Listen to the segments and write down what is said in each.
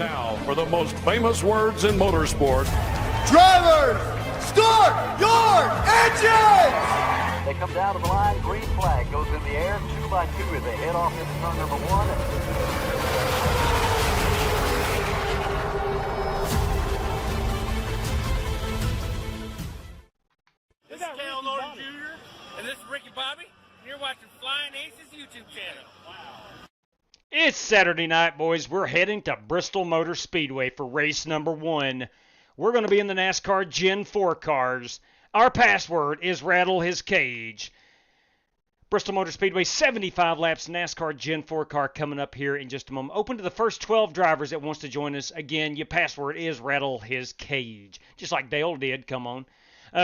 now for the most famous words in motorsport. Drivers, start your engines! They come down to the line, green flag goes in the air, 2 by 2 as they head off into turn number 1. This is Cal Norton Jr. and this is Ricky Bobby, and you're watching Flying Aces YouTube channel. Wow. It's Saturday night, boys. We're heading to Bristol Motor Speedway for race number 1. We're going to be in the NASCAR Gen 4 cars. Our password is Rattle His Cage. Bristol Motor Speedway, 75 laps NASCAR Gen 4 car coming up here in just a moment. Open to the first 12 drivers that wants to join us. Again, your password is Rattle His Cage. Just like Dale did, come on.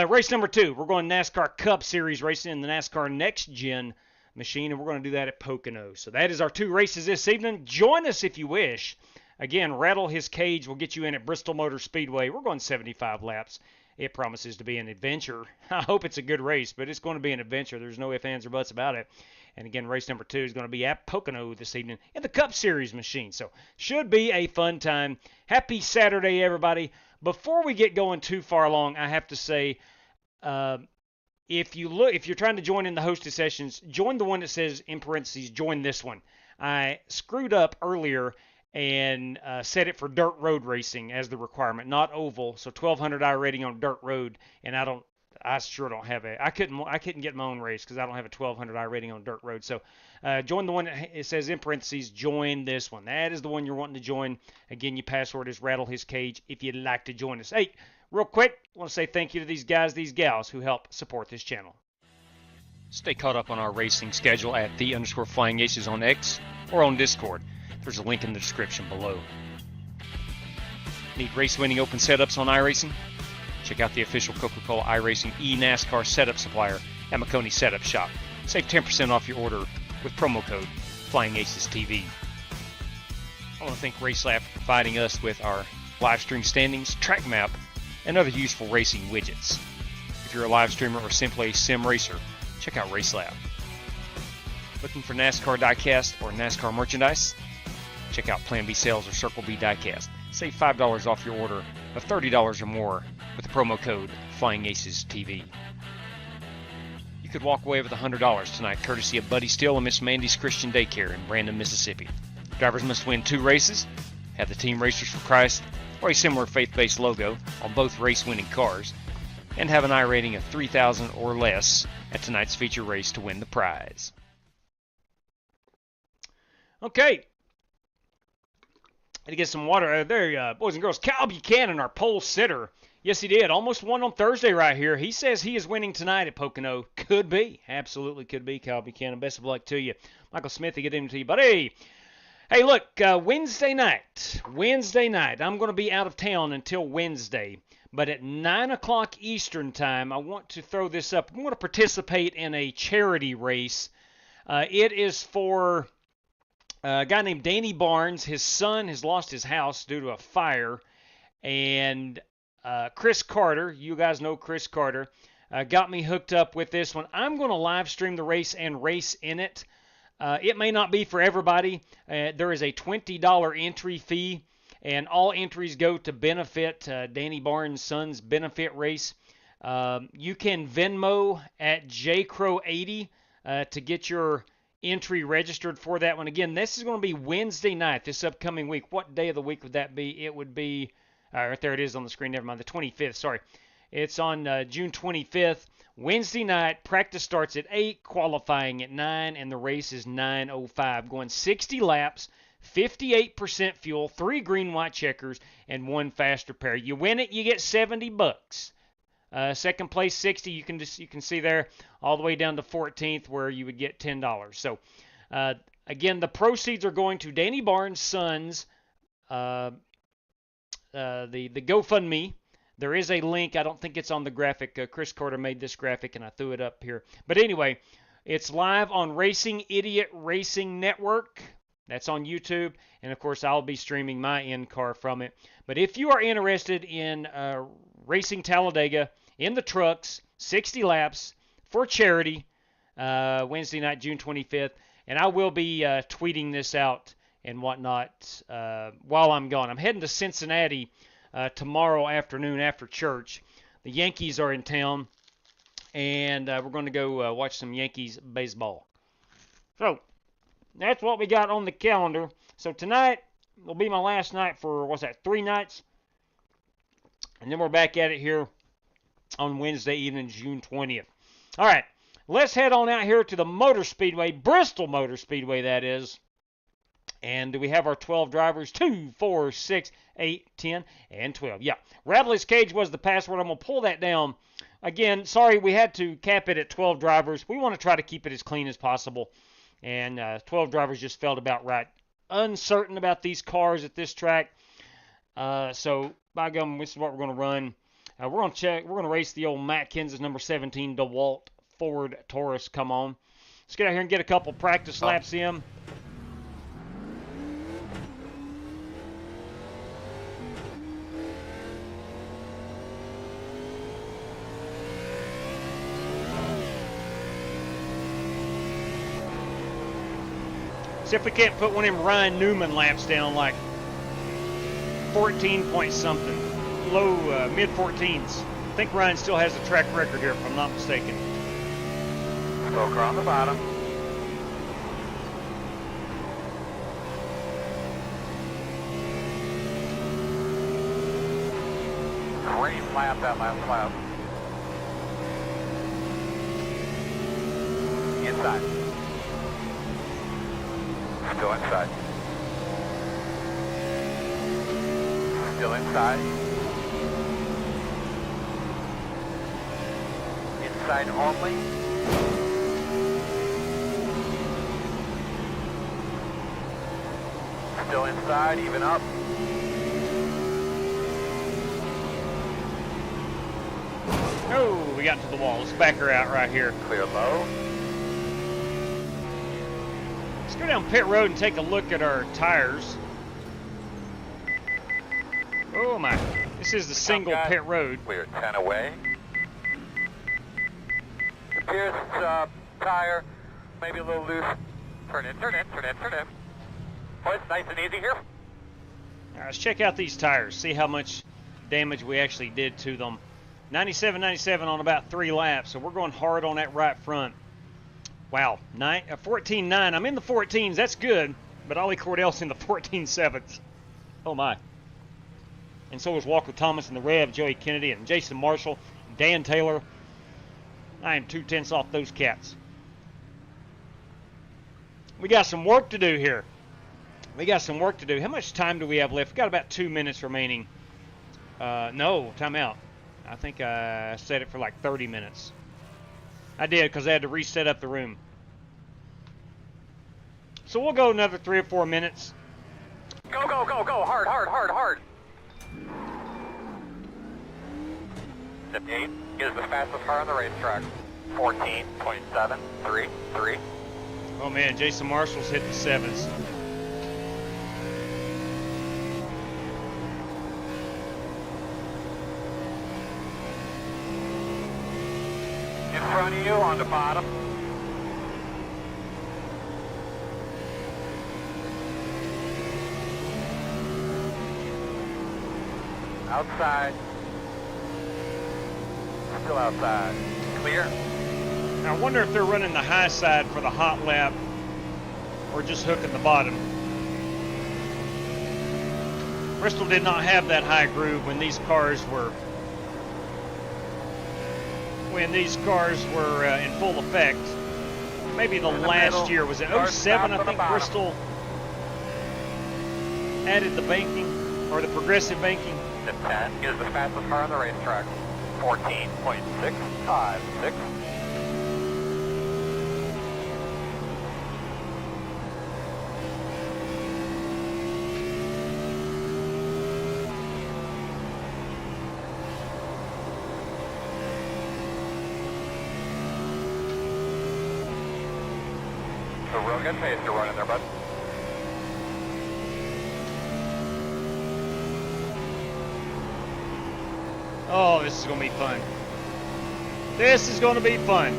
Race number 2, we're going NASCAR Cup Series racing in the NASCAR Next Gen machine, and we're going to do that at Pocono. So that is our 2 races this evening. Join us if you wish. Again, Rattle His Cage will get you in at Bristol Motor Speedway. We're going 75 laps. It promises to be an adventure. I hope it's a good race, but it's going to be an adventure. There's no ifs, ands, or buts about it. And again, race number 2 is going to be at Pocono this evening in the Cup Series machine. So should be a fun time. Happy Saturday, everybody. Before we get going too far along, I have to say, if you're trying to join in the hosted sessions, join the one that says in parentheses, join this one. I screwed up earlier and set it for dirt road racing as the requirement, not oval. So 1200 iRating on dirt road, and I sure don't have it. I couldn't get my own race because I don't have a 1200 iRating on dirt road. So join the one that it says in parentheses, join this one. That is the one you're wanting to join. Again, your password is Rattle His Cage if you'd like to join us. Hey, real quick, I want to say thank you to these guys, these gals who help support this channel. Stay caught up on our racing schedule at _FlyingAces on X or on Discord. There's a link in the description below. Need race-winning open setups on iRacing? Check out the official Coca-Cola iRacing eNASCAR setup supplier at McConey Setup Shop. Save 10% off your order with promo code FlyingAcesTV. I want to thank RaceLab for providing us with our live stream standings, track map, and other useful racing widgets. If you're a live streamer or simply a sim racer, check out RaceLab. Looking for NASCAR diecast or NASCAR merchandise? Check out Plan B Sales or Circle B Diecast. Save $5 off your order of $30 or more with the promo code FlyingAcesTV. You could walk away with $100 tonight courtesy of Buddy Steele and Miss Mandy's Christian Daycare in Brandon, Mississippi. Drivers must win 2 races, have the Team Racers for Christ or a similar faith-based logo on both race-winning cars, and have an iRating of 3,000 or less at tonight's feature race to win the prize. Okay. Had to get some water. There, boys and girls. Cal Buchanan, our pole sitter. Yes, he did. Almost won on Thursday right here. He says he is winning tonight at Pocono. Could be. Absolutely could be, Cal Buchanan. Best of luck to you. Michael Smith, to get into you, buddy. Hey, look, Wednesday night, I'm going to be out of town until Wednesday. But at 9 o'clock Eastern time, I want to throw this up. I'm going to participate in a charity race. It is for a guy named Danny Barnes. His son has lost his house due to a fire. And Chris Carter, you guys know Chris Carter, got me hooked up with this one. I'm going to live stream the race and race in it. It may not be for everybody. There is a $20 entry fee, and all entries go to benefit Danny Barnes' son's benefit race. You can Venmo at jcrow80 to get your entry registered for that one. Again, this is going to be Wednesday night, this upcoming week. What day of the week would that be? It would be, right there it is on the screen, never mind, the 25th, sorry. It's on June 25th. Wednesday night, practice starts at 8, qualifying at 9, and the race is 9:05. Going 60 laps, 58% fuel, 3 green, white checkers, and 1 fast repair. You win it, you get $70. Second place, 60. You can see there all the way down to 14th where you would get $10. So, again, the proceeds are going to Danny Barnes' son's, the GoFundMe. There is a link. I don't think it's on the graphic. Chris Carter made this graphic, and I threw it up here. But anyway, it's live on Racing Idiot Racing Network. That's on YouTube. And, of course, I'll be streaming my in-car from it. But if you are interested in racing Talladega in the trucks, 60 laps for charity, Wednesday night, June 25th, and I will be tweeting this out and whatnot while I'm gone. I'm heading to Cincinnati tomorrow afternoon after church. The Yankees are in town, and we're going to go watch some Yankees baseball. So that's what we got on the calendar. So tonight will be my last night for, 3 nights? And then we're back at it here on Wednesday evening, June 20th. All right, let's head on out here to the Motor Speedway, Bristol Motor Speedway, that is. And we have our 12 drivers, 2, 4, 6, 8, 10, and 12. Yeah, Rattle His Cage was the password. I'm going to pull that down. Again, sorry, we had to cap it at 12 drivers. We want to try to keep it as clean as possible. And 12 drivers just felt about right. Uncertain about these cars at this track. So, by gum, this is what we're going to run. We're going to race the old Matt Kenseth number 17 DeWalt Ford Taurus. Come on. Let's get out here and get a couple practice laps in. See if we can't put one of them Ryan Newman laps down, like 14 point something, low, mid 14s. I think Ryan still has a track record here, if I'm not mistaken. Smoker on the bottom. Great lap, that last lap. Inside. Still inside. Still inside. Inside only. Still inside, even up. Oh, we got to the wall. Let's back her out right here. Clear low. Let's go down pit road and take a look at our tires. Oh my, this is the single pit road. We're 10 away. Appears tire, maybe a little loose. Turn in, turn in, turn in, turn in. Oh, it's nice and easy here. All right, let's check out these tires, see how much damage we actually did to them. 97 on about 3 laps, so we're going hard on that right front. Wow, 14.9. I'm in the 14s. That's good, but Ollie Cordell's in the 14.7s. Oh my! And so is Walker Thomas and the Rev, Joey Kennedy, and Jason Marshall, and Dan Taylor. I am 2/10 off those cats. We got some work to do here. We got some work to do. How much time do we have left? We got about 2 minutes remaining. No, time out. I think I set it for like 30 minutes. I did, because I had to reset up the room. So we'll go another 3 or 4 minutes. Go, go, go, go. Hard, hard, hard, hard. 8 is the fastest car on the racetrack. 14.733. Oh man, Jason Marshall's hit the 7s. In front of you on the bottom. Outside. Still outside. Clear. Now, I wonder if they're running the high side for the hot lap or just hooking the bottom. Bristol did not have that high groove when these cars were in full effect. Maybe the last year, was it 07? I think Bristol added the banking or the progressive banking. The 10 is the fastest car on the racetrack. 14.656. A real good pace to run in there, bud. Oh, this is going to be fun. This is going to be fun.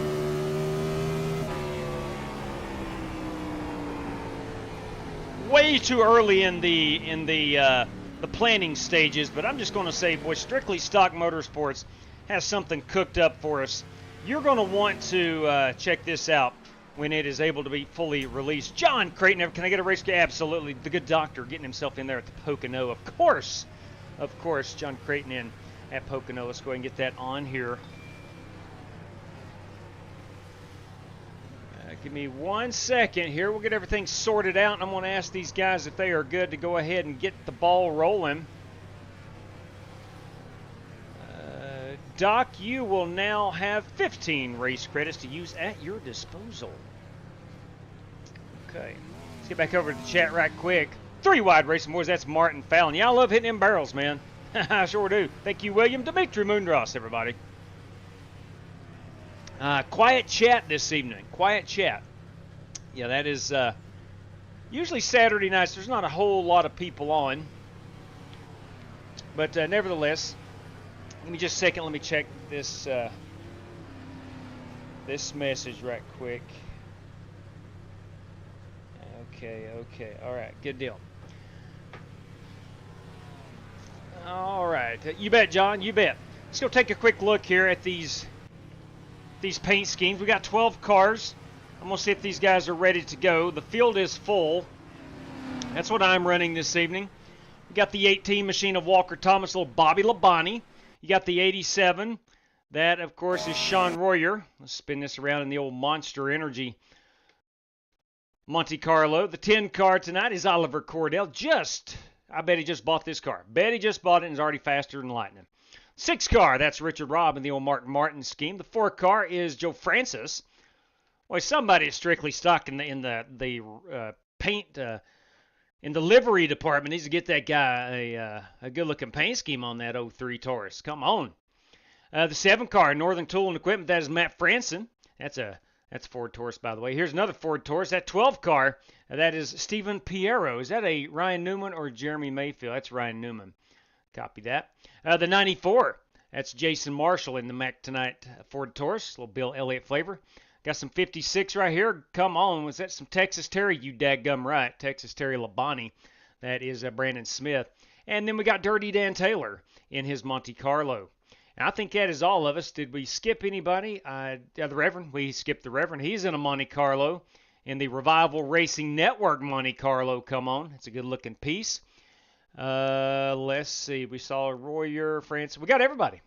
way too early in the planning stages, but I'm just going to say, boy, Strictly Stock Motorsports has something cooked up for us. You're going to want to check this out when it is able to be fully released. John Creighton, can I get a race? Absolutely. The good doctor getting himself in there at the Pocono. Of course, John Creighton in at Pocono. Let's go ahead and get that on here. Give me 1 second here. We'll get everything sorted out, and I'm going to ask these guys if they are good to go ahead and get the ball rolling. Doc, you will now have 15 race credits to use at your disposal. Okay. Let's get back over to the chat right quick. 3 Wide Racing Boys, that's Martin Fallon. Yeah, I love hitting them barrels, man. I sure do. Thank you, William. Dimitri Moondross, everybody. Quiet chat this evening. Quiet chat. Yeah, that is usually Saturday nights. There's not a whole lot of people on. But nevertheless, give me just a second. Let me check this this message right quick. Okay. All right, good deal. All right. You bet, John. You bet. Let's go take a quick look here at these paint schemes. We got 12 cars. I'm going to see if these guys are ready to go. The field is full. That's what I'm running this evening. We got the 18 machine of Walker Thomas, little Bobby Labonte. You got the 87. That, of course, is Sean Royer. Let's spin this around in the old Monster Energy Monte Carlo. The 10 car tonight is Oliver Cordell. I bet he just bought this car. Bet he just bought it and is already faster than lightning. 6 car, that's Richard Robb in the old Mark Martin scheme. The 4 car is Joe Francis. Boy, somebody is Strictly Stock in the paint in the livery department needs to get that guy a good-looking paint scheme on that 03 Taurus. Come on. The 7 car, Northern Tool and Equipment, that is Matt Franson. That's Ford Taurus, by the way. Here's another Ford Taurus. That 12 car, that is Stephen Piero. Is that a Ryan Newman or Jeremy Mayfield? That's Ryan Newman. Copy that. The 94, that's Jason Marshall in the Mac Tonight Ford Taurus. Little Bill Elliott flavor. Got some 56 right here. Come on. Was that some Texas Terry? You daggum right. Texas Terry Labonte. That is Brandon Smith. And then we got Dirty Dan Taylor in his Monte Carlo. And I think that is all of us. Did we skip anybody? The Reverend. We skipped the Reverend. He's in a Monte Carlo in the Revival Racing Network Monte Carlo. Come on. It's a good-looking piece. Let's see. We saw Royer, France. We got everybody.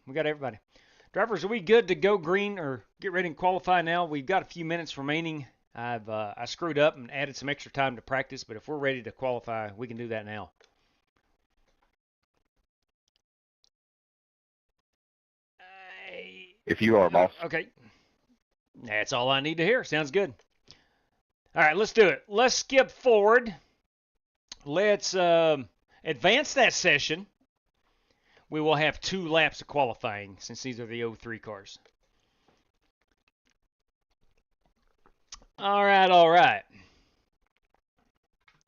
Drivers, are we good to go green or get ready and qualify now? We've got a few minutes remaining. I screwed up and added some extra time to practice, but if we're ready to qualify, we can do that now. If you are, boss. Okay. That's all I need to hear. Sounds good. All right, let's do it. Let's skip forward. Let's advance that session. We will have 2 laps of qualifying since these are the 03 cars. All right.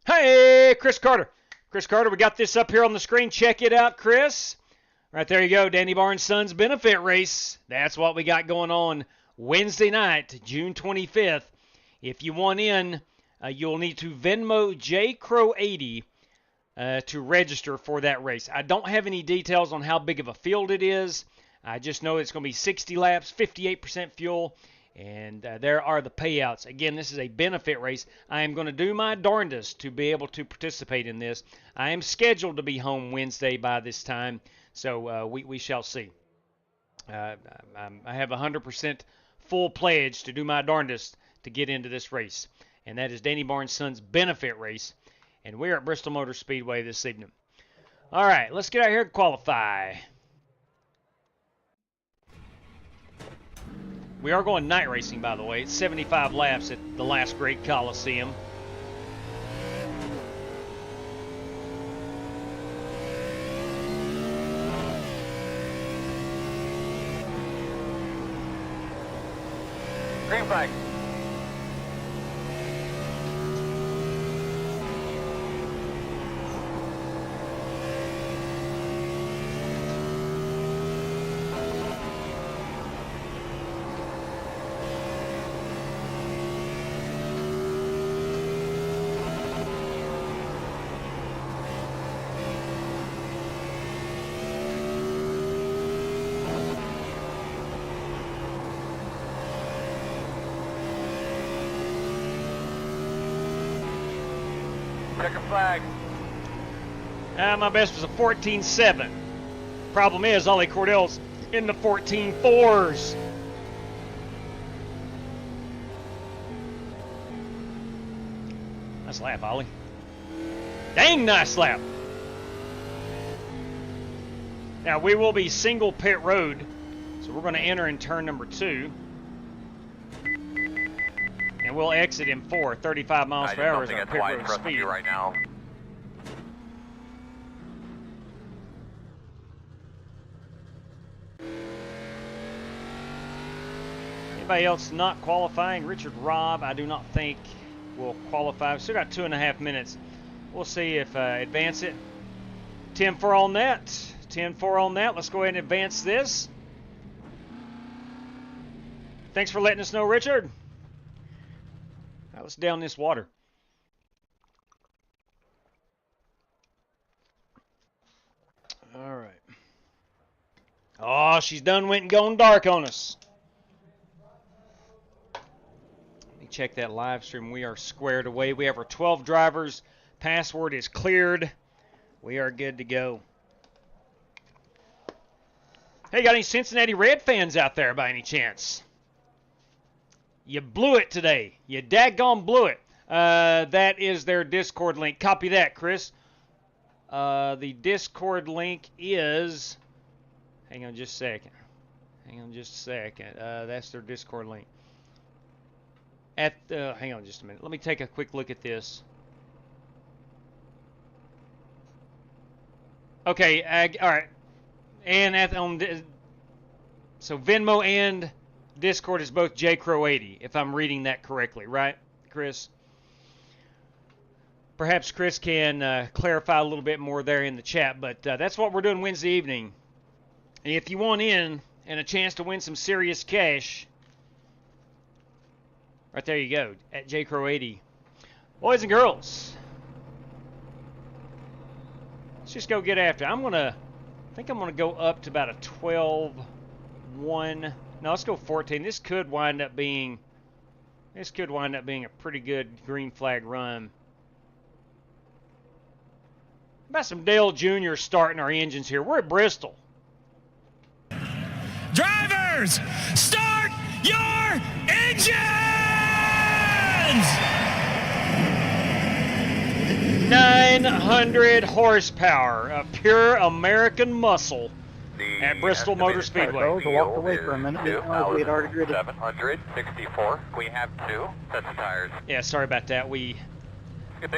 Hey, Chris Carter. Chris Carter, we got this up here on the screen. Check it out, Chris. Right there you go, Danny Barnes' Sons Benefit Race. That's what we got going on Wednesday night, June 25th. If you want in, you'll need to Venmo JCrow80 to register for that race. I don't have any details on how big of a field it is. I just know it's going to be 60 laps, 58% fuel, and there are the payouts. Again, this is a benefit race. I am going to do my darndest to be able to participate in this. I am scheduled to be home Wednesday by this time, so we shall see. I have 100% full pledge to do my darndest to get into this race, and that is Danny Barnes' Sons Benefit Race. And we're at Bristol Motor Speedway this evening. All right, let's get out here and qualify. We are going night racing, by the way. It's 75 laps at the last great Coliseum. Green flag. Checker flag. My best was a 14.7. Problem is, Ollie Cordell's in the 14.4s. Nice lap, Ollie. Dang, nice lap. Now, we will be single pit road, so we're going to enter in turn number 2. And we'll exit in 4. 35 miles per hour is our pit road speed. Right now. Anybody else not qualifying? Richard Robb, I do not think will qualify. We've still got 2.5 minutes. We'll see if advance it. 10-4 on that. 10-4 on that. Let's go ahead and advance this. Thanks for letting us know, Richard. Now let's down this water. All right. Oh, she's done went and gone dark on us. Let me check that live stream. We are squared away. We have our 12 drivers. Password is cleared. We are good to go. Hey, got any Cincinnati Red fans out there by any chance? You blew it today. You daggone blew it. That is their Discord link. Copy that, Chris. The Discord link is... Hang on just a second. Hang on just a second. That's their Discord link. Hang on just a minute. Let me take a quick look at this. Okay, all right. And so Venmo and Discord is both JCrow80, if I'm reading that correctly, right, Chris? Perhaps Chris can clarify a little bit more there in the chat, but that's what we're doing Wednesday evening. And if you want in and a chance to win some serious cash, right there you go, at JCrow80. Boys and girls, let's just go get after it. I think I'm gonna go up to about a 12-1. No, let's go 14. This could wind up being a pretty good green flag run. How about some Dale Jr. starting our engines here? We're at Bristol. Drivers, start your engines! 900 horsepower of pure American muscle at Bristol Motor Speedway. Walked away for a minute. We had already gridded. 764. We have 2 sets of tires. Yeah, sorry about that.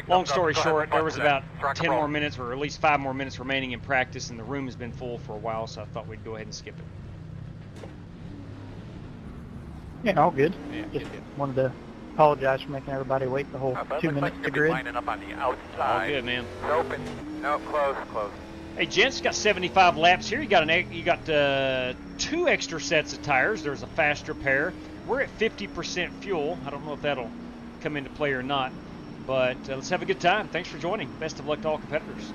Long story short, there was about 10 more minutes, or at least 5 more minutes remaining in practice, and the room has been full for a while, so I thought we'd go ahead and skip it. Yeah, all good. Yeah, Just good. wanted to apologize for making everybody wait the whole 2 minutes to grid. Lining up on the outside. All good, man. It's open. No, close. Hey, gents, got 75 laps here. You got 2 extra sets of tires. There's a faster pair. We're at 50% fuel. I don't know if that'll come into play or not, but let's have a good time. Thanks for joining. Best of luck to all competitors.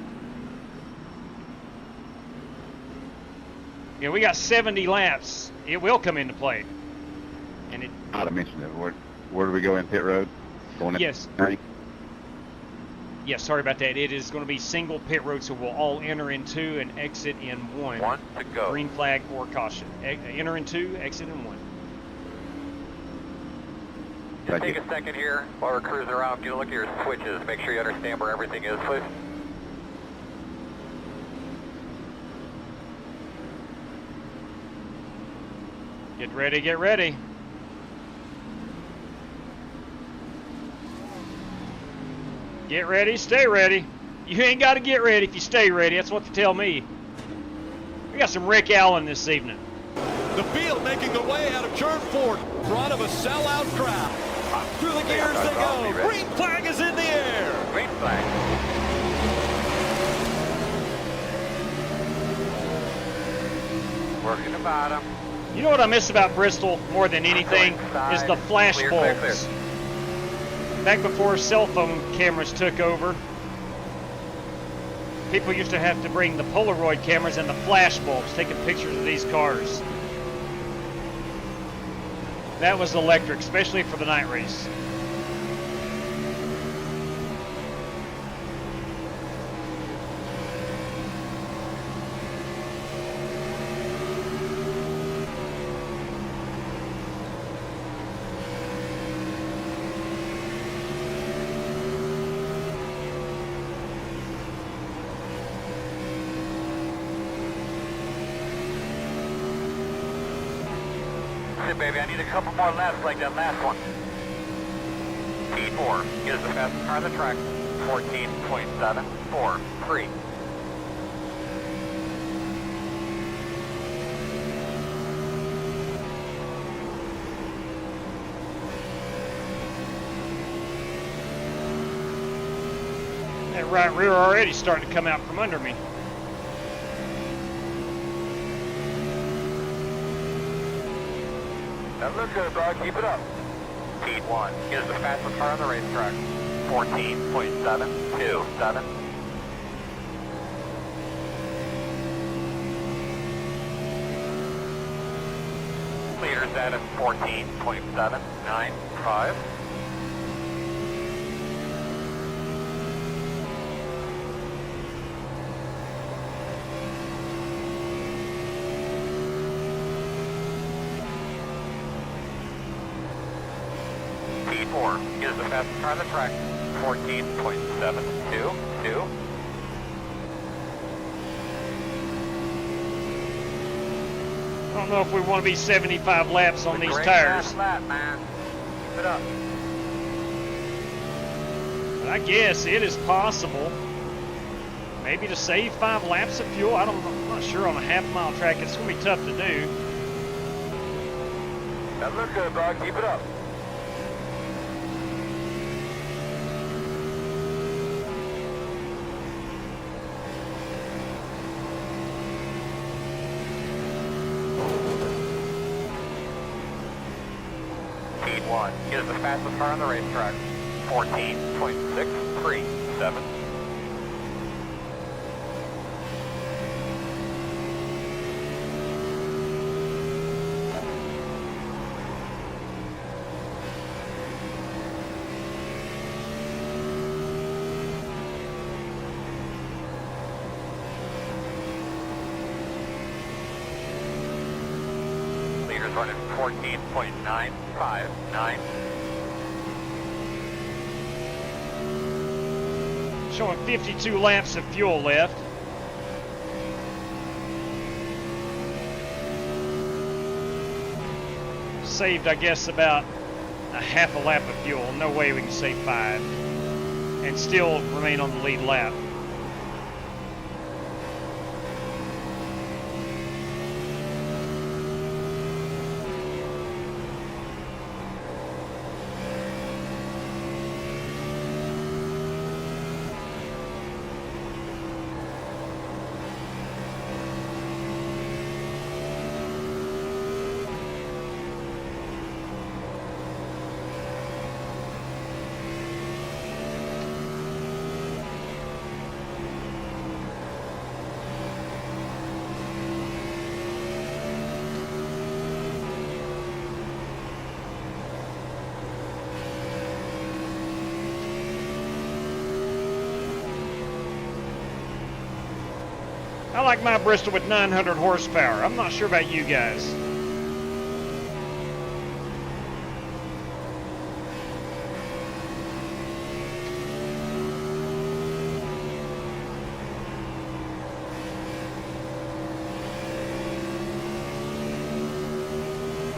Yeah, we got 70 laps. It will come into play. And it. I'd have mentioned it. Where do we go in pit road? Going in Yes. Yes, sorry about that. It is going to be single pit road, so we'll all enter in 2 and exit in 1. 1 to go. Green flag or caution. Enter in 2, exit in 1. Just take a second here while we're cruising around. Get a look at your switches. Make sure you understand where everything is, please. Get ready, get ready. Get ready, stay ready. You ain't got to get ready if you stay ready. That's what they tell me. We got some Rick Allen this evening. The field making their way out of turn 4, front of a sellout crowd. Through the gears they go. Green flag is in the air. Green flag. Working the bottom. You know what I miss about Bristol more than anything is the flash Clear, bulbs. clear. Back before cell phone cameras took over, people used to have to bring the Polaroid cameras and the flash bulbs taking pictures of these cars. That was electric, especially for the night race. it, baby. I need a couple more laps like that last one. P4 is the fastest car on the track. 14.743. That right rear already starting to come out from under me. That looks good, bro. Keep it up. P1 is the fastest car on the racetrack. 14.727. Leaders at 14.795. P4 is the fastest car on the track. 14.722. I don't know if we want to be 75 laps on these tires. Lap, man. Keep it up. But I guess it is possible. Maybe to save 5 laps of fuel. I'm not sure on a half-mile track. It's going to be tough to do. That looks good, bro. Keep it up. P1 is the fastest car on the racetrack. 14.637. Leaders running 14.959. Showing 52 laps of fuel left. Saved, I guess, about a half a lap of fuel. No way we can save 5 and still remain on the lead lap. I like my Bristol with 900 horsepower. I'm not sure about you guys.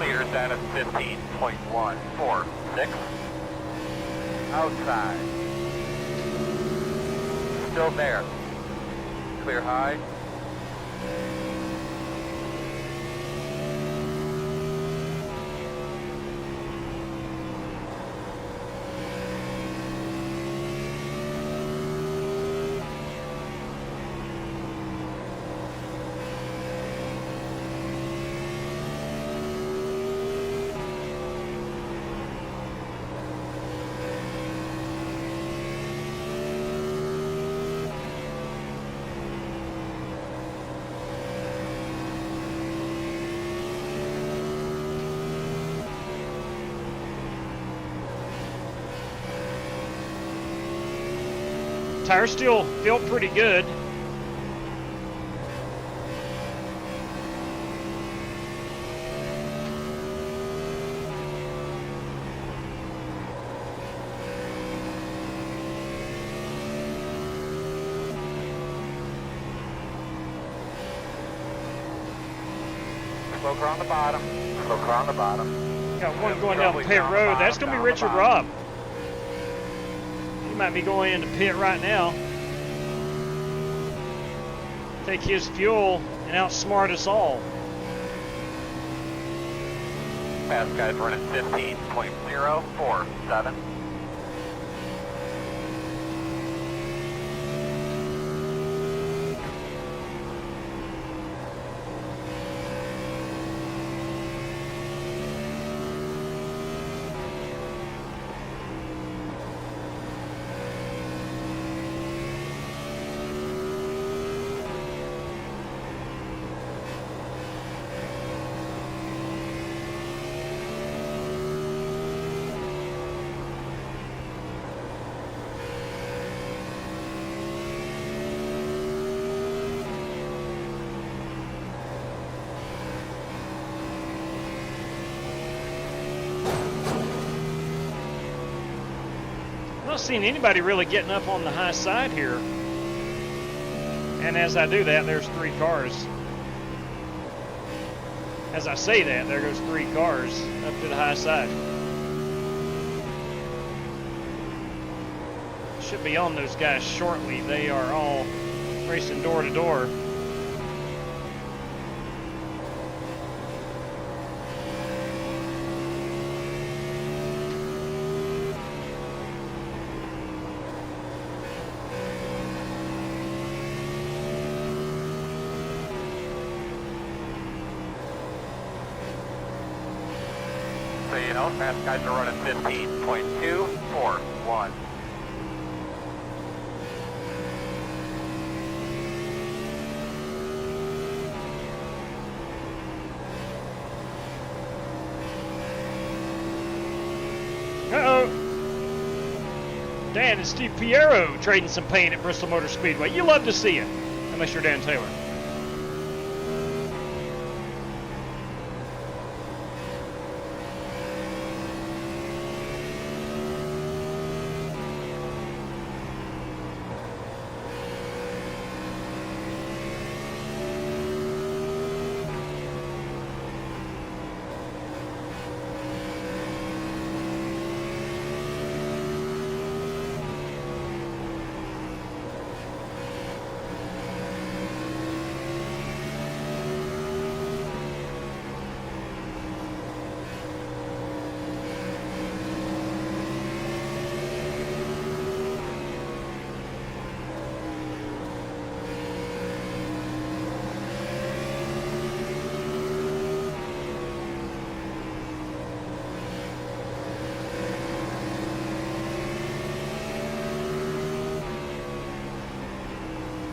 Leaders down at 15.146. Outside. Still there. Clear high. Tires still feel pretty good. Smoker on the bottom. So car on the bottom. Got one going down pit road. That's going to be Richard Robb. He might be going into pit right now. Take his fuel and outsmart us all. Fast guys running 15.047. I'm not seeing anybody really getting up on the high side here. And as I do that, there's 3 cars. As I say that, there goes 3 cars up to the high side. Should be on those guys shortly. They are all racing door to door. So you know, fast guys are running 15.241. Uh-oh. Dan and Steve Piero trading some paint at Bristol Motor Speedway. You love to see it, unless you're Dan Taylor.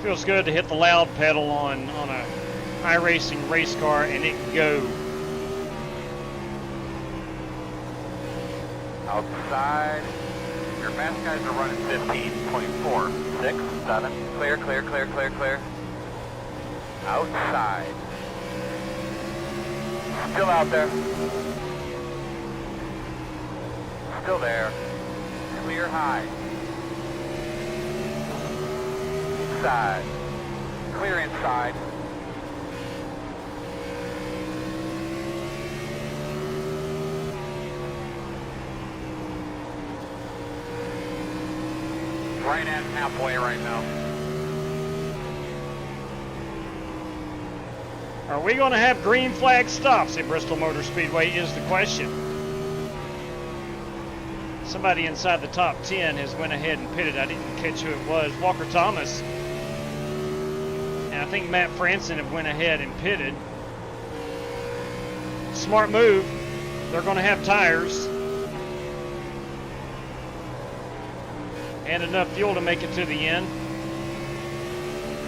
Feels good to hit the loud pedal on a iRacing race car and it go. Outside. Your fast guys are running 15.467. Clear, clear, clear, clear, clear. Outside. Still out there. Still there. Clear high. Inside. Clear inside. Right at halfway right now. Are we going to have green flag stops at Bristol Motor Speedway is the question. Somebody inside the top 10 has went ahead and pitted. I didn't catch who it was. Walker Thomas. And I think Matt Franson have went ahead and pitted. Smart move. They're going to have tires. And enough fuel to make it to the end.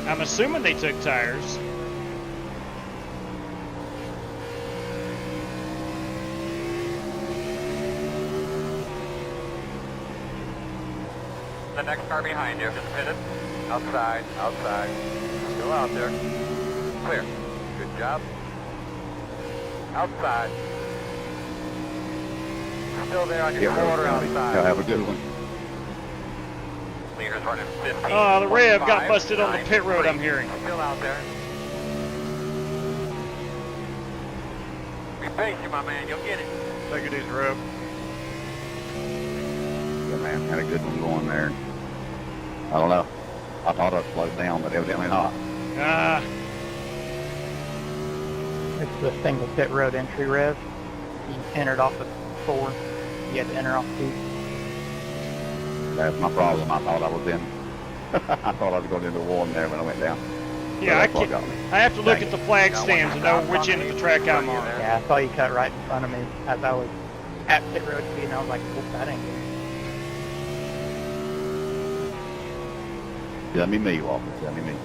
I'm assuming they took tires. The next car behind you is pitted. Outside, outside. Still out there. Clear. Good job. Outside. Still there on your quarter outside. Y'all have a good one. Leaders running 15. The Rev got busted on the pit road, I'm hearing. Still out there. your pace, my man. You'll get it. Take it easy, Rev. Yeah, man, had a good one going there. I don't know. I thought I slowed down, but evidently not. It's the single pit road entry, Rev. You entered off of 4. You had to enter off 2. That's my problem. I thought I was in. I thought I was going into 1 there when I went down. Yeah, That's what got me. I have to look at the flag stands to know which end of the track I'm on. Yeah, I saw you cut right in front of me as I was at pit road speed, and I was like, well, that ain't good. Let me Walker. Let me.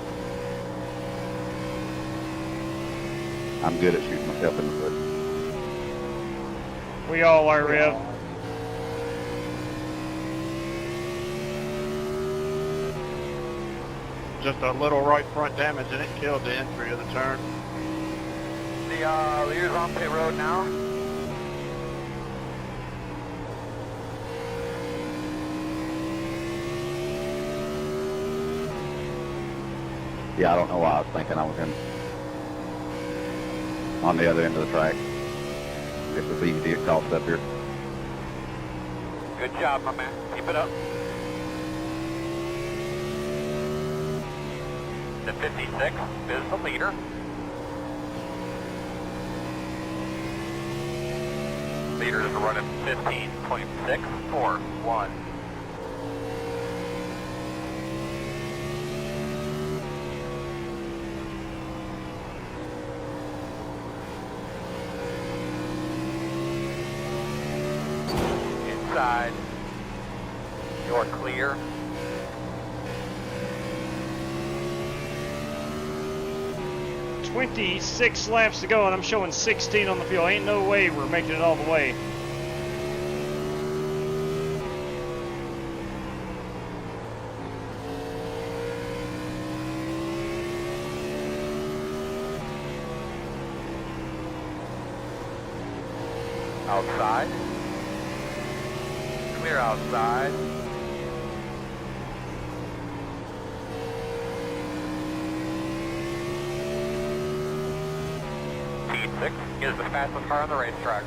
I'm good at shooting myself in the foot. We all are, Rev. Just a little right front damage, and it killed the entry of the turn. The leader's on pit road now. Yeah, I don't know why I was thinking I was in on the other end of the track. It was easy to get caught up here. Good job, my man. Keep it up. The 56 is the leader. Leader is running 15.641. Inside. You're clear. "26 laps to go, and I'm showing 16 on the field. Ain't no way we're making it all the way." Outside. Clear outside. T6 is the fastest car on the racetrack.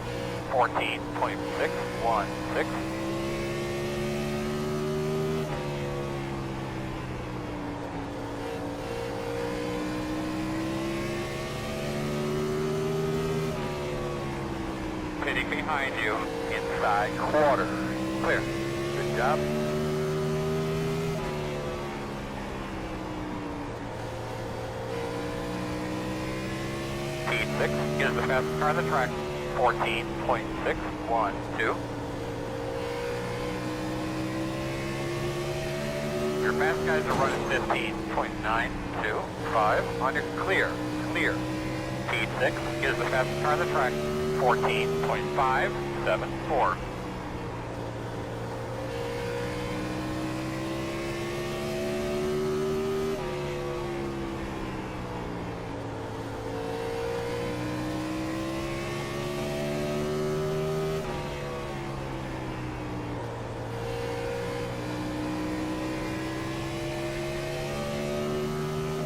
14.616. Pitting behind you, inside quarter. Clear. Good job. T6 is the fastest car on the track. 14.612. Your fast guys are running 15.925 on your clear. Clear. T6 is the fastest car on the track. 14.574.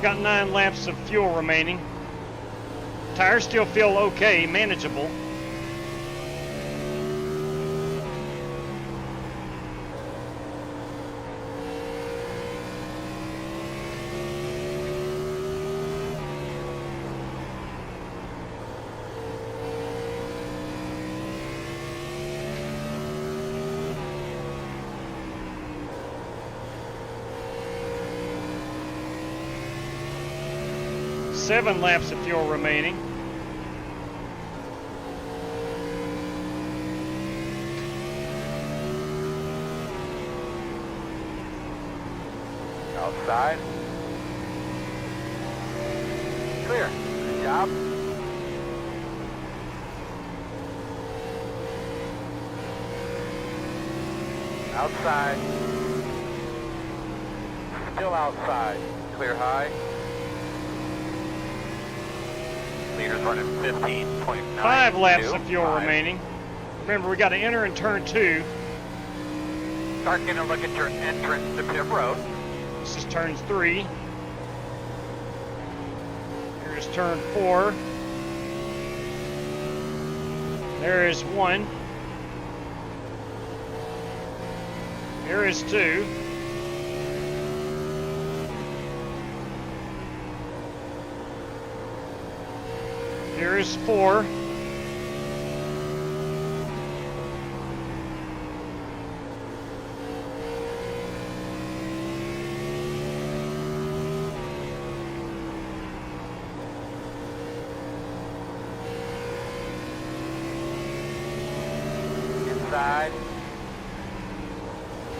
Got 9 laps of fuel remaining. Tires still feel okay, manageable. Seven laps of fuel remaining. Outside. Clear. Good job. Outside. Still outside. Clear high. Leader's running 15.9. 5 laps of fuel remaining. Remember, we got to enter in turn 2. Start getting a look at your entrance to pit road. This is turn 3. Here's turn 4. There is 1. Here is 2. Here is 4. Inside.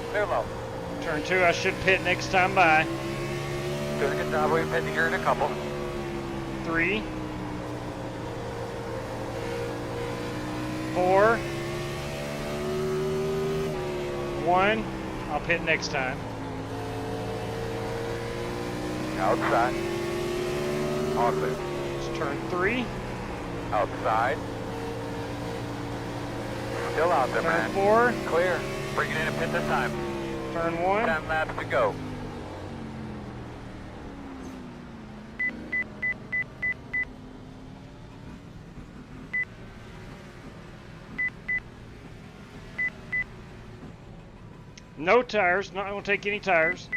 Clear low. Turn 2, I should pit next time by. Doing a good job. We've been here in a couple. 3. 4. 1. I'll pit next time. Outside. All clear. Let's turn 3. Outside. Still out there, Turn man. 4. Clear. Bring it in and pit this time. Turn 1. 10 laps to go. No tires. Not going to take any tires.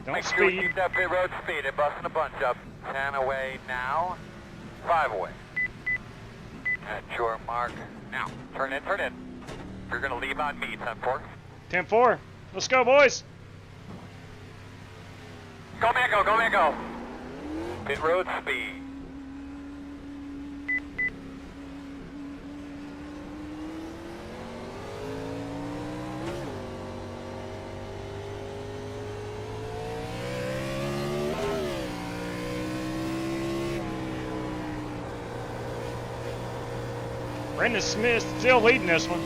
Don't Make sure we speed. keep that pit road speed. It's busting a bunch up. 10 away now. 5 away. At your mark. Now, turn in, turn in. You're going to leave on me, 10-4. 10-4. Let's go, boys. Go, man, go, go, man, go. Pit road speed. Brendan Smith still leading this one.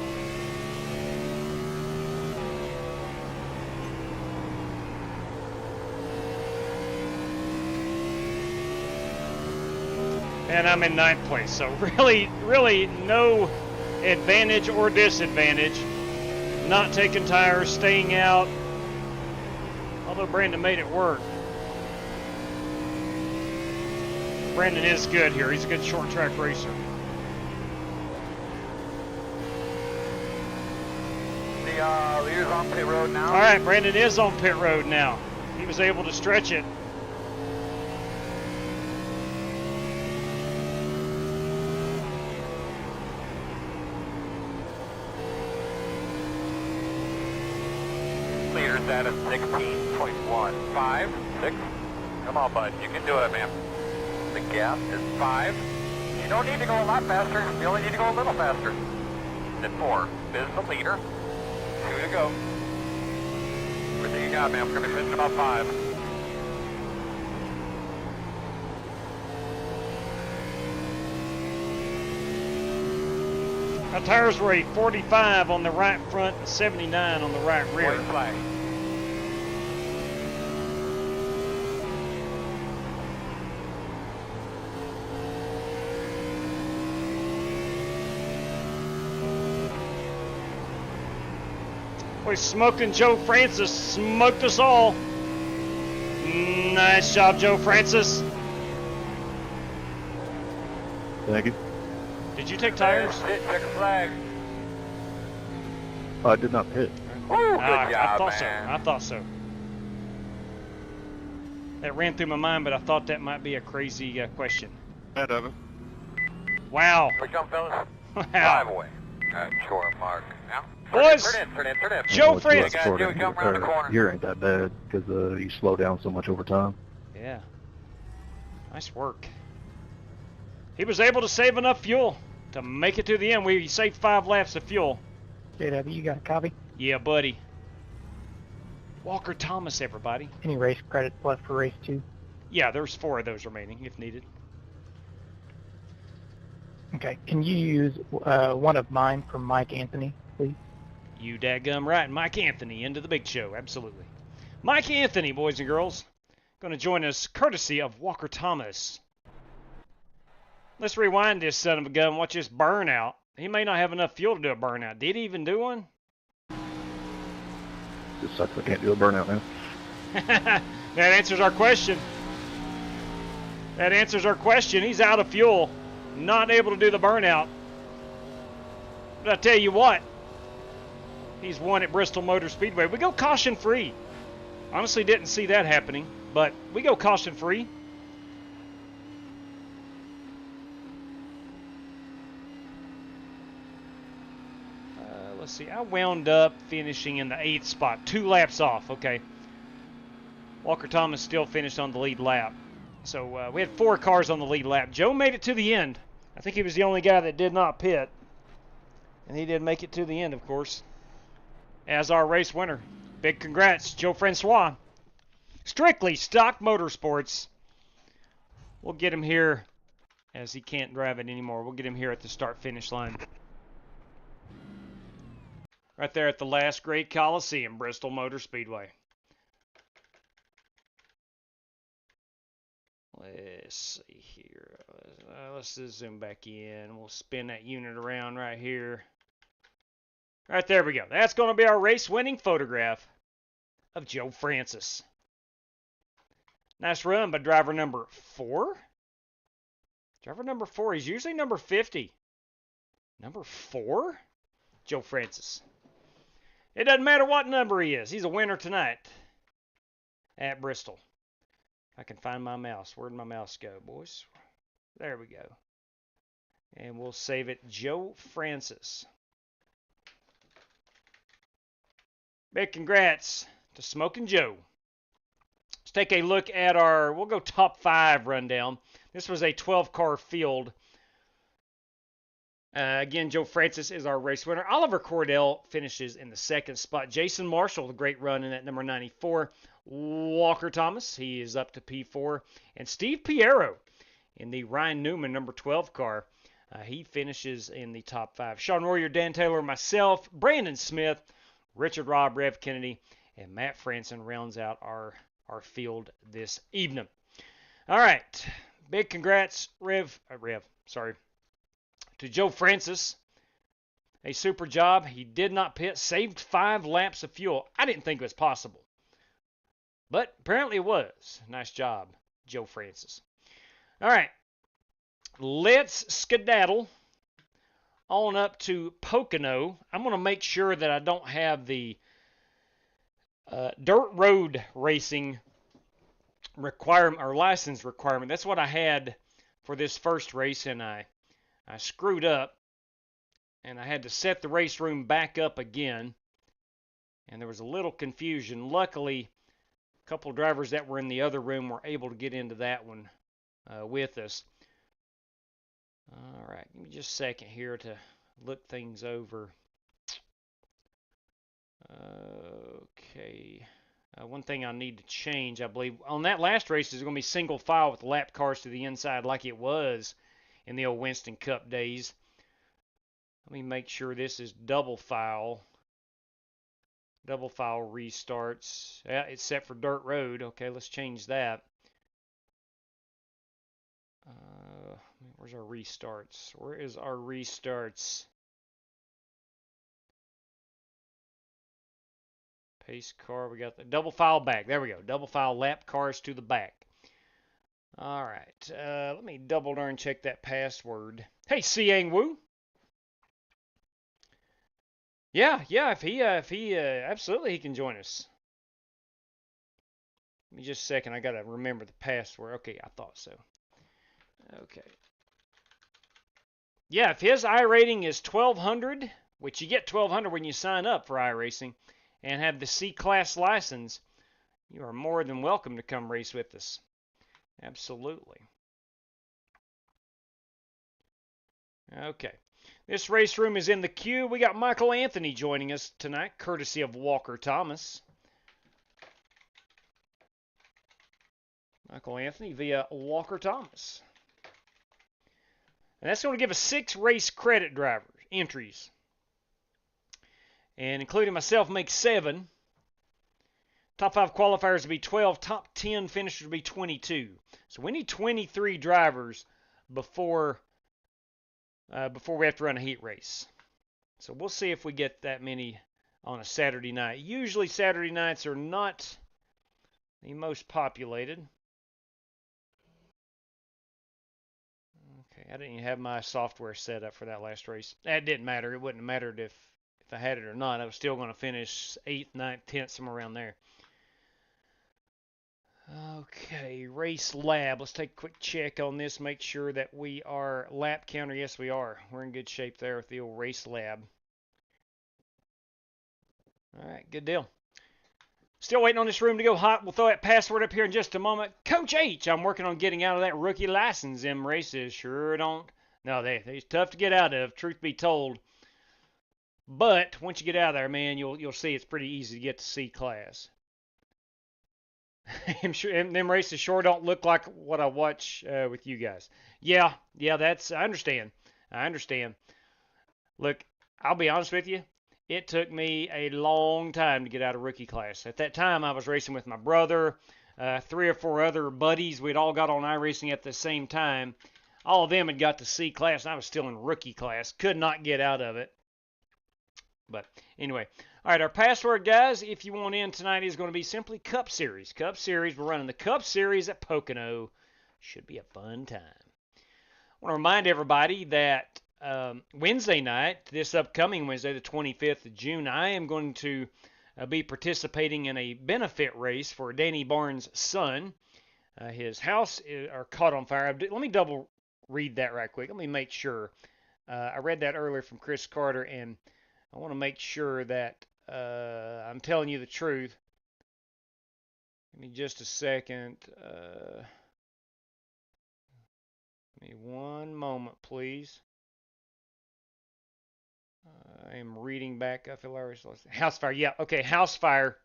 And I'm in 9th place, so really no advantage or disadvantage. Not taking tires, staying out. Although Brandon made it work. Brandon is good here. He's a good short track racer. The leader's on pit road now. All right, Brandon is on pit road now. He was able to stretch it. Leader's at a 16.15. 6. Come on, bud. You can do it, man. The gap is 5. You don't need to go a lot faster. You only need to go a little faster. At 4. This is the leader. 2 to go. Everything you got, man. We're going to be finishing about 5. Our tires were a 45 on the right front and 79 on the right rear. White flag. Boy, smoking Joe Francis smoked us all. Nice job, Joe Francis. Thank you. Did you take tires? Check a flag. I did not hit. Ooh, good I job, thought so. man. I thought so. That ran through my mind, but I thought that might be a crazy question. Head of it. Wow. Here we come, fellas. 5 Wow. away. At shore mark. Now. Boys, Turn in. Joe Francis. Francis. Guys, do it, come around the corner. Here ain't that bad because you slow down so much over time. Yeah. Nice work. He was able to save enough fuel to make it to the end. We saved 5 laps of fuel. JW, you got a copy? Yeah, buddy. Walker Thomas, everybody. Any race credits left for race 2? Yeah, there's 4 of those remaining if needed. Okay. Can you use one of mine from Mike Anthony, please? You dadgum right. Mike Anthony into the big show. Absolutely. Mike Anthony, boys and girls. Going to join us courtesy of Walker Thomas. Let's rewind this son of a gun and watch this burnout. He may not have enough fuel to do a burnout. Did he even do one? Sucks I can't do a burnout now. That answers our question. That answers our question. He's out of fuel, not able to do the burnout. But I tell you what, he's won at Bristol Motor Speedway. We go caution free. Honestly, didn't see that happening, but we go caution free. Let's see. I wound up finishing in the 8th spot, 2 laps off. Okay. Walker Thomas still finished on the lead lap. So we had 4 cars on the lead lap. Joe made it to the end. I think he was the only guy that did not pit. And he did make it to the end, of course, as our race winner. Big congrats, Joe Francois. Strictly Stock Motorsports. We'll get him here, as he can't drive it anymore. We'll get him here at the start-finish line. Right there at the last great Coliseum, Bristol Motor Speedway. Let's see here. Let's just zoom back in. We'll spin that unit around right here. Right there we go. That's going to be our race-winning photograph of Joe Francis. Nice run by driver number 4. Driver number 4. He's usually number 50. Number 4? Joe Francis. It doesn't matter what number he is. He's a winner tonight at Bristol. I can find my mouse. Where'd my mouse go, boys? There we go. And we'll save it. Joe Francis. Big congrats to Smokin' Joe. Let's take a look at our, we'll go top 5 rundown. This was a 12-car field. Again, Joe Francis is our race winner. Oliver Cordell finishes in the 2nd spot. Jason Marshall, the great run in at number 94. Walker Thomas, he is up to P4. And Steve Piero in the Ryan Newman number 12 car. He finishes in the top 5. Sean Royer, Dan Taylor, myself, Brandon Smith, Richard Robb, Rev Kennedy, and Matt Franson rounds out our field this evening. All right. Big congrats, to Joe Francis. A super job. He did not pit. Saved 5 laps of fuel. I didn't think it was possible, but apparently it was. Nice job, Joe Francis. All right. Let's skedaddle on up to Pocono. I'm going to make sure that I don't have the dirt road racing requirement or license requirement. That's what I had for this first race, and I screwed up, and I had to set the race room back up again, and there was a little confusion. Luckily, a couple of drivers that were in the other room were able to get into that one with us. All right, give me just a second here to look things over. Okay. One thing I need to change, I believe, on that last race is going to be single file with lap cars to the inside like it was in the old Winston Cup days. Let me make sure this is double file. Double file restarts. Yeah, it's set for dirt road. Okay, let's change that. Where's our restarts? Where is our restarts? Pace car, we got the double file back. There we go. Double file lap cars to the back. All right. Let me double darn check that password. Hey, Siang Wu. Yeah. If he absolutely he can join us. Give me just a second. I gotta remember the password. Okay, I thought so. Okay. Yeah, if his I rating is 1200, which you get 1200 when you sign up for iRacing, and have the C-Class license, you are more than welcome to come race with us. Absolutely. Okay. This race room is in the queue. We got Michael Anthony joining us tonight, courtesy of Walker Thomas. Michael Anthony via Walker Thomas. And that's going to give us 6 race credit drivers entries. And including myself makes 7. Top 5 qualifiers will be 12. Top 10 finishers will be 22. So we need 23 drivers before we have to run a heat race. So we'll see if we get that many on a Saturday night. Usually Saturday nights are not the most populated. Okay, I didn't even have my software set up for that last race. That didn't matter. It wouldn't have mattered if I had it or not. I was still going to finish 8th, 9th, 10th, somewhere around there. Okay, RaceLab. Let's take a quick check on this. Make sure that we are lap counter. Yes, we are. We're in good shape there with the old RaceLab. All right, good deal. Still waiting on this room to go hot. We'll throw that password up here in just a moment. Coach H, I'm working on getting out of that rookie license. Them races sure don't. No, they're tough to get out of, truth be told. But once you get out of there, man, you'll see it's pretty easy to get to C class. I'm sure them races sure don't look like what I watch with you guys. Yeah, I understand. Look, I'll be honest with you. It took me a long time to get out of rookie class. At that time, I was racing with my brother, 3 or 4 other buddies. We'd all got on iRacing at the same time. All of them had got to C class, and I was still in rookie class. Could not get out of it. But anyway, all right, our password, guys, if you want in tonight, is going to be simply Cup Series. Cup Series, we're running the Cup Series at Pocono. Should be a fun time. I want to remind everybody that Wednesday night, this upcoming Wednesday, the 25th of June, I am going to be participating in a benefit race for Danny Barnes' son. His house are caught on fire. Let me double read that right quick. Let me make sure. I read that earlier from Chris Carter, and I want to make sure that I'm telling you the truth. Give me just a second. Give me one moment, please. I am reading back. I feel I already lost house fire. Yeah, okay, house fire.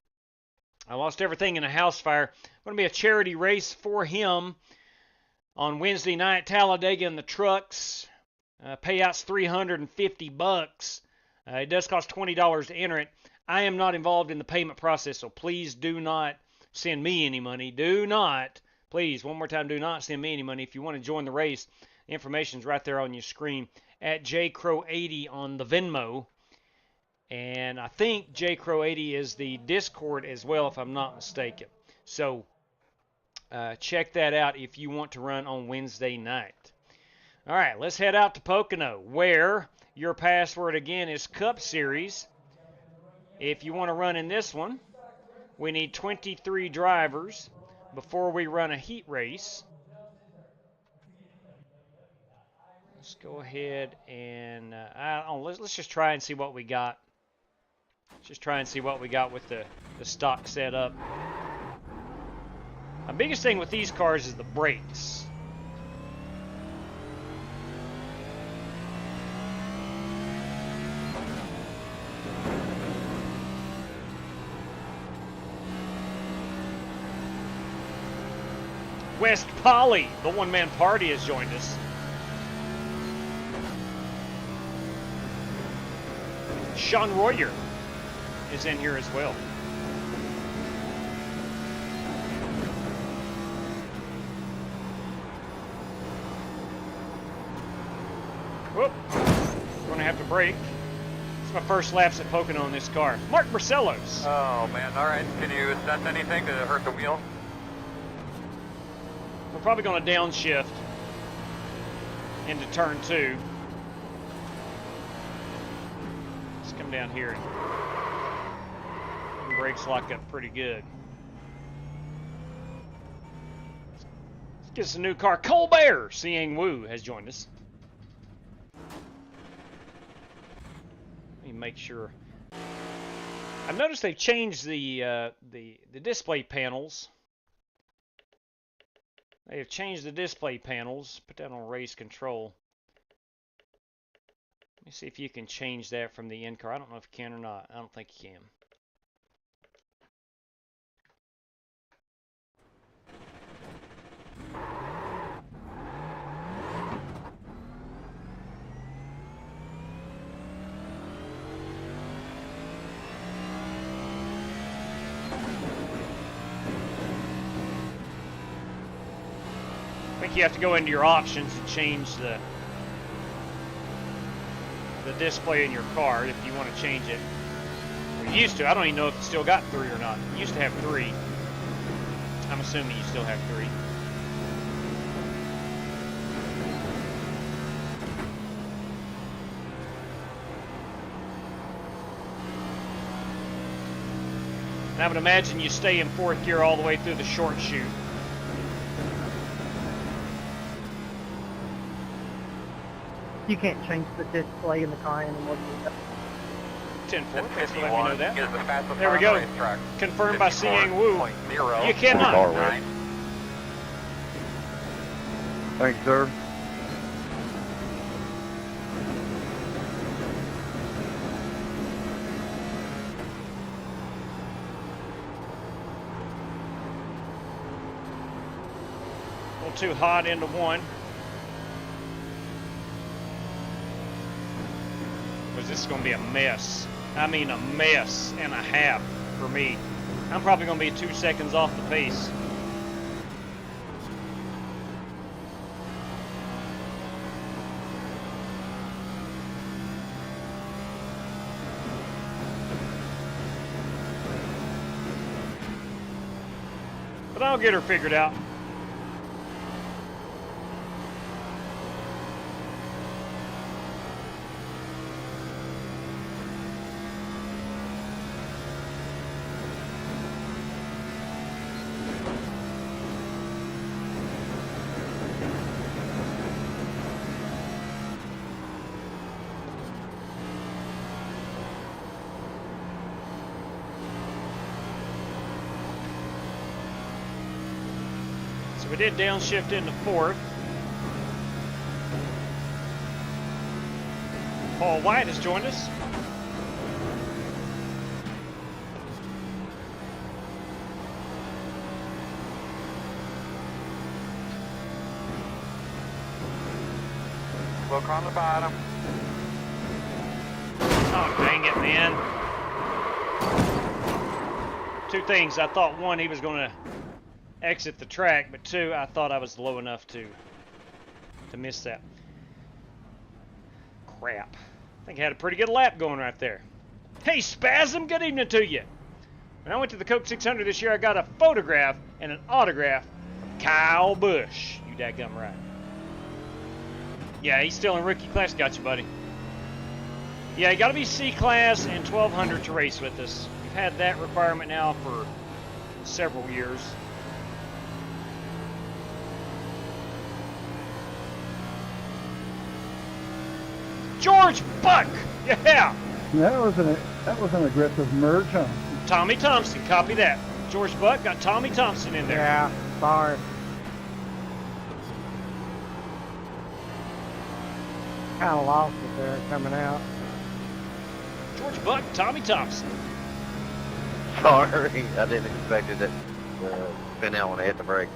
I lost everything in a house fire. Going to be a charity race for him on Wednesday night. Talladega in the trucks. Payout's $350. It does cost $20 to enter it. I am not involved in the payment process, so please do not send me any money. Do not, please, one more time, do not send me any money. If you want to join the race, the information's right there on your screen at jcrow80 on the Venmo. And I think jcrow80 is the Discord as well, if I'm not mistaken. So check that out if you want to run on Wednesday night. All right, let's head out to Pocono, where your password again is Cup Series. If you want to run in this one, we need 23 drivers before we run a heat race. Let's go ahead and let's just try and see what we got. Just try and see what we got with the stock setup. The biggest thing with these cars is the brakes. West Poly, the one-man party, has joined us. Sean Royer is in here as well. Whoop. Gonna have to brake. It's my first laps at Pocono in this car. Mark Marcellos. Oh, man. All right. Can you sense anything to hurt the wheel? We're probably going to downshift into turn 2. Let's come down here. And brakes lock up pretty good. Let's get us a new car. Colbert Siang Wu has joined us. Let me make sure. I've noticed they've changed the display panels. They have changed the display panels. Put that on race control. Let me see if you can change that from the in-car. I don't know if you can or not. I don't think you can. I think you have to go into your options and change the display in your car if you want to change it. It used to. I don't even know if it still got 3 or not. It used to have 3. I'm assuming you still have 3. And I would imagine you stay in 4th gear all the way through the short chute. You can't change the display in the car anymore. 10-4. Thanks for letting me know 51 that. is the fastest There we car on go. the racetrack. Confirmed by Seeing Wu. 54.0. You cannot. Car wreck. Thanks, sir. A little too hot into 1. Because this is going to be a mess. I mean a mess and a half for me. I'm probably going to be 2 seconds off the pace. But I'll get her figured out. We did downshift into 4th. Paul White has joined us. Look on the bottom. Oh, dang it, man. 2 things. I thought, 1, he was going to exit the track, but 2, I thought I was low enough to miss that. Crap. I think I had a pretty good lap going right there. Hey, Spasm, good evening to you. When I went to the Coke 600 this year, I got a photograph and an autograph from Kyle Busch. You dadgum right. Yeah, he's still in rookie class. Got you, buddy. Yeah, you got to be C-class and 1200 to race with us. We've had that requirement now for several years. George Buck! Yeah! That was an aggressive merge, huh? Tommy Thompson, copy that. George Buck got Tommy Thompson in there. Yeah, sorry. Kind of lost it there coming out. George Buck, Tommy Thompson. Sorry, I didn't expect it to spin out when I hit the brake.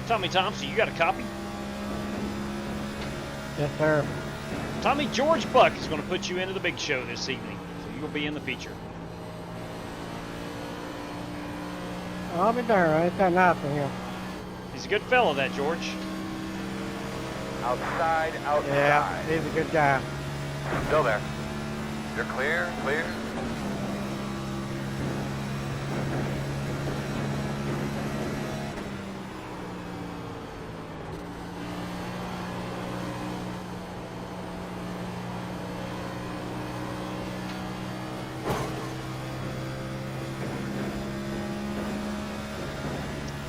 Tommy Thompson, you got a copy? Yes, sir. Tommy, George Buck is going to put you into the big show this evening, so you'll be in the feature. I'll be darned. It's that nice for him. He's a good fellow, that George. Outside. Yeah, he's a good guy. Still there. You're clear.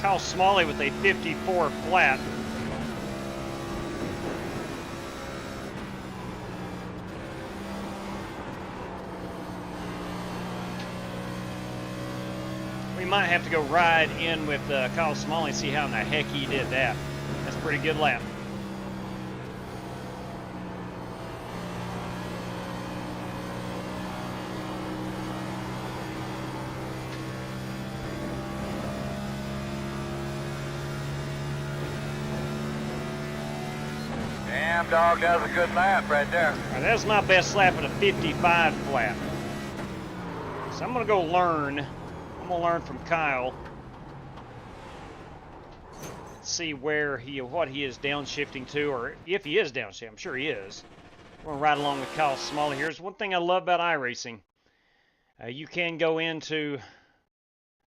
Kyle Smalley with a 54 flat. We might have to go ride in with Kyle Smalley and see how in the heck he did that. That's a pretty good lap. Damn dog, that was a good lap right there. All right, that's my best lap at a 55 flap. So I'm gonna go learn. I'm gonna learn from Kyle. See where what he is downshifting to, or if he is downshifting. I'm sure he is. We're gonna ride along with Kyle Smalley. Here's one thing I love about iRacing. You can go into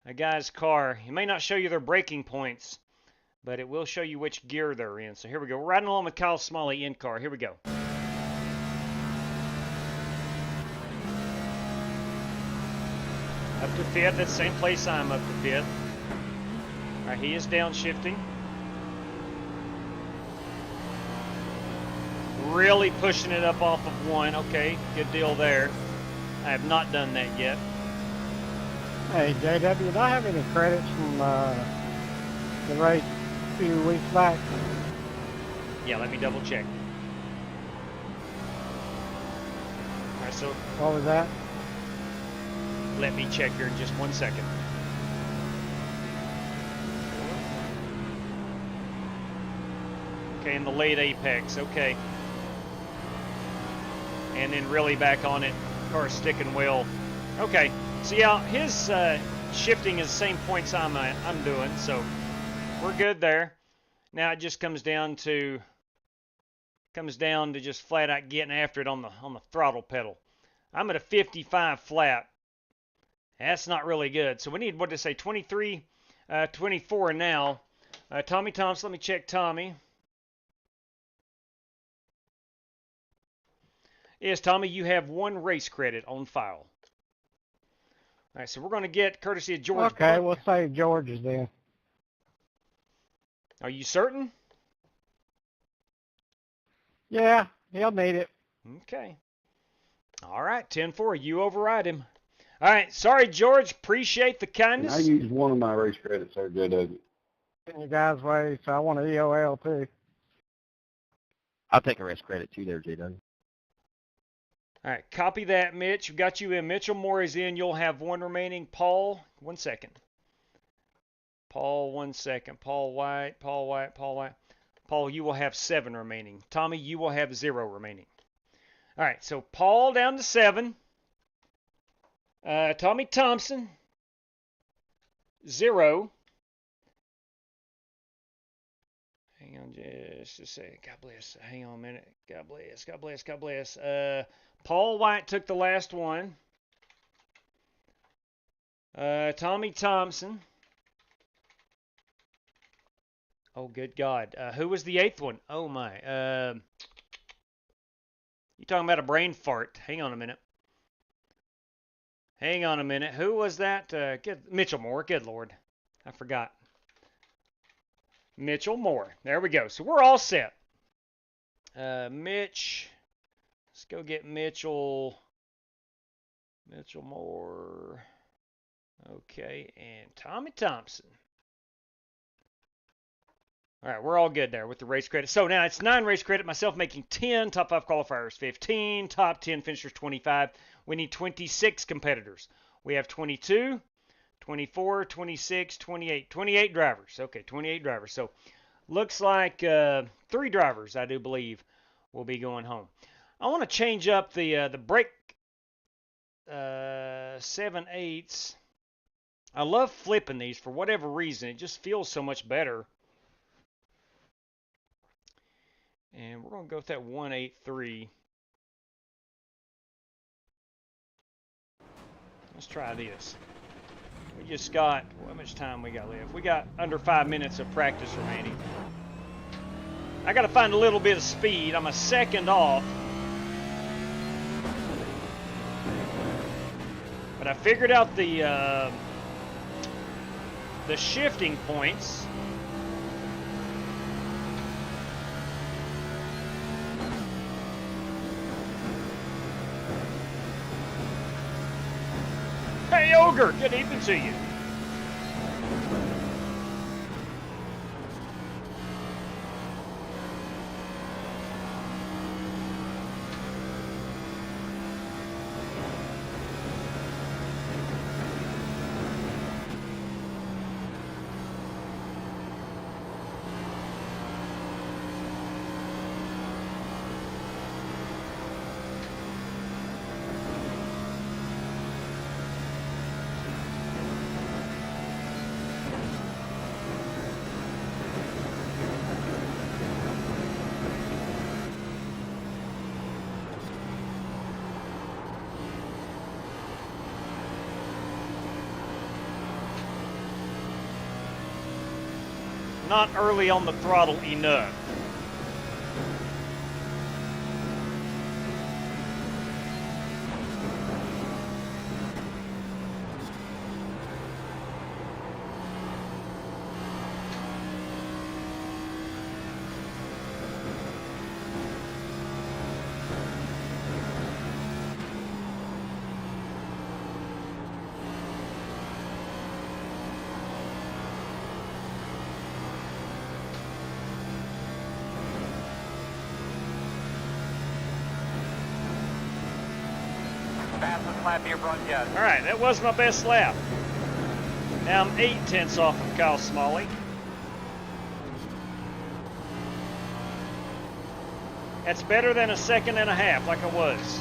a guy's car. It may not show you their braking points, but it will show you which gear they're in. So here we go. We're riding along with Kyle Smalley in car. Here we go. Up to fifth. That's the same place I'm up to fifth. All right, he is downshifting. Really pushing it up off of one. Okay, good deal there. I have not done that yet. Hey, JW, did I have any credits from the race a few weeks back? Yeah, let me double check. All right, so What was that? let me check here in just 1 second. Okay, in the late apex, okay. And then really back on it, car sticking well. Okay, so yeah, his shifting is the same points I'm doing, so we're good there. Now it just comes down to just flat out getting after it on the throttle pedal. I'm at a 55 flat. That's not really good. So we need, what did I say, 23, 24 now. Tommy Thompson, let me check Tommy. Yes, Tommy, you have 1 race credit on file. All right, so we're going to get courtesy of George. Okay, we'll save George's then. Are you certain? Yeah, he'll need it. Okay. All right, 10-4. You override him. All right, sorry, George. Appreciate the kindness. I used one of my race credits there, JW. In your guys' way, so I want an EOL too. I'll take a race credit too there, JW. All right, copy that, Mitch. We've got you in. Mitchell Moore is in. You'll have 1 remaining. Paul, 1 second. Paul, 1 second. Paul White, Paul White, Paul White. Paul, you will have 7 remaining. Tommy, you will have 0 remaining. All right, so Paul down to 7. Tommy Thompson, 0. Hang on just a second. God bless. Hang on a minute. God bless. God bless. God bless. Paul White took the last one. Tommy Thompson. Oh, good God. Who was the 8th one? Oh, my. You talking about a brain fart. Hang on a minute. Hang on a minute. Who was that? Mitchell Moore. Good Lord. I forgot. Mitchell Moore. There we go. So we're all set. Mitch. Let's go get Mitchell. Mitchell Moore. Okay. And Tommy Thompson. All right, we're all good there with the race credit. So now it's 9 race credit, myself making 10, top 5 qualifiers 15, top 10 finishers 25. We need 26 competitors. We have 22, 24, 26, 28. 28 drivers. Okay, 28 drivers. So looks like 3 drivers, I do believe, will be going home. I want to change up the brake 7/8. I love flipping these for whatever reason. It just feels so much better. And we're going to go with that 183. Let's try this. We just got, how much time we got left? We got under 5 minutes of practice remaining. I got to find a little bit of speed. I'm a second off. But I figured out the shifting points. Hey, Ogre, good evening to you. not early on the throttle enough. Fastest lap of your run yet. All right, that was my best lap. Now I'm 8/10 off of Kyle Smalley. That's better than a second and a half like I was.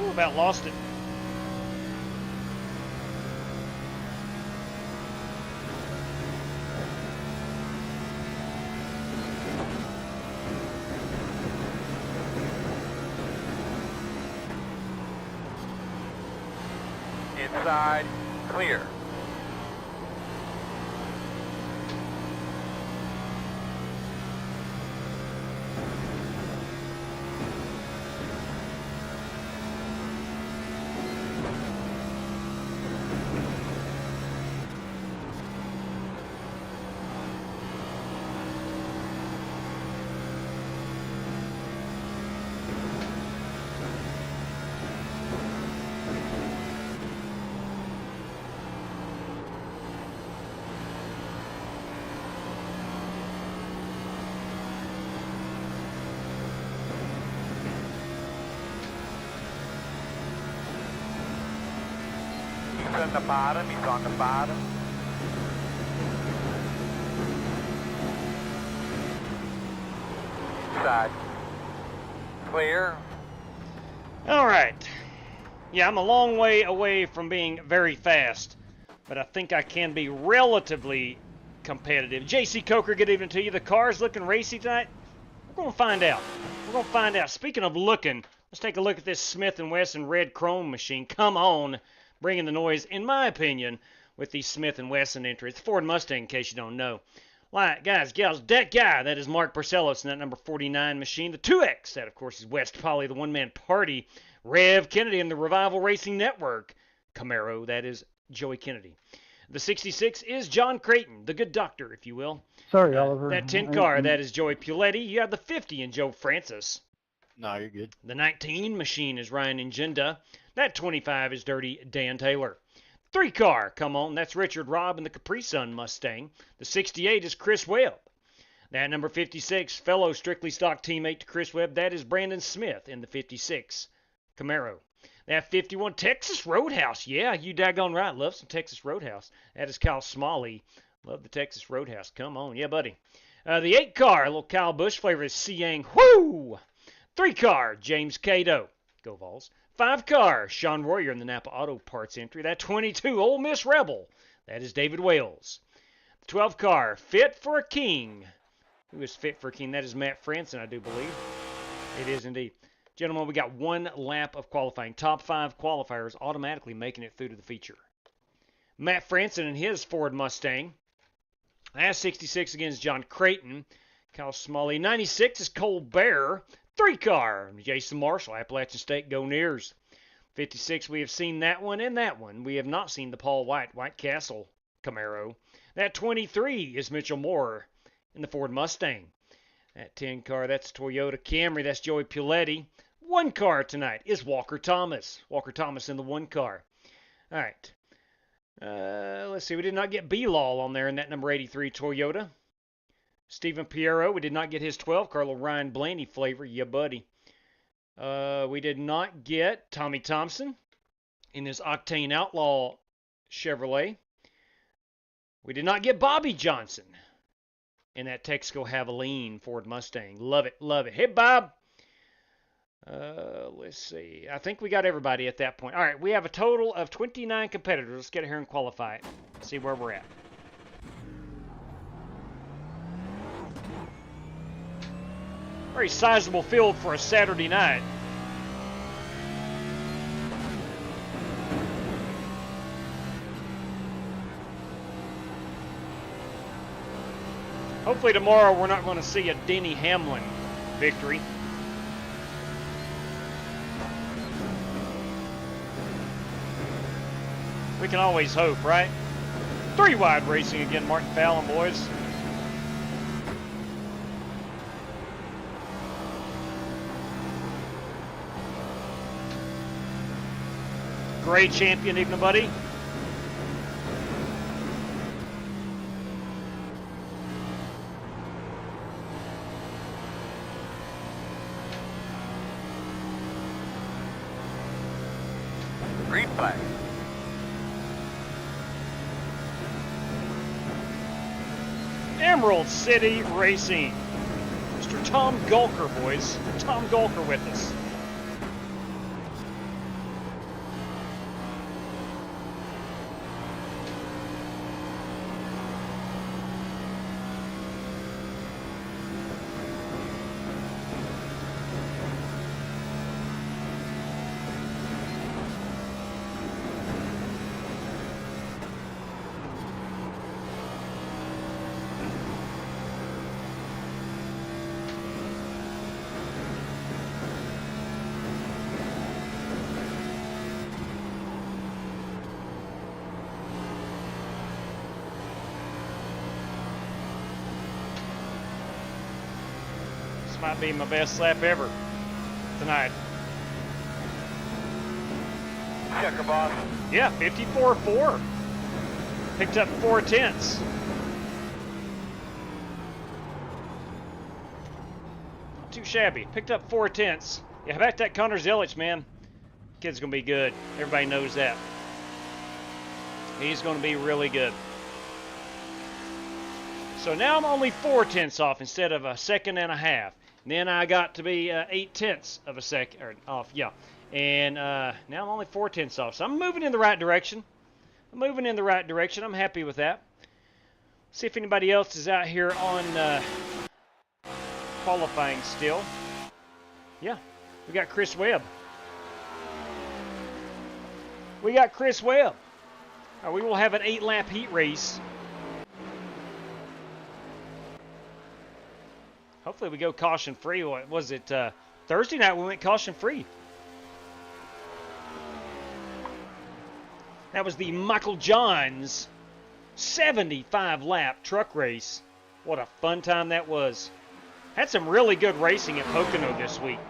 Ooh, about lost it. Inside, clear. He's on the bottom, he's on the bottom. Inside. Clear. All right. Yeah, I'm a long way away from being very fast, but I think I can be relatively competitive. JC Coker, good evening to you. The car's looking racy tonight. We're going to find out. We're going to find out. Speaking of looking, let's take a look at this Smith & Wesson red chrome machine. Come on. Bringing the noise, in my opinion, with the Smith & Wesson entry. It's Ford Mustang, in case you don't know. Like, guys, gals, that guy, that is Mark Parcellos in that number 49 machine. The 2X, that, of course, is West Polly, the one-man party. Rev Kennedy and the Revival Racing Network. Camaro, that is Joey Kennedy. The 66 is John Creighton, the good doctor, if you will. Sorry, Oliver. That 10 car, that is Joey Puletti. You have the 50 in Joe Francis. No, you're good. The 19 machine is Ryan Ingenda. That 25 is Dirty Dan Taylor. 3 car, come on, that's Richard Robb in the Capri Sun Mustang. The 68 is Chris Webb. That number 56, fellow Strictly Stock teammate to Chris Webb, that is Brandon Smith in the 56 Camaro. That 51 Texas Roadhouse, yeah, you daggone right, love some Texas Roadhouse. That is Kyle Smalley. Love the Texas Roadhouse, come on, yeah, buddy. The 8 car, a little Kyle Busch flavor is Siang Whoo! 3 car, James Cato. Go Vols. 5 car, Sean Royer in the Napa Auto Parts entry. That 22, Ole Miss Rebel. That is David Wales. The 12 car, Fit for a King. Who is Fit for a King? That is Matt Franson, I do believe. It is indeed. Gentlemen, we got 1 lap of qualifying. Top 5 qualifiers automatically making it through to the feature. Matt Franson in his Ford Mustang. That's 66 against John Creighton. Kyle Smalley. 96 is Cole Bear. 3 car, Jason Marshall, Appalachian State, go Nears. 56, we have seen that one and that one. We have not seen the Paul White Castle Camaro. That 23 is Mitchell Moore in the Ford Mustang. That 10 car, that's Toyota Camry, that's Joey Puletti. 1 car tonight is Walker Thomas. Walker Thomas in the 1 car. All right. Let's see, we did not get B-Law on there in that number 83 Toyota. Stephen Piero, we did not get his 12 car, little Ryan Blaney flavor, yeah buddy. We did not get Tommy Thompson in his Octane Outlaw Chevrolet. We did not get Bobby Johnson in that Texaco Javelin Ford Mustang. Love it, love it. Hey, Bob. Let's see. I think we got everybody at that point. All right, we have a total of 29 competitors. Let's get here and qualify it. See where we're at. Very sizable field for a Saturday night. Hopefully tomorrow we're not going to see a Denny Hamlin victory. We can always hope, right? 3 wide racing again, Martin Fallon, boys. Great champion, even buddy. Green flag. Emerald City Racing. Mr. Tom Gulker, boys. Tom Gulker with us. Might be my best lap ever tonight. Checker, boss. Yeah, 54.4. Picked up 4/10. Not too shabby. Picked up 4/10. Yeah, how about that Connor Zelich, man? Kid's gonna be good. Everybody knows that. He's gonna be really good. So now I'm only 4/10 off instead of a second and a half. And then I got to be 8/10 of a second off, yeah. And now I'm only 4/10 off. So I'm moving in the right direction. I'm happy with that. See if anybody else is out here on qualifying still. Yeah, we got Chris Webb. We will have an 8-lap heat race. Hopefully we go caution-free. What was it? Thursday night we went caution-free. That was the Michael Johns 75-lap truck race. What a fun time that was. Had some really good racing at Pocono this week.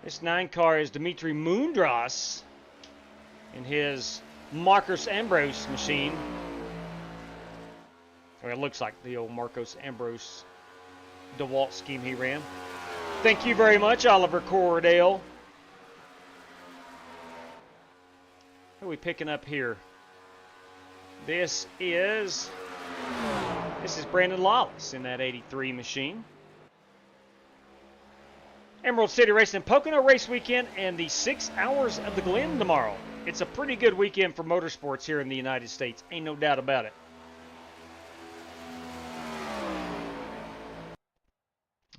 This 9 car is Dimitri Mundras in his Marcos Ambrose machine. Or it looks like the old Marcos Ambrose DeWalt scheme he ran. Thank you very much, Oliver Cordell. Who are we picking up here? This is Brandon Lawless in that 83 machine. Emerald City Racing Pocono race weekend and the 6 Hours of the Glen tomorrow. It's a pretty good weekend for motorsports here in the United States. Ain't no doubt about it.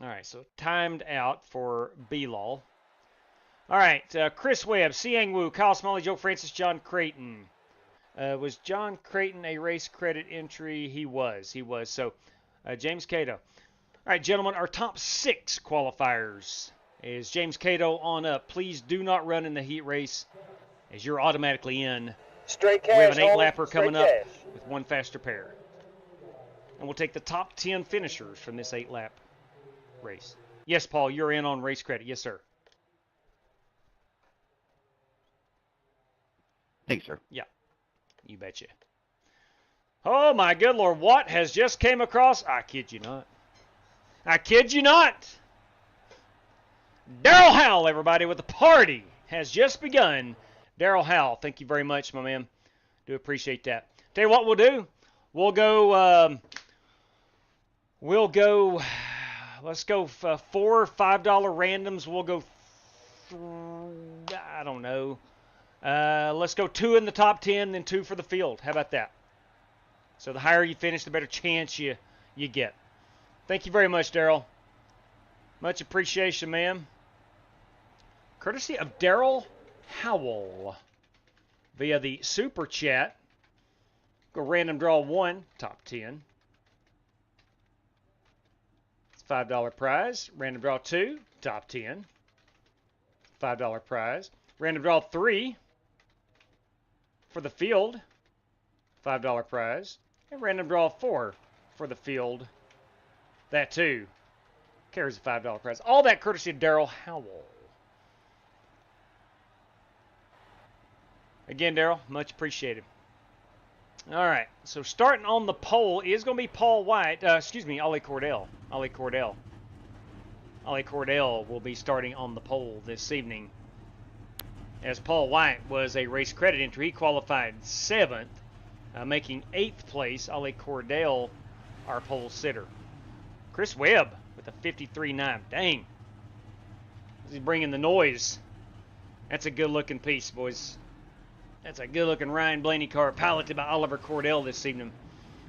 All right, so timed out for B-Law. All right, Chris Webb, Siang Wu, Kyle Smalley, Joe Francis, John Creighton. Was John Creighton a race credit entry? He was. So, James Cato. All right, gentlemen, our top 6 qualifiers is James Cato on up. Please do not run in the heat race as you're automatically in. Straight cash, we have an 8-lapper straight coming up cash. with one faster pair. And we'll take the top 10 finishers from this 8-lap race. Yes, Paul, you're in on race credit. Yes, sir. Thanks, sir. Yeah, you betcha. Oh, my good Lord. What has just came across? I kid you not. Daryl Howell, everybody, with the party has just begun. Daryl Howell, thank you very much, my man. Do appreciate that. Tell you what we'll do. We'll go, let's go 4 $5 randoms. We'll go, I don't know. Let's go 2 in the top 10, then 2 for the field. How about that? So the higher you finish, the better chance you get. Thank you very much, Daryl. Much appreciation, ma'am. Courtesy of Daryl Howell via the Super Chat. Go random draw 1, top 10. It's a $5 prize. Random draw 2, top 10. $5 prize. Random draw 3 for the field. $5 prize. And random draw 4 for the field. That too carries a $5 prize. All that courtesy of Daryl Howell. Again, Daryl, much appreciated. All right, so starting on the pole is going to be Paul White. Ollie Cordell. Ollie Cordell will be starting on the pole this evening. As Paul White was a race credit entry, he qualified 7th, making 8th place. Ollie Cordell, our pole sitter. Chris Webb with a 53.9. Dang. He's bringing the noise. That's a good-looking piece, boys. That's a good-looking Ryan Blaney car, piloted by Oliver Cordell this evening.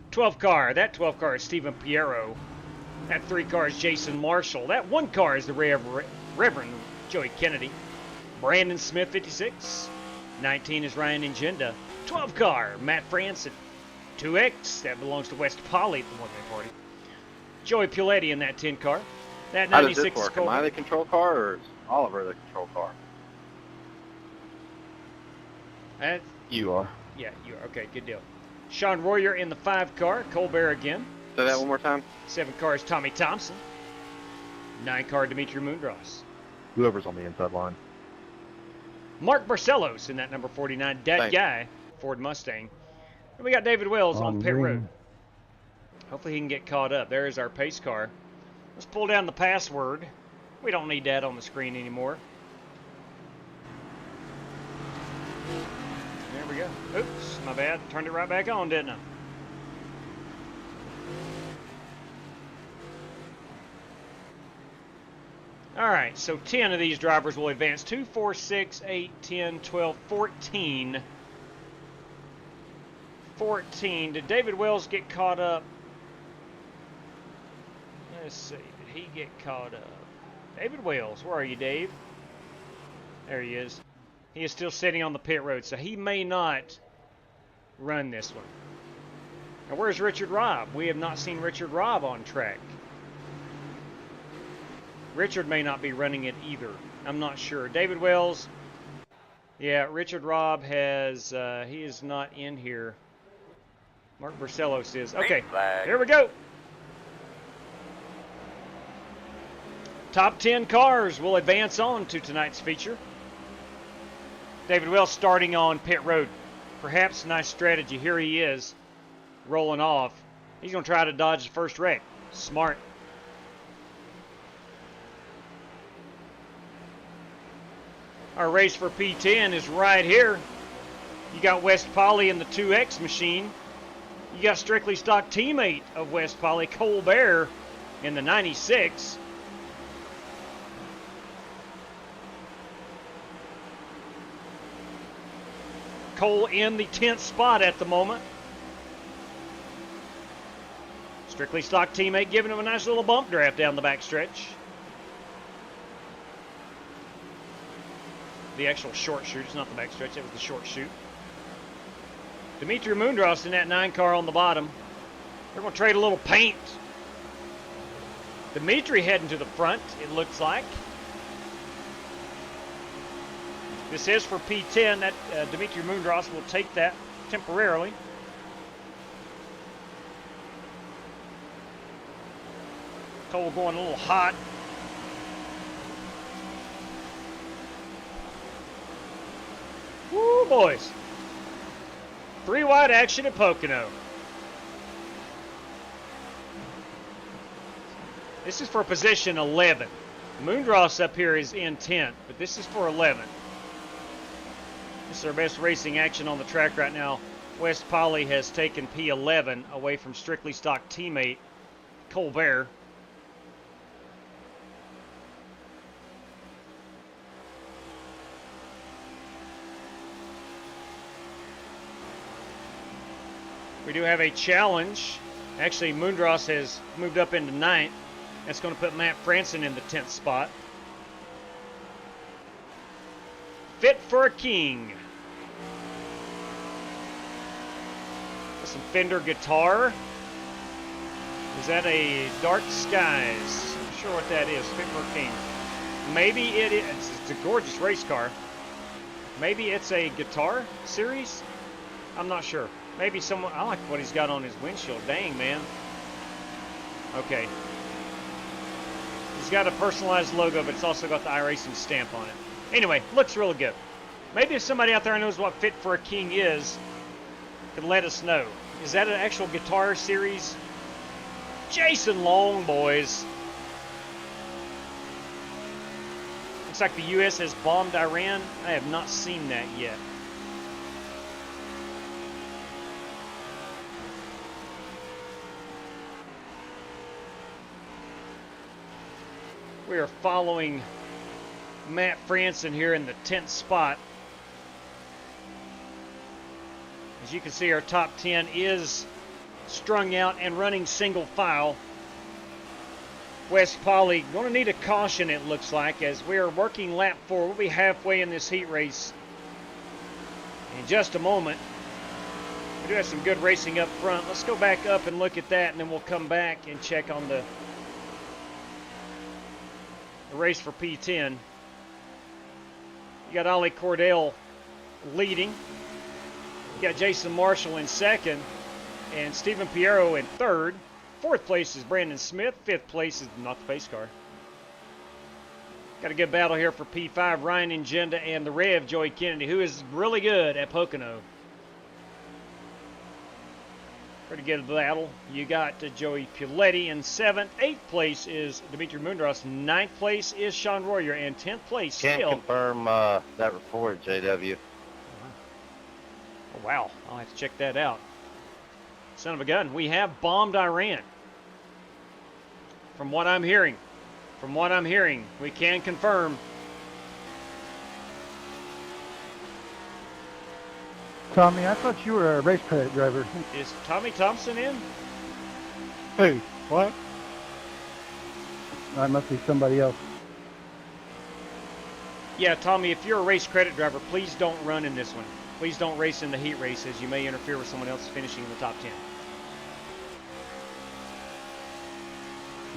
12 car. That 12 car is Stephen Piero. That 3 car is Jason Marshall. That 1 car is the Reverend Joey Kennedy. Brandon Smith, 56. 19 is Ryan Ingenda. 12 car, Matt Franson. 2X, that belongs to West Poly at the one-day party. Joey Puletti in that 10 car. That 96 How does this work? Colby. Am I the control car or is Oliver the control car? You are. Yeah, you are. Okay, good deal. Sean Royer in the 5 car. Colbert again. Say that one more time. 7 car is Tommy Thompson. 9 car, Dimitri Mundros. Whoever's on the inside line. Mark Barcelos in that number 49. That guy, Ford Mustang. And we got David Wells on pit road. Hopefully he can get caught up. There's our pace car. Let's pull down the password. We don't need that on the screen anymore. There we go. Oops, my bad. Turned it right back on, didn't I? All right, so 10 of these drivers will advance. 2, 4, 6, 8, 10, 12, 14. 14. Did David Wells get caught up? Let's see. Did he get caught up? David Wells, where are you, Dave? There he is. He is still sitting on the pit road, so he may not run this one. Now, where's Richard Robb? We have not seen Richard Robb on track. Richard may not be running it either. I'm not sure. David Wells, yeah, Richard Robb has, he is not in here. Mark Barcelos is. Okay, here we go. Top 10 cars will advance on to tonight's feature. David Wells starting on pit road. Perhaps a nice strategy. Here he is, rolling off. He's going to try to dodge the first wreck. Smart. Our race for P10 is right here. You got West Poly in the 2X machine. You got strictly stock teammate of West Poly, Colbert, in the 96. Cole in the 10th spot at the moment. Strictly stock teammate giving him a nice little bump draft down the backstretch. The actual short shoot, it's not the backstretch, it was the short shoot. Dimitri Mundros in that 9 car on the bottom. They're going to trade a little paint. Dimitri heading to the front, it looks like. This is for P10. That Dimitri Mundros will take that temporarily. Cole going a little hot. Woo, boys. 3 wide action at Pocono. This is for position 11. Mundros up here is in 10th, but this is for 11. This is our best racing action on the track right now. West Poly has taken P11 away from strictly stock teammate Colbert. We do have a challenge. Actually, Moondross has moved up into 9th. That's going to put Matt Franson in the 10th spot. Fit for a king. Some Fender guitar. Is that a Dark Skies? I'm not sure what that is. Fit for a king. Maybe it is. It's a gorgeous race car. Maybe it's a guitar series? I'm not sure. Maybe someone. I like what he's got on his windshield. Dang, man. Okay. He's got a personalized logo, but it's also got the iRacing stamp on it. Anyway, looks really good. Maybe if somebody out there knows what Fit for a King is, could let us know. Is that an actual guitar series? Jason Long, boys. Looks like the U.S. has bombed Iran. I have not seen that yet. We are following Matt Franson here in the 10th spot. As you can see, our top 10 is strung out and running single file. West Poly going to need a caution, it looks like, as we are working lap 4. We'll be halfway in this heat race in just a moment. We do have some good racing up front. Let's go back up and look at that, and then we'll come back and check on the race for P10. You got Ollie Cordell leading. You got Jason Marshall in second, and Stephen Piero in third. Fourth place is Brandon Smith. Fifth place is not the pace car. Got a good battle here for P5. Ryan Ingenda and the Rev, Joey Kennedy, who is really good at Pocono. Pretty good battle. You got Joey Puletti in 7th. 8th place is Dimitri Moondross. 9th place is Sean Royer. And 10th place Can't still. confirm that report, JW. Oh, wow. I'll have to check that out. Son of a gun. We have bombed Iran. From what I'm hearing. We can confirm. Tommy, I thought you were a race credit driver. Is Tommy Thompson in? Who? What? That must be somebody else. Yeah, Tommy, if you're a race credit driver, please don't run in this one. Please don't race in the heat race, as you may interfere with someone else finishing in the top 10.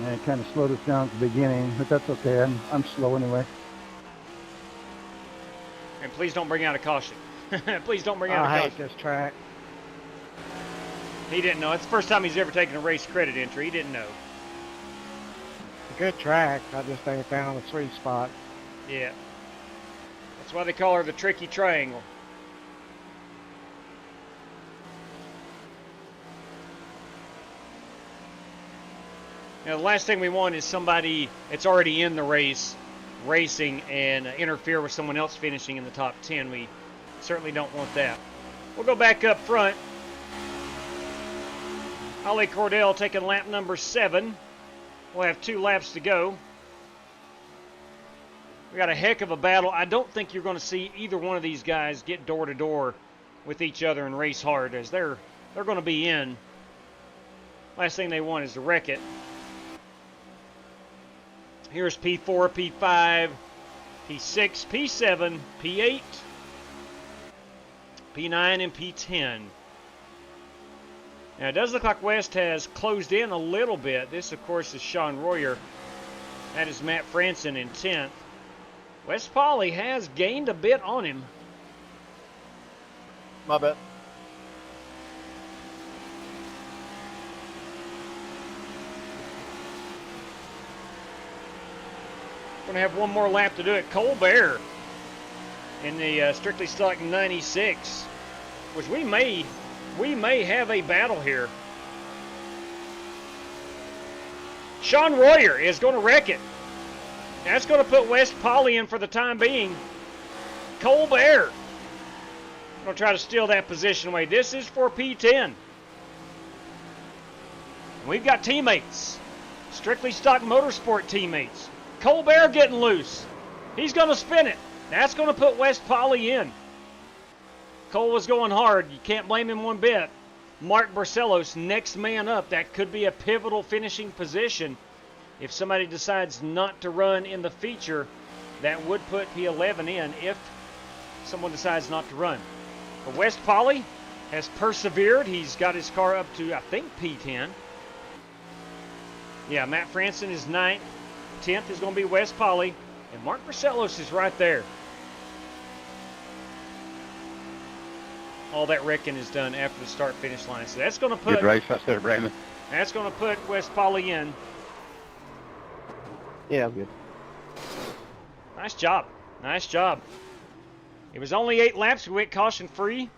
Yeah, it kind of slowed us down at the beginning, but that's okay. I'm slow anyway. And please don't bring out a caution. Please don't bring out a I caution. hate this track. He didn't know. It's the first time he's ever taken a race credit entry. He didn't know. A good track. I just ain't found a sweet spot. Yeah. That's why they call her the tricky triangle. Now, the last thing we want is somebody that's already in the race racing and interfere with someone else finishing in the top 10. We certainly don't want that. We'll go back up front. Ollie Cordell taking lap number 7. We'll have 2 laps to go. We got a heck of a battle. I don't think you're going to see either one of these guys get door to door with each other and race hard, as they're going to be in. Last thing they want is to wreck it. Here's P4, P5, P6, P7, P8, P9, and P10. Now, it does look like West has closed in a little bit. This, of course, is Sean Royer. That is Matt Franson in 10th. West Poly has gained a bit on him. My bad. Going to have one more lap to do it. Colbert in the strictly stock 96, which we may have a battle here. Sean Royer is going to wreck it. That's going to put West Poly in for the time being. Colbert Gonna try to steal that position away. This is for P10. We've got teammates. Strictly Stock Motorsport teammates. Colbert getting loose. He's gonna spin it. That's gonna put West Poly in. Cole was going hard. You can't blame him one bit. Mark Barcelos, next man up. That could be a pivotal finishing position. If somebody decides not to run in the feature, that would put P11 in if someone decides not to run. But West Poly has persevered. He's got his car up to, I think, P10. Yeah, Matt Franson is 9th. 10th is going to be West Poly. And Mark Barcelos is right there. All that wrecking is done after the start-finish line. So that's going to put... Good race right there, Brandon. That's going to put West Poly in. Yeah, I'm good. Nice job. Nice job. It was only 8 laps. We went caution-free.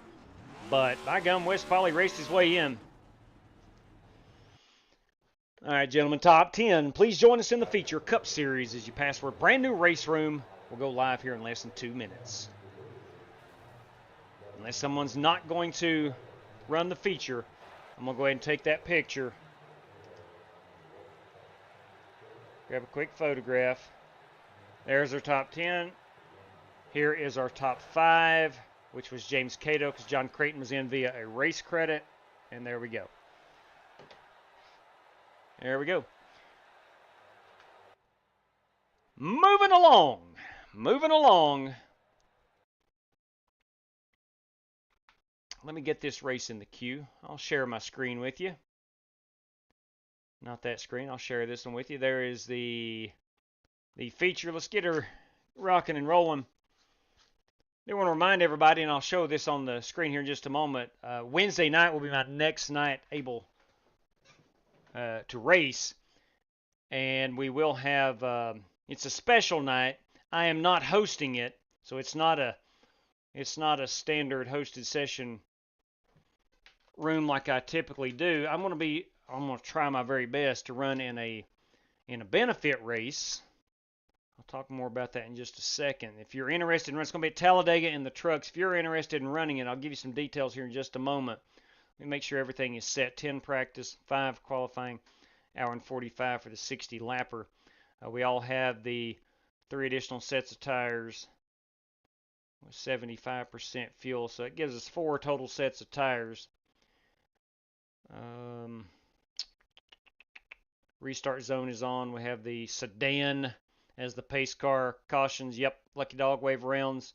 But, by gum, West Poly raced his way in. All right, gentlemen, top 10. Please join us in the feature Cup Series as you pass for a brand new race room. We'll go live here in less than 2 minutes. Unless someone's not going to run the feature, I'm going to go ahead and take that picture. Grab a quick photograph. There's our top 10. Here is our top 5, which was James Cato, because John Creighton was in via a race credit. And there we go. There we go. Moving along. Moving along. Let me get this race in the queue. I'll share my screen with you. Not that screen. I'll share this one with you. There is the feature. Let's get her rocking and rolling. I want to remind everybody, and I'll show this on the screen here in just a moment. Wednesday night will be my next night able to race, and we will have. It's a special night. I am not hosting it, so it's not a standard hosted session room like I typically do. I'm going to try my very best to run in a benefit race. I'll talk more about that in just a second. If you're interested in running, it's going to be at Talladega in the trucks. If you're interested in running it, I'll give you some details here in just a moment. Let me make sure everything is set. 10 practice, 5 qualifying, hour and 45 for the 60 lapper. We all have the 3 additional sets of tires with 75% fuel, so it gives us 4 total sets of tires. Restart zone is on. We have the sedan as the pace car. Cautions, yep, lucky dog wave rounds.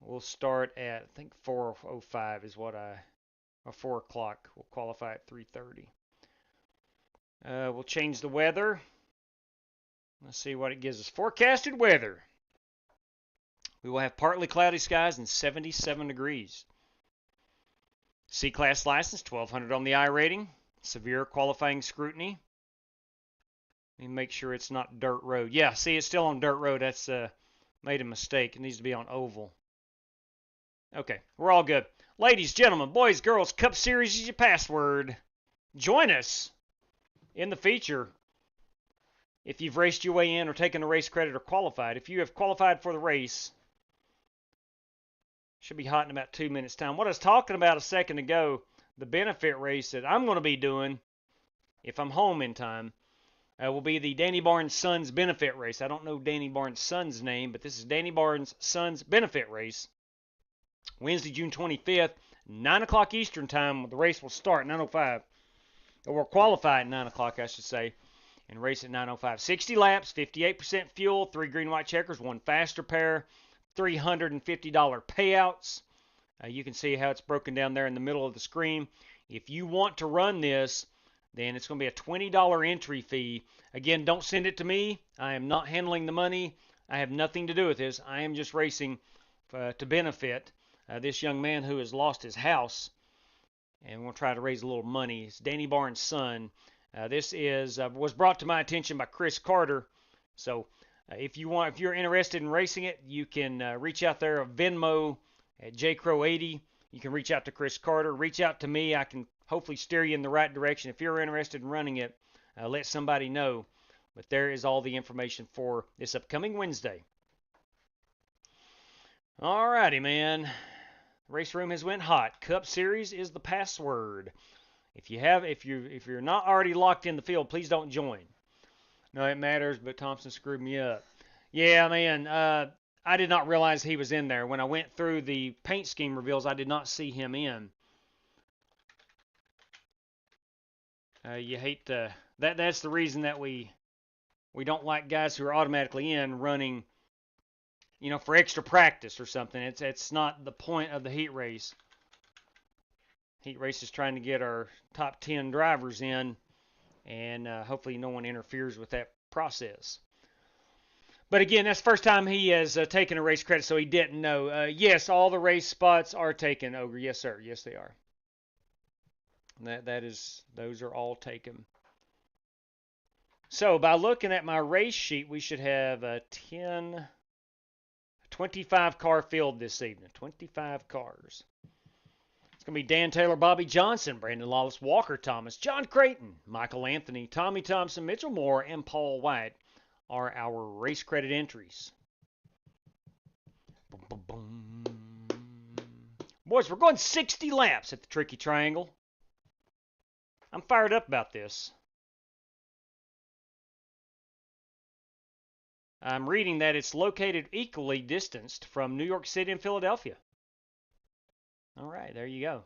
We'll start at, I think 4:05 is what or 4 o'clock. We'll qualify at 3:30. We'll change the weather. Let's see what it gives us. Forecasted weather. We will have partly cloudy skies and 77 degrees. C-Class license, 1200 on the I rating. Severe qualifying scrutiny. Let me make sure it's not dirt road. Yeah, see, it's still on dirt road. That's made a mistake. It needs to be on oval. Okay, we're all good. Ladies, gentlemen, boys, girls, Cup Series is your password. Join us in the feature if you've raced your way in or taken a race credit or qualified. If you have qualified for the race, should be hot in about 2 minutes' time. What I was talking about a second ago, the benefit race that I'm going to be doing, if I'm home in time, will be the Danny Barnes Sons benefit race. I don't know Danny Barnes' son's name, but this is Danny Barnes' Sons benefit race. Wednesday, June 25th, 9 o'clock Eastern time. The race will start at 9:05. Or we'll qualify at 9 o'clock, I should say, and race at 9:05. 60 laps, 58% fuel, 3 green-white checkers, 1 faster pair, $350 payouts. You can see how it's broken down there in the middle of the screen. If you want to run this, then it's going to be a $20 entry fee. Again, don't send it to me. I am not handling the money. I have nothing to do with this. I am just racing to benefit this young man who has lost his house, and we'll try to raise a little money. It's Danny Barnes' son. This was brought to my attention by Chris Carter. So if you're interested in racing it, you can reach out there at Venmo at jcrow80. You can reach out to Chris Carter. Reach out to me. I can hopefully steer you in the right direction. If you're interested in running it, let somebody know. But there is all the information for this upcoming Wednesday. Alrighty, man. Race room has went hot. Cup Series is the password. If you're not already locked in the field, please don't join. No, it matters, but Thompson screwed me up. Yeah, man. I did not realize he was in there. When I went through the paint scheme reveals, I did not see him in. You hate to, that's the reason that we don't like guys who are automatically in running, you know, for extra practice or something. It's not the point of the heat race. Heat race is trying to get our top 10 drivers in, and hopefully no one interferes with that process. But again, that's the first time he has taken a race credit, so he didn't know. Yes, all the race spots are taken, Ogre. Yes, sir. Yes, they are. Those are all taken. So by looking at my race sheet, we should have a 25 car field this evening. 25 cars. It's going to be Dan Taylor, Bobby Johnson, Brandon Lawless, Walker Thomas, John Creighton, Michael Anthony, Tommy Thompson, Mitchell Moore, and Paul White are our race credit entries. Boom, boom, boom. Boys, we're going 60 laps at the Tricky Triangle. I'm fired up about this. I'm reading that it's located equally distanced from New York City and Philadelphia. All right, there you go.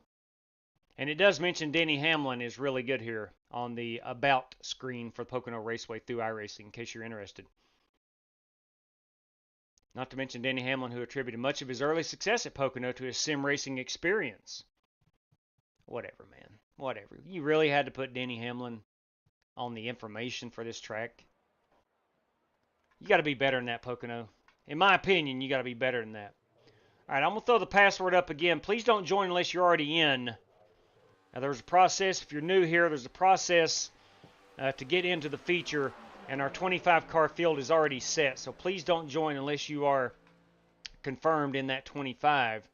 And it does mention Denny Hamlin is really good here on the About screen for the Pocono Raceway through iRacing, in case you're interested. Not to mention Denny Hamlin, who attributed much of his early success at Pocono to his sim racing experience. Whatever, man. Whatever. You really had to put Denny Hamlin on the information for this track? You got to be better than that, Pocono. In my opinion, you got to be better than that. All right, I'm going to throw the password up again. Please don't join unless you're already in. Now, there's a process. If you're new here, there's a process to get into the feature, and our 25-car field is already set. So please don't join unless you are confirmed in that 25.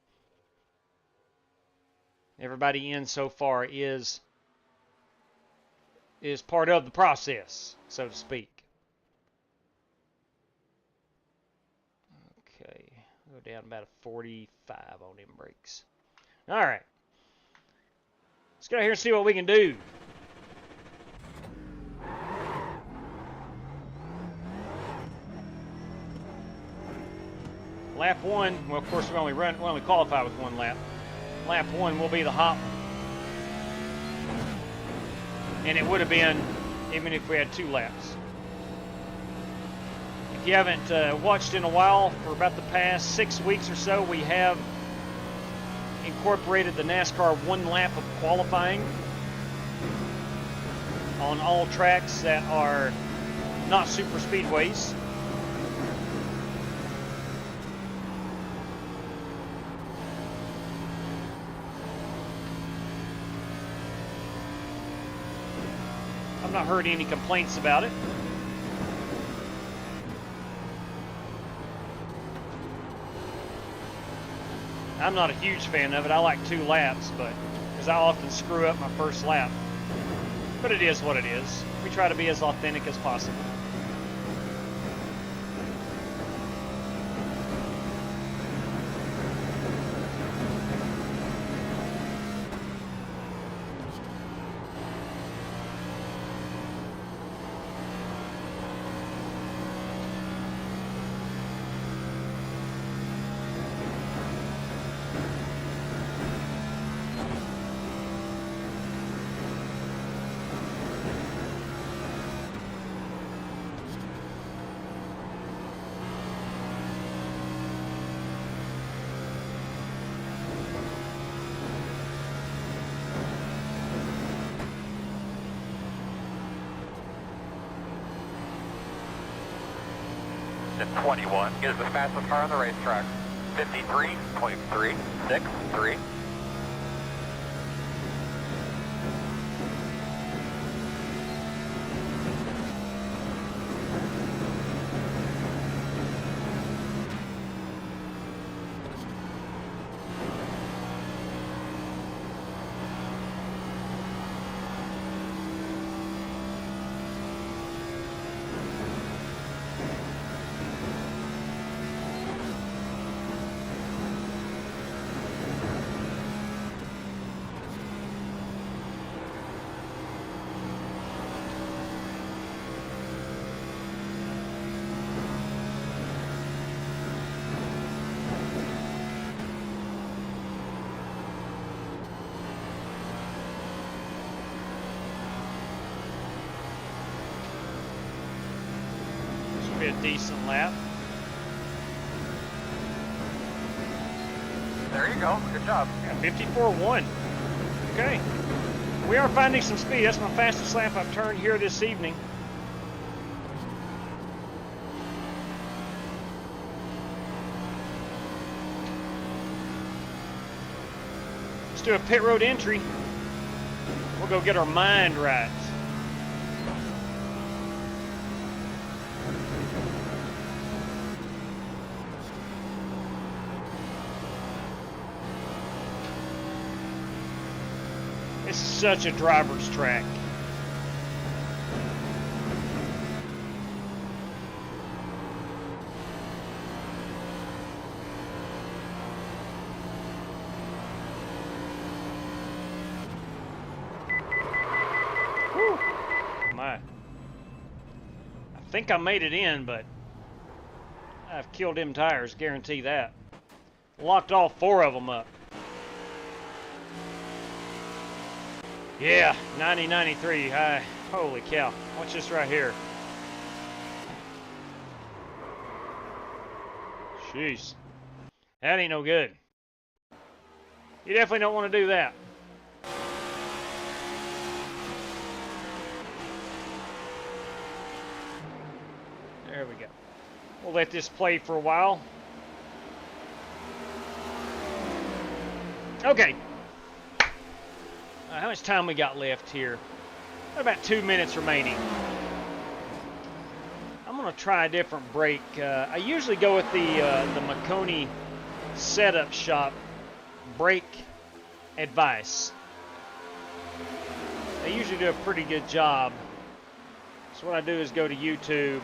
Everybody in so far is part of the process, so to speak. Okay, go down about a 45 on them brakes. All right. Let's get out here and see what we can do. Lap 1, well, of course, we only qualify with one lap. Lap 1 will be the hot one. And it would have been even if we had 2 laps. If you haven't watched in a while, for about the past 6 weeks or so, we have incorporated the NASCAR 1 lap of qualifying on all tracks that are not super speedways. I've not heard any complaints about it. I'm not a huge fan of it. I like 2 laps, but because I often screw up my first lap. But it is what it is. We try to be as authentic as possible. At 21 is the fastest car on the racetrack. 53.363. Should be a decent lap. There you go. Good job. Yeah, 54.1. Okay. We are finding some speed. That's my fastest lap I've turned here this evening. Let's do a pit road entry. We'll go get our mind right. It's such a driver's track. Whew. My. I think I made it in, but I've killed them tires, guarantee that. Locked all 4 of them up. Yeah, 90-93. Holy cow. Watch this right here. Jeez. That ain't no good. You definitely don't want to do that. There we go. We'll let this play for a while. Okay. How much time we got left here? About 2 minutes remaining. I'm going to try a different brake. I usually go with the Pocono setup shop brake advice. They usually do a pretty good job. So what I do is go to YouTube,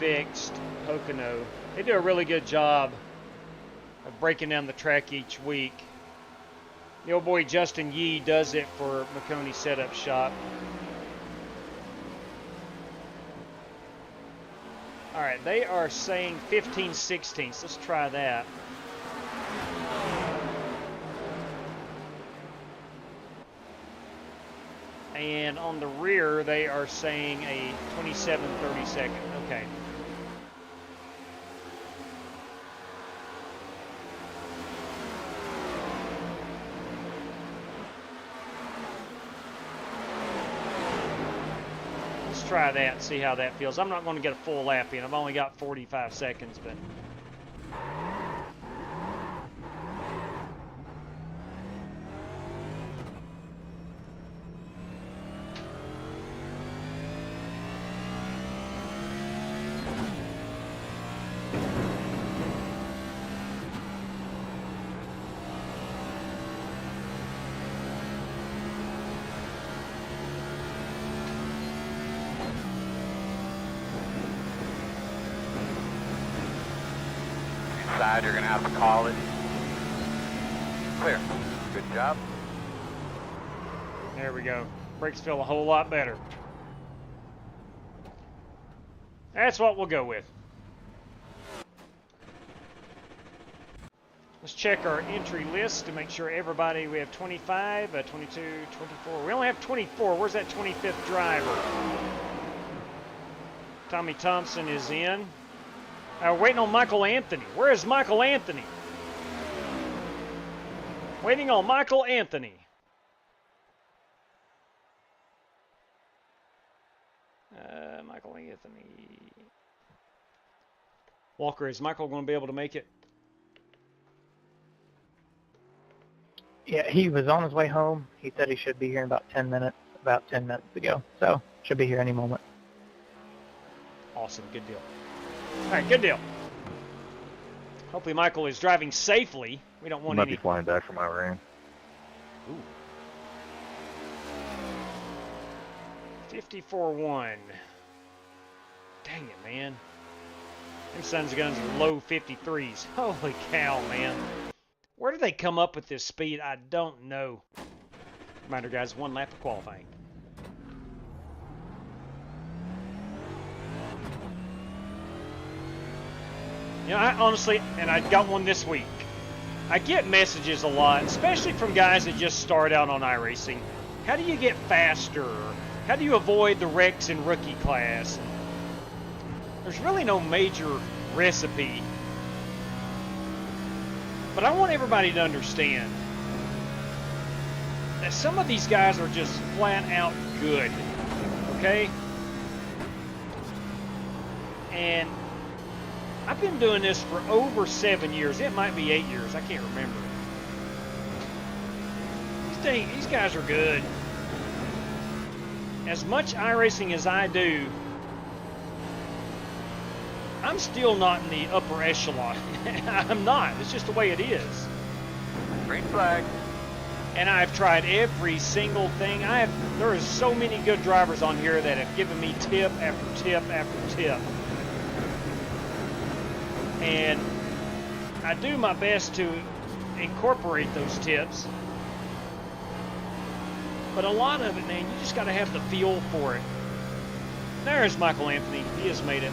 Fixed Pocono. They do a really good job of breaking down the track each week. The old boy Justin Yee does it for Pocono Setup Shop. Alright, they are saying 15/16. Let's try that. And on the rear, they are saying a 27/32. Okay. Try that, see how that feels. I'm not going to get a full lap in. I've only got 45 seconds, but You're going to have to call it. Clear. Good job. there we go. Brakes feel a whole lot better. That's what we'll go with. Let's check our entry list to make sure everybody, we have 25, 22, 24. We only have 24. Where's that 25th driver? Tommy Thompson is in. We're waiting on Michael Anthony. Where is Michael Anthony? Waiting on Michael Anthony. Michael Anthony. Walker, is Michael going to be able to make it? Yeah, he was on his way home. He said he should be here in about 10 minutes, about 10 minutes ago. So, should be here any moment. Awesome, good deal. All right, good deal. Hopefully Michael is driving safely. We don't want Might any... be flying back from Iran. Ooh. 54-1. Dang it, man. Them sons of guns are low 53s. Holy cow, man. Where did they come up with this speed? I don't know. Reminder, guys, 1 lap of qualifying. You know, I honestly, and I got one this week, I get messages a lot, especially from guys that just start out on iRacing. How do you get faster? How do you avoid the wrecks in rookie class? There's really no major recipe. But I want everybody to understand that some of these guys are just flat out good, okay? And I've been doing this for over 7 years. It might be 8 years. I can't remember. These guys are good. As much iRacing as I do, I'm still not in the upper echelon. I'm not. It's just the way it is. Green flag. And I've tried every single thing. There are so many good drivers on here that have given me tip after tip after tip. And I do my best to incorporate those tips. But a lot of it, man, you just got to have the feel for it. There's Michael Anthony. He has made it.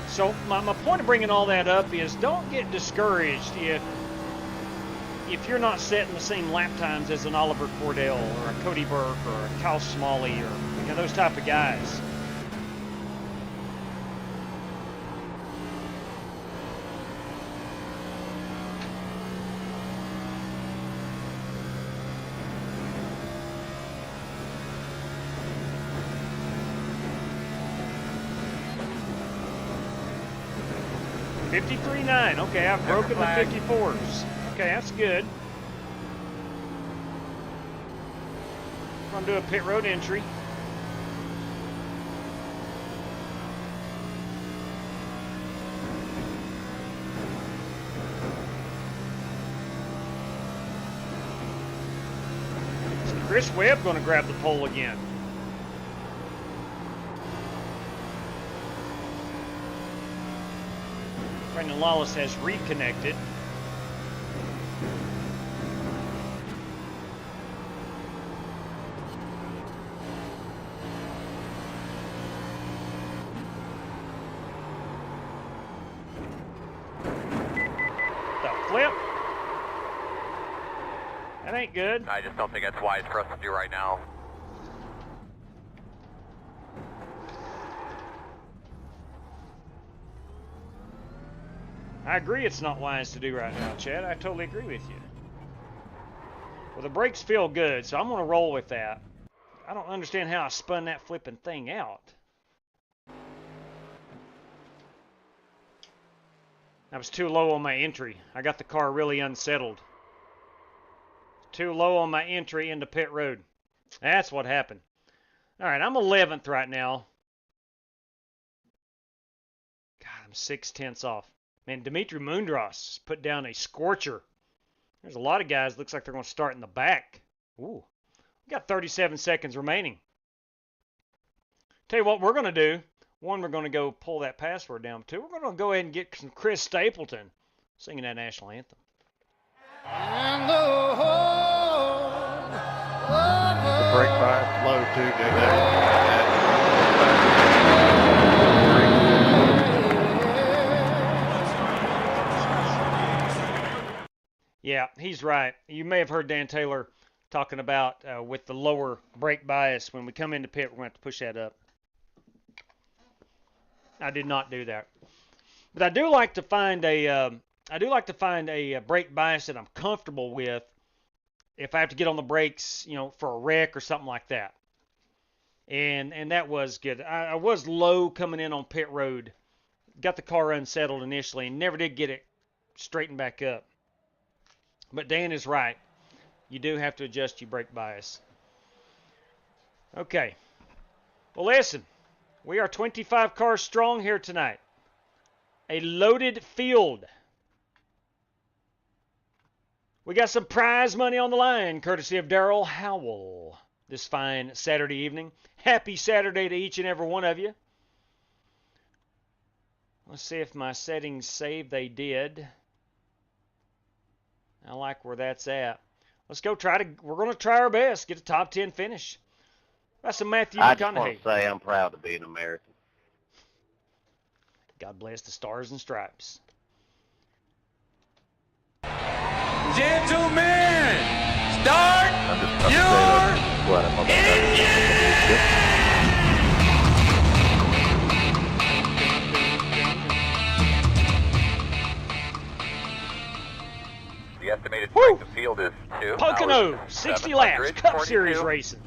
So my point of bringing all that up is don't get discouraged if you're not setting the same lap times as an Oliver Cordell or a Cody Burke or a Kyle Smalley or those type of guys. .53.9. Okay, I've broken the 54s. Okay, that's good. I'm going to do a pit road entry. Is Chris Webb going to grab the pole again? Brandon Lawless has reconnected. The flip. That ain't good. I just don't think that's wise for us to do right now. I agree it's not wise to do right now, Chad. I totally agree with you. Well, the brakes feel good, so I'm going to roll with that. I don't understand how I spun that flipping thing out. I was too low on my entry. I got the car really unsettled. Too low on my entry into pit road. That's what happened. All right, I'm 11th right now. God, I'm 6/10 off. Man, Dimitri Mundros put down a scorcher. There's a lot of guys, looks like they're going to start in the back. Ooh, we got 37 seconds remaining. Tell you what we're going to do. One, we're going to go pull that password down. Two, we're going to go ahead and get some Chris Stapleton singing that national anthem. And the brake bias low too, JJ. Yeah, he's right. You may have heard Dan Taylor talking about with the lower brake bias. When we come into pit, we're going to have to push that up. I did not do that, but I do like to find a brake bias that I'm comfortable with. If I have to get on the brakes, for a wreck or something like that. And that was good. I was low coming in on pit road. Got the car unsettled initially and never did get it straightened back up. But Dan is right. You do have to adjust your brake bias. Okay. Well, listen. We are 25 cars strong here tonight. A loaded field. We got some prize money on the line, courtesy of Darrell Howell, this fine Saturday evening. Happy Saturday to each and every one of you. Let's see if my settings save. They did. I like where that's at. Let's go we're going to try our best, get a top 10 finish. That's a Matthew McConaughey. I just want to say I'm proud to be an American. God bless the stars and stripes. Gentlemen, start I'm just trying to say that. Glad I'm on that. The estimated strength of field is 2. Pocono, 60 laps, Cup Series racing.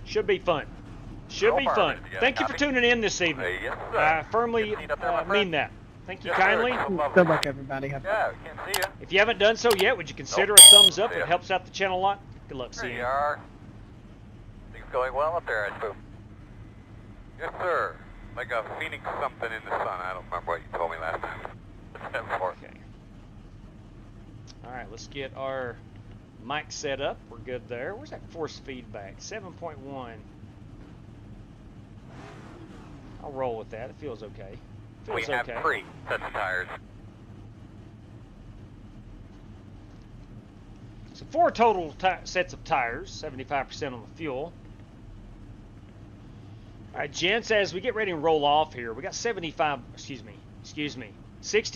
Should be fun. Should be fun. Thank you for tuning in this evening. I firmly mean that. Thank you kindly. Good luck, everybody. Have Yeah, we can't see you. If you haven't done so yet, would you consider a thumbs up? It helps out the channel a lot. Good luck There seeing you you. are. Things going well up there, I suppose. Yes, sir. Like a phoenix something in the sun. I don't remember what you told me last time. Okay. All right, let's get our mic set up. We're good there. Where's that force feedback? 7.1. I'll roll with that. It feels okay. We Feels have okay. 3 sets of tires. So 4 total sets of tires, 75% on the fuel. All right, gents, as we get ready to roll off here, we got 60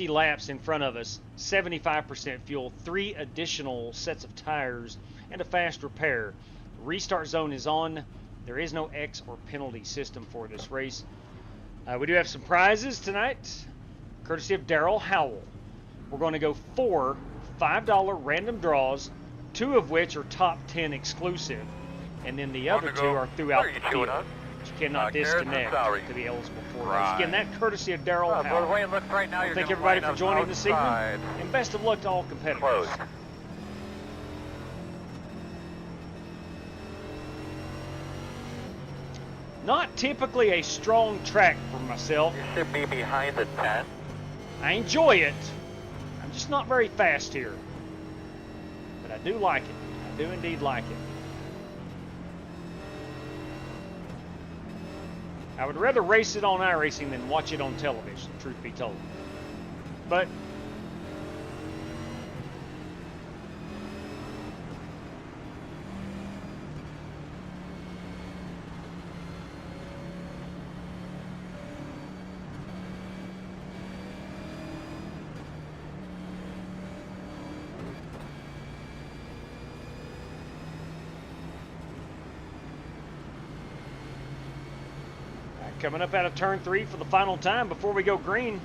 laps in front of us, 75% fuel, 3 additional sets of tires, and a fast repair. The restart zone is on. There is no X or penalty system for this race. We do have some prizes tonight, courtesy of Daryl Howell. We're going to go 4 $5 random draws, 2 of which are top 10 exclusive, and then the other 2 are throughout the field. You cannot disconnect to be eligible for those. Again, that courtesy of Daryl Howell. The way it looks right now, you're Thank gonna everybody line for up joining this evening, outside. and best of luck to all competitors. Closed. Not typically a strong track for myself. You should be behind the 10. I enjoy it. I'm just not very fast here. But I do like it. I do indeed like it. I would rather race it on iRacing than watch it on television, truth be told. But coming up out of turn 3 for the final time before we go green.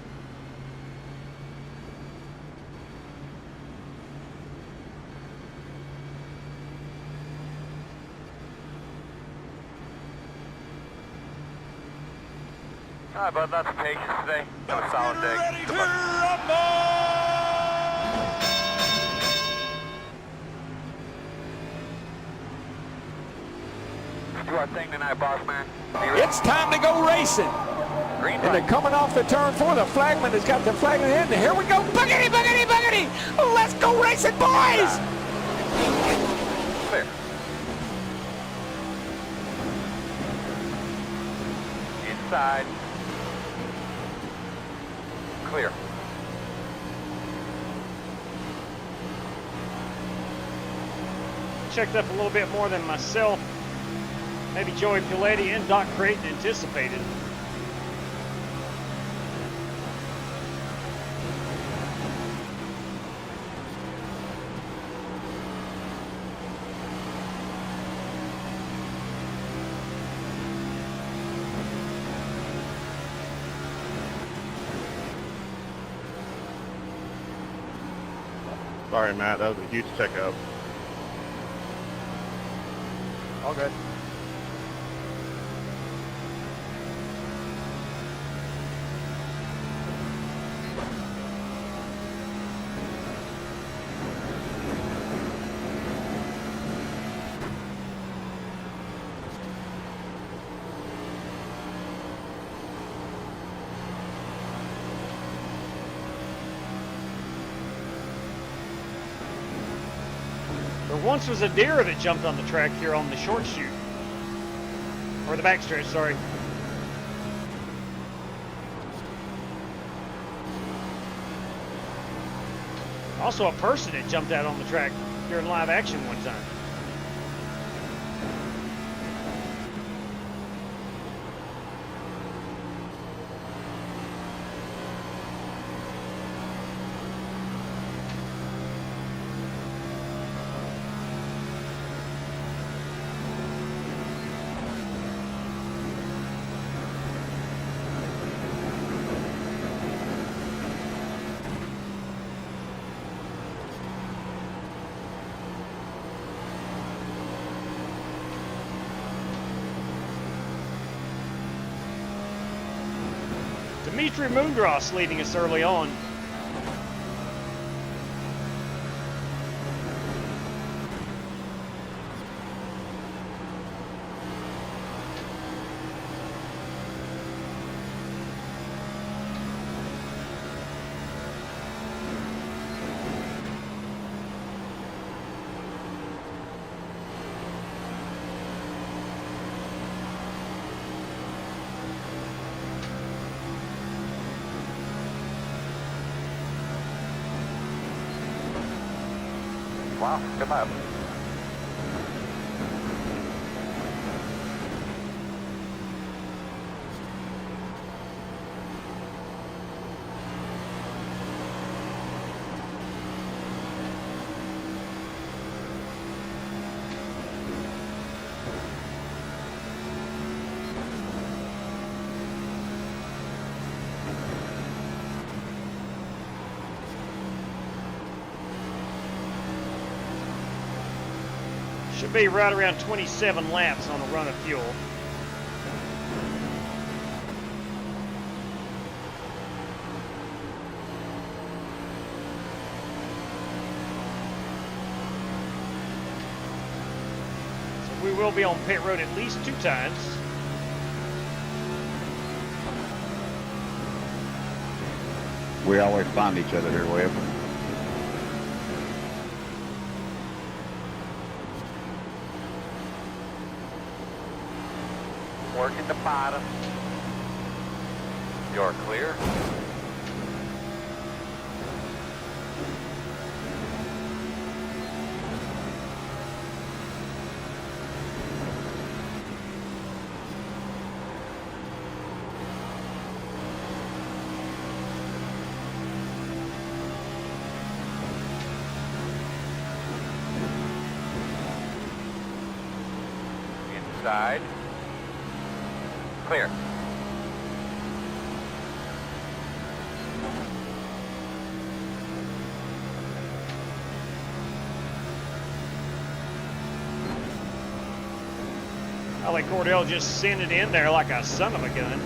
All right, bud, lots of patience today. Have a solid day. Good luck. Let's do our thing tonight, boss man. It's time to go racing. Green And they're light. coming off the turn 4. The flagman has got the flag in the hand. Here we go. Buggity, buggity, buggity. Let's go racing, boys. Clear. Inside. Clear. Checked up a little bit more than myself, maybe Joey Piletti and Doc Creighton anticipated. Sorry, Matt. That was a huge checkup. All good. There once was a deer that jumped on the track here on the short chute. Or the backstretch, sorry. Also a person that jumped out on the track during live action one time. Dimitri Moondross leading us early on. Wow, good lap. Should be right around 27 laps on a run of fuel. So we will be on pit road at least 2 times. We always find each other here, Webb. Working the bottom. You're clear. Inside. Clear. I like Cordell just sent it in there like a son of a gun.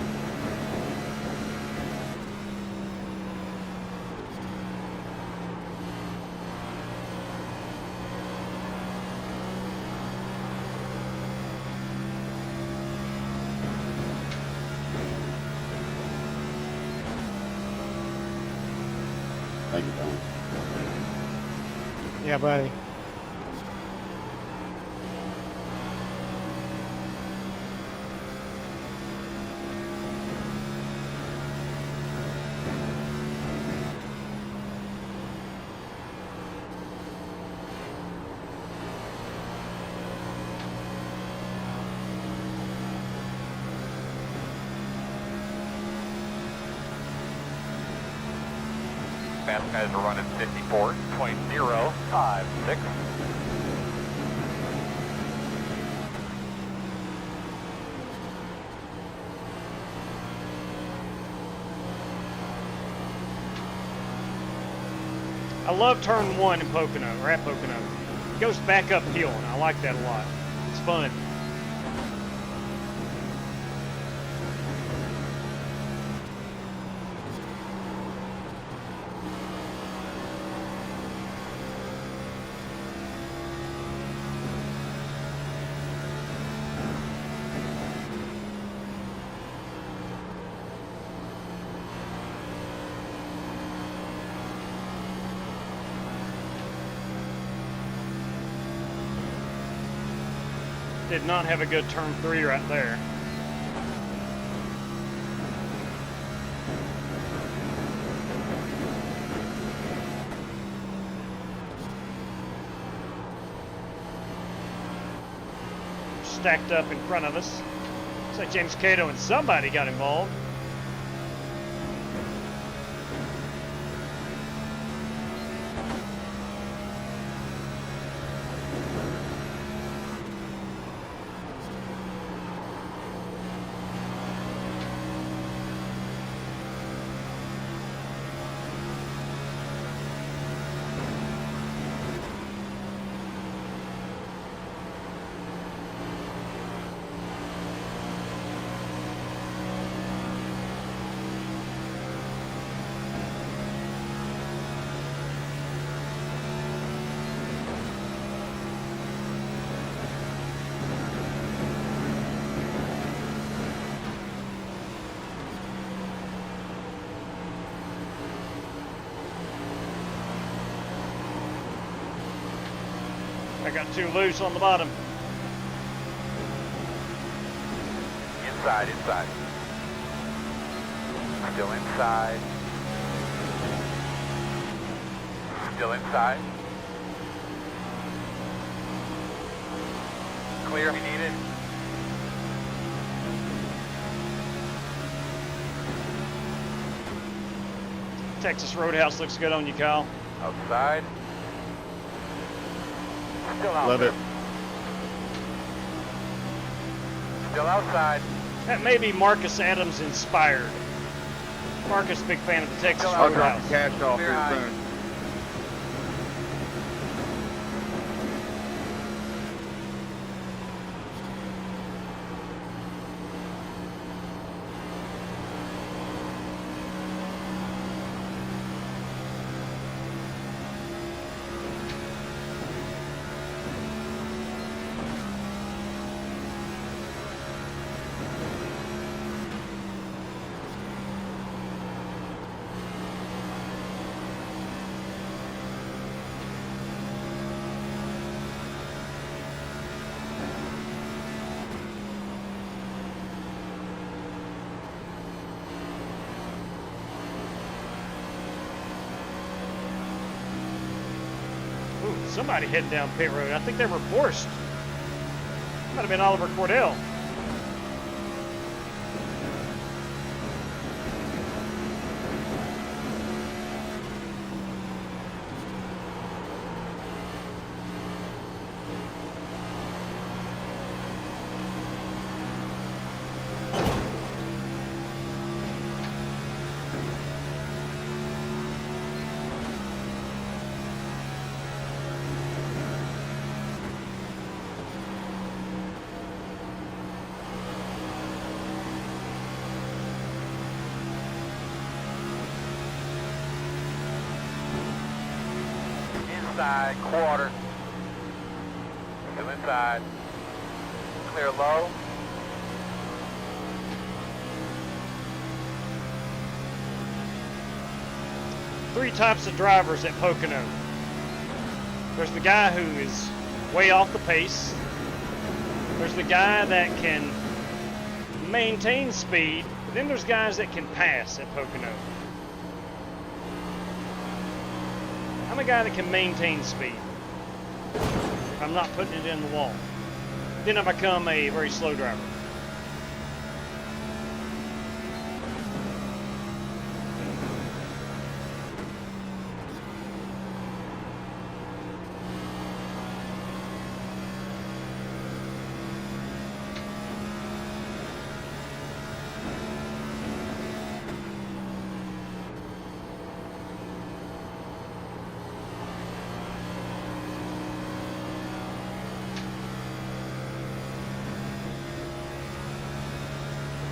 Thank you, Tom. Yeah, buddy. Fast guys are running 54.056. I love turn 1 in Pocono, or at Pocono. It goes back uphill, and I like that a lot. It's fun. Did not have a good turn 3 right there. Stacked up in front of us. Looks like James Cato and somebody got involved. I got 2 loose on the bottom. Inside, inside. Still inside. Still inside. Clear if you need it. Texas Roadhouse looks good on you, Kyle. Outside. Still out Love there. it. Still outside. That may be Marcus Adams inspired. Marcus, big fan of the Texas I'll I'll drop Roadhouse. the cash off Clear here high. soon. Ooh, somebody heading down pit road. I think they were forced. Might have been Oliver Cordell. Inside, quarter. Still inside. Clear low. Three types of drivers at Pocono. There's the guy who is way off the pace. There's the guy that can maintain speed. But then there's guys that can pass at Pocono. I'm a guy that can maintain speed if I'm not putting it in the wall. Then I become a very slow driver.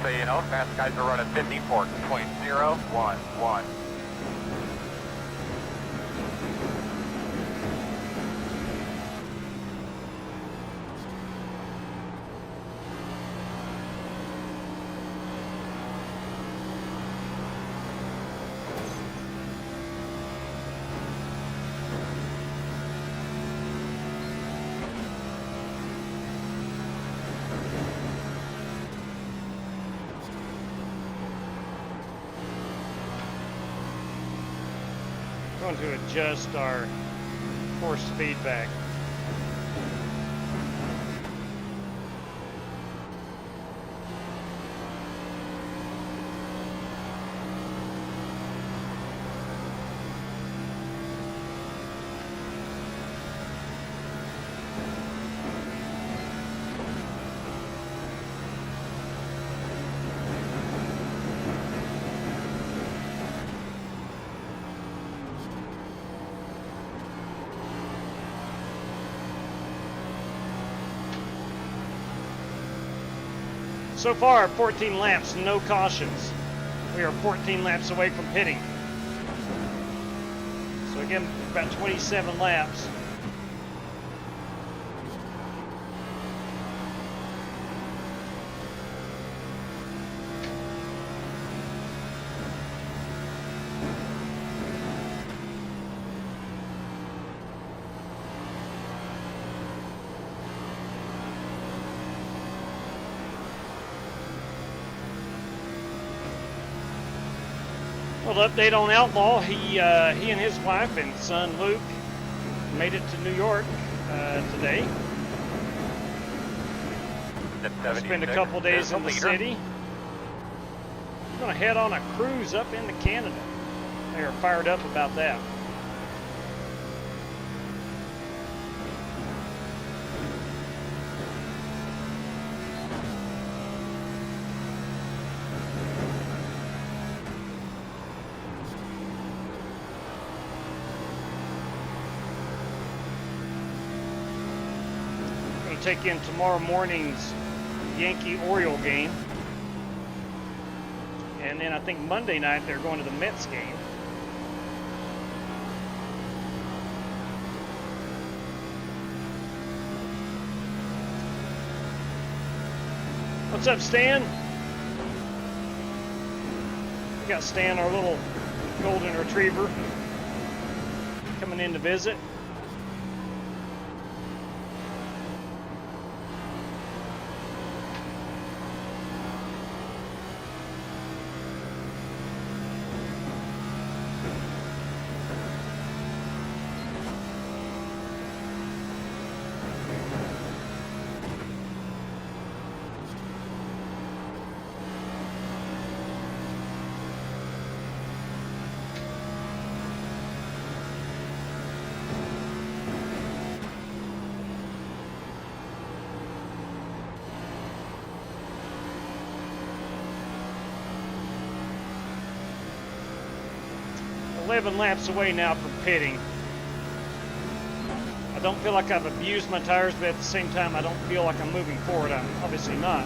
So you know, fast guys are running 54.011. Going to adjust our force feedback. So far, 14 laps, no cautions. We are 14 laps away from pitting. So again, about 27 laps. Well, update on Outlaw. He and his wife and son Luke made it to New York today. Spend a couple days in the city. We're going to head on a cruise up into Canada. They're fired up about that. Going to take in tomorrow morning's Yankee-Oriole game. And then I think Monday night they're going to the Mets game. What's up, Stan? We got Stan, our little golden retriever, coming in to visit. Laps away now from pitting. I don't feel like I've abused my tires, but at the same time I don't feel like I'm moving forward. I'm obviously not.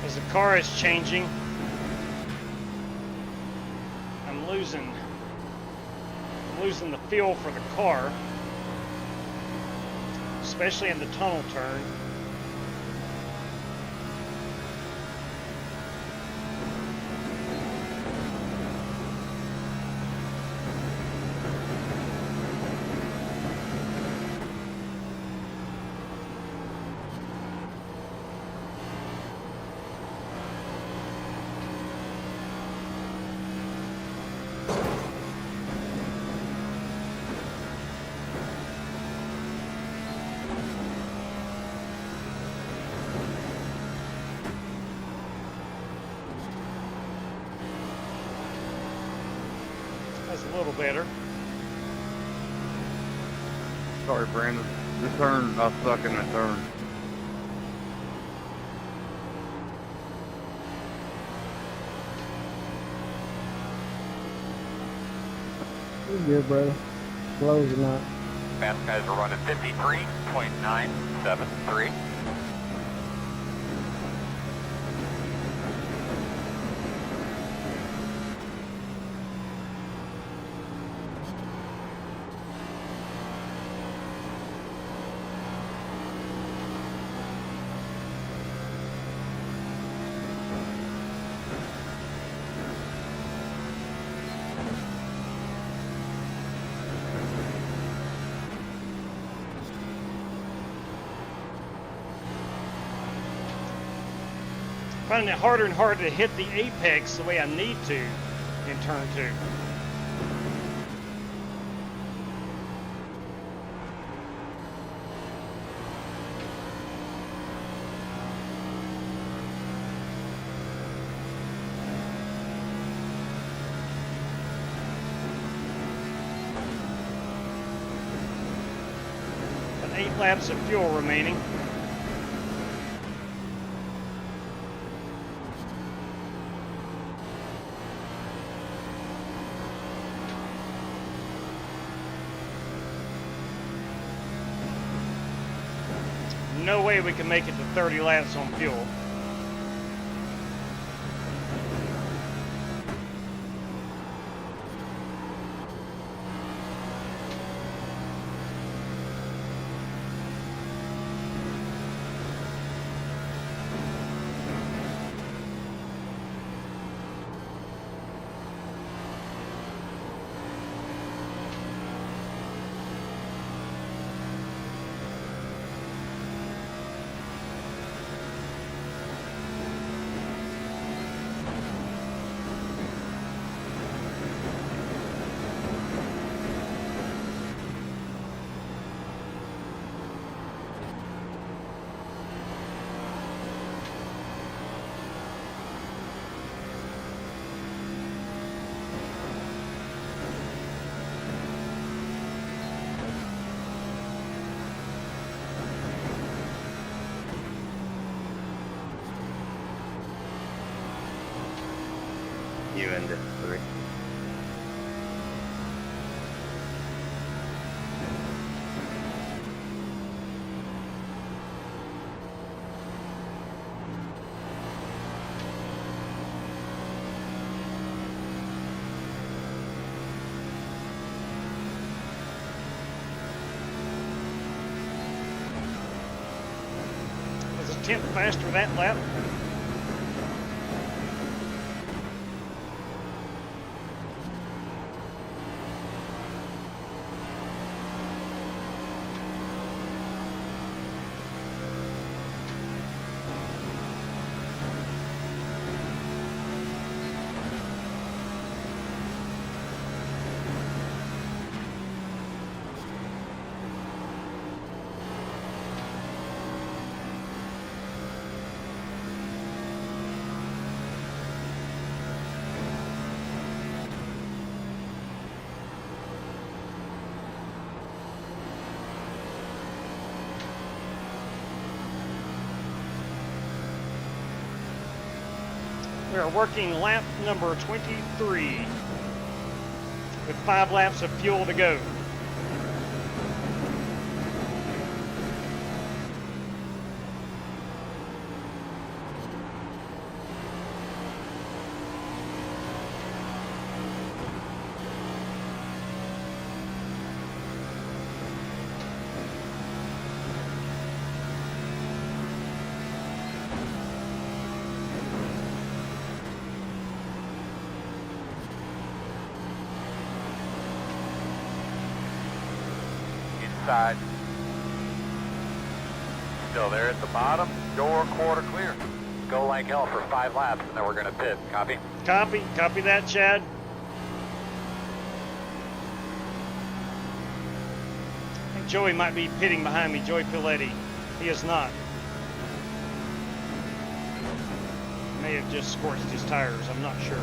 As the car is changing, I'm losing the feel for the car, especially in the tunnel turn. A little better. Sorry, Brandon. This turn, I suck in that turn. You're good, brother. Slows or not. Fast guys are running 53.973. Finding it harder and harder to hit the apex the way I need to in turn 2. Got 8 laps of fuel remaining. No way we can make it to 30 laps on fuel. You and 3. Was a tenth faster that lap? We are working lap number 23 with 5 laps of fuel to go. Inside. Still there at the bottom. Door quarter clear. Go like hell for 5 laps, and then we're going to pit. Copy? Copy. Copy that, Chad. I think Joey might be pitting behind me, Joey Piletti. He is not. May have just scorched his tires, I'm not sure.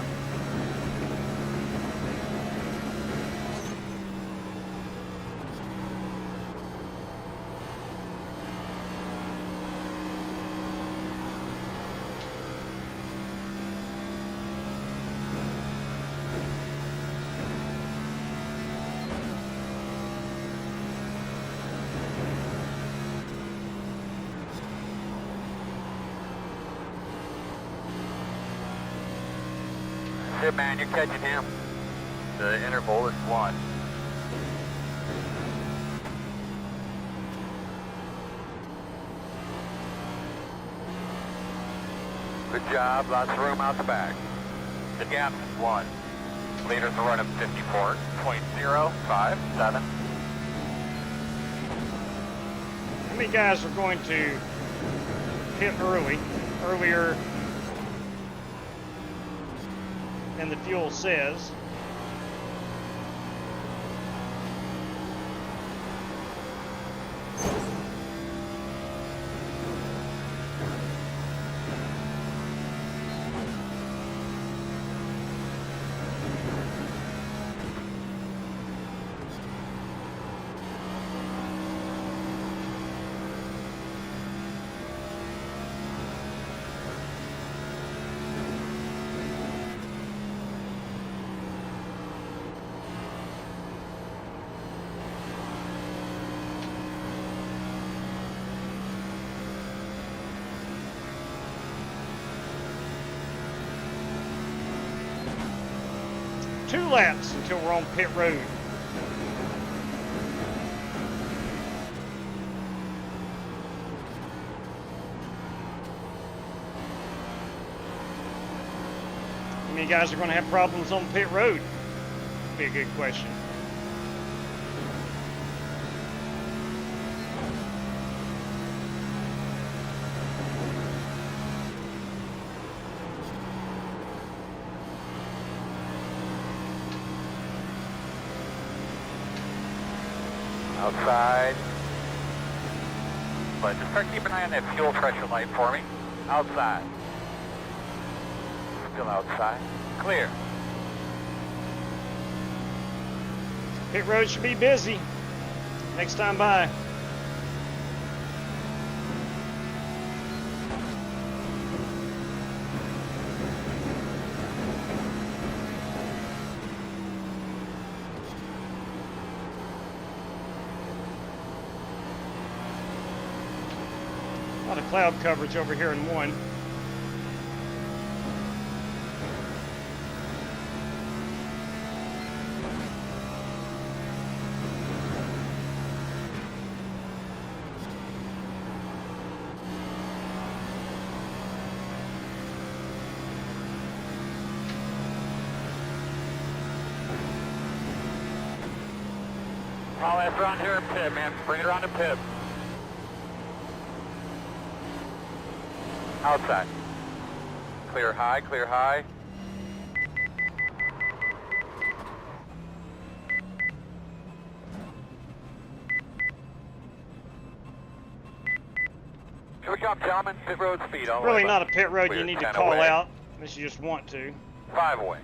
That's it, man. You're catching him. The interval is 1. Good job. Lots of room out the back. The gap is 1. Leaders are running 54.057. How many guys are going to pit earlier than the fuel says? Two laps until we're on pit road. How many guys are going to have problems on pit road? Be a good question. Outside. But just start keeping an eye on that fuel pressure light for me. Outside. Still outside. Clear. Pit road should be busy next time by. A lot of cloud coverage over here in one. All that's around here, pit, man. Bring it around to pit. Outside. Clear high, clear high. Good job, gentlemen. Pit road speed. All Really the way not a back. pit road Clear you need to 10 call away. out unless you just want to. 5 away.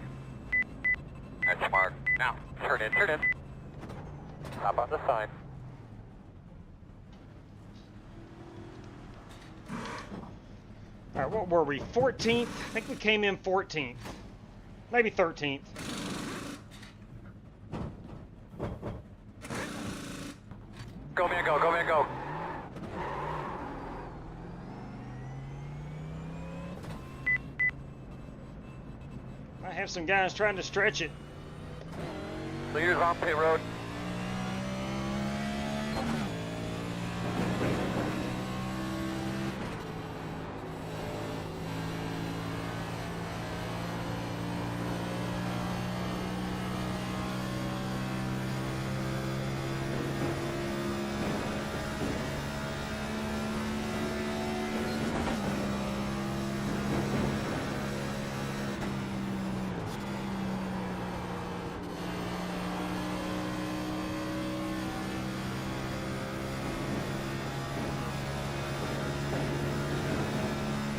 That's smart. Now, turn in, turn in. Stop on the sign. All right, what were we? 14th? I think we came in 14th. Maybe 13th. Go, man, go, go, man, go. I have some guys trying to stretch it. Leaders on pit road.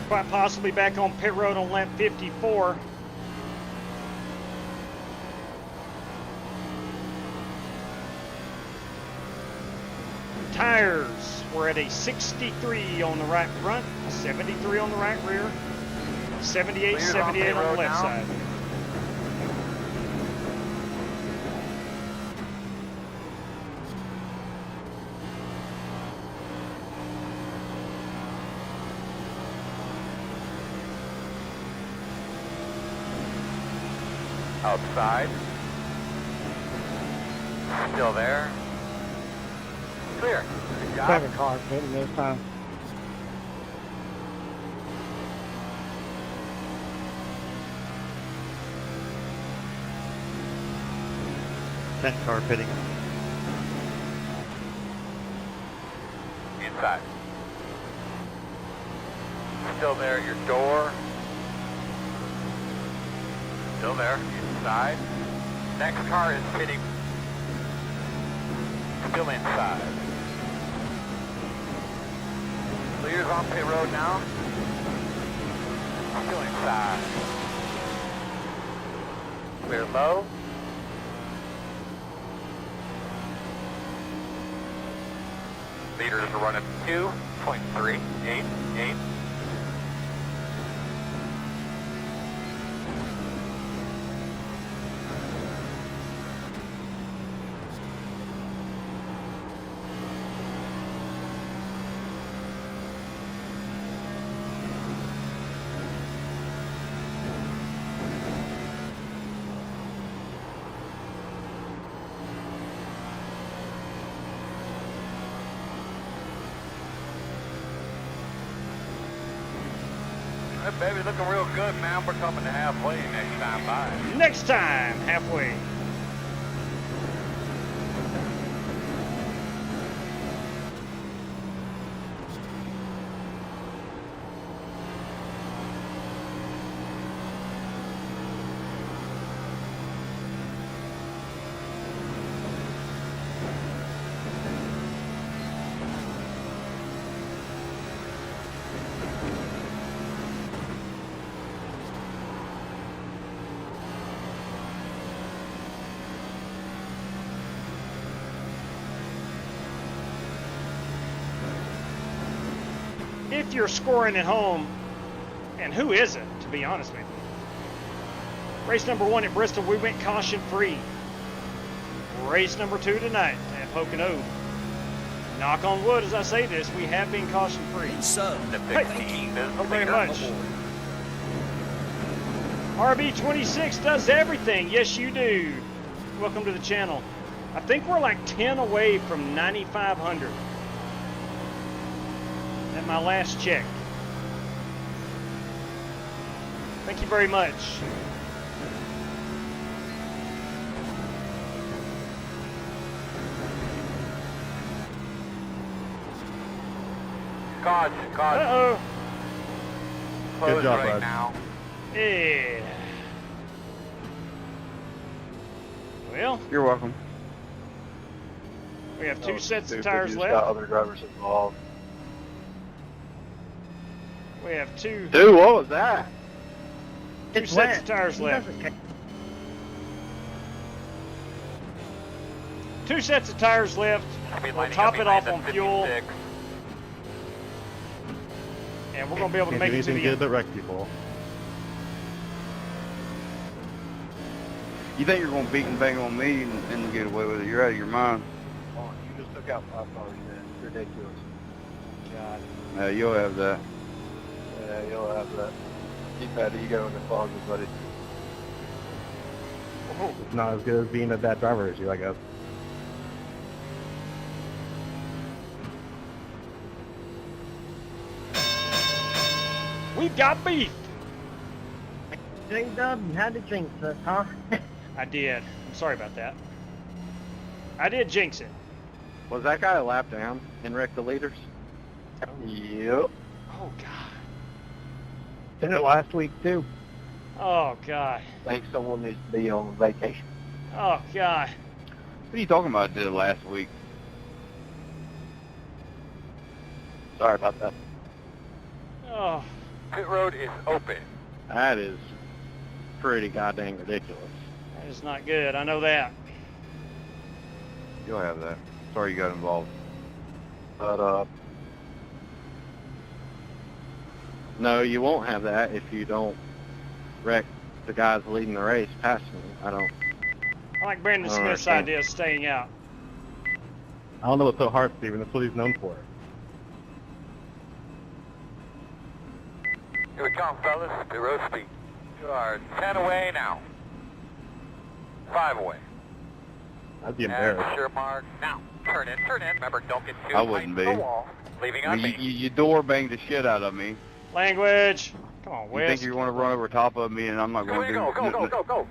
Quite possibly back on pit road on lap 54. Tires, we're at a 63 on the right front, 73 on the right rear, 78, 78 on the left side. Outside. Still there. Clear. Good job. Second car pitting this time. Second car pitting. Inside. Still there at your door. Still there. Inside. Next car is pitting. Still inside. Leaders on pit road now. Still inside. Clear low. Leaders are running 2.388. That baby looking real good, man. We're coming to halfway next time by. Next time, halfway. If you're scoring at home, and who isn't, to be honest with you. Race number 1 at Bristol, we went caution free. Race number 2 tonight at Pocono. Knock on wood as I say this, we have been caution-free. The Hey, 15 is the thank you very leader on much. the board. RB26 does everything. Yes, you do. Welcome to the channel. I think we're like 10 away from 9,500 at my last check. Thank you very much. God. Uh-oh. Close job, right bud. now. Yeah. Well, You're welcome. we have two sets of Stupid, tires you just left. got other drivers involved. We have two Dude, what was that? sets of tires left. Two sets of tires left. Should be We'll lining top up it off behind on the fuel, 56. and we're going to be able to Can't make do it to anything the good end. but wreck people. You think you're going to beat and bang on me and get away with it? You're out of your mind. Oh, you just took out 5 cars, man. It's ridiculous. God. You'll have that. Yeah, you'll have that. Keep that ego in the closet, buddy. It's not as good as being a bad driver as you, I guess. We've got beef. J-Dub, you had to jinx us, huh? I did. I'm sorry about that. I did jinx it. Was that guy a lap down and wrecked the leaders? Yep. Oh, God. Did it last week too. Oh, God. Think someone needs to be on vacation. Oh, God. What are you talking about? I did it last week. Sorry about that. Oh, Pit road is open. That is pretty goddamn ridiculous. that is not good. I know that. You'll have that. Sorry you got involved. But, no, you won't have that if you don't wreck the guys leading the race past me. I like Brandon All right, Smith's thanks. idea of staying out. don't know what's so hard, Steven. That's what he's known for. Here we come, fellas. Pit road speed. You are 10 away now. 5 away. I'd be And embarrassed. sure mark. Now, turn in. Remember, don't get too I tight wouldn't to be. the wall. Leaving I on mean, me. you door banged the shit out of me. Language. Come on, You Wes. think you're going to run over top of me and I'm not Here going we to go. do Go.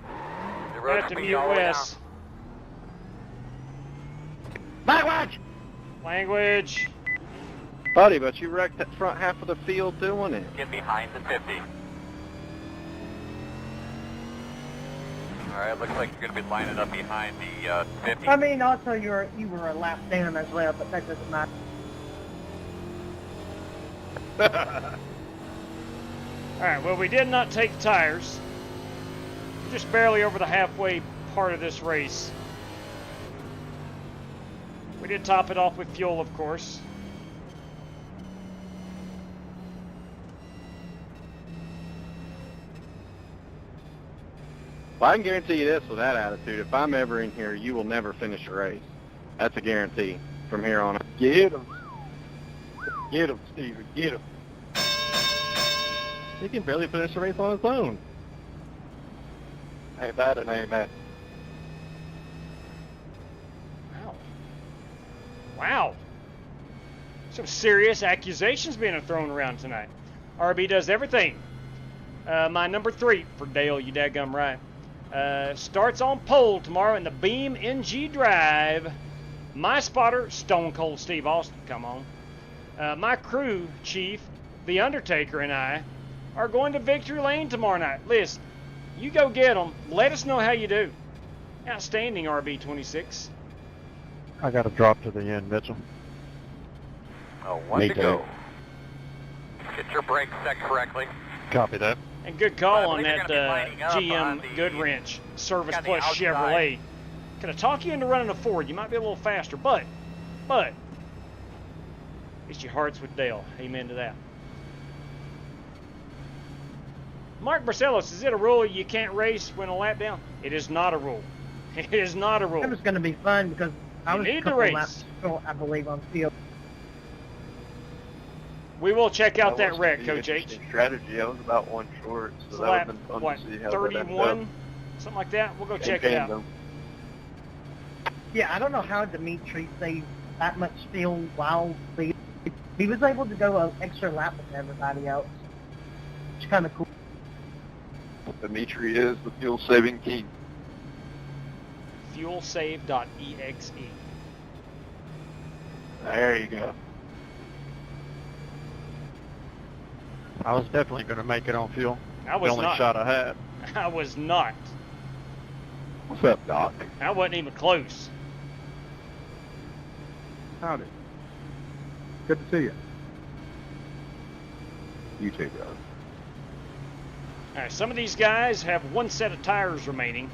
The We road have to speed mute all the way down. Wes. Language! Language. Buddy, but you wrecked that front half of the field doing it. Get behind the 50. Alright, looks like you're going to be lining up behind the 50. I mean, also you were a lap down as well, but that doesn't matter. All right, well, we did not take tires. We're just barely over the halfway part of this race. We did top it off with fuel, of course. Well, I can guarantee you this with that attitude. If I'm ever in here, you will never finish a race. That's a guarantee from here on out. Get him. Get him, Steven. Get him. He can barely finish a race on his own. Ain't that an amen? Wow. Wow. Some serious accusations being thrown around tonight. RB does everything. My number 3 for Dale, you dadgum right. Starts on pole tomorrow in the Beam NG Drive. My spotter, Stone Cold Steve Austin, come on. My crew chief, The Undertaker, and I are going to Victory Lane tomorrow night. Listen, you go get them. Let us know how you do. Outstanding, RB26. I got to drop to the end, Mitchell. Oh, one Me to too. go. Get your brakes set correctly. Copy that. And good call I on believe that you're gonna be lining up on GM the- Goodwrench Service on the Plus outside. Chevrolet. Can I talk you into running a Ford? You might be a little faster, but, at least your heart's with Dale. Amen to that. Mark Barcelos, is it a rule you can't race when a lap down? It is not a rule. It is not a rule. It was going to be fun because I You was need a to couple race. laps I believe, on field. We will check out that wreck, Coach H. Strategy. I was about one short, so So that would lap, have been fun what, to see how 31? Something like that? We'll go check it out. Yeah, I don't know how Dimitri saved that much fuel while he was able to go an extra lap with everybody else. It's kind of cool. Dimitri is the fuel-saving king. Fuelsave.exe. There you go. I was definitely going to make it on fuel. I was the only not. shot I had. I was not. What's up, Doc? I wasn't even close. Howdy. Good to see you. You too, brother. All right, some of these guys have one set of tires remaining.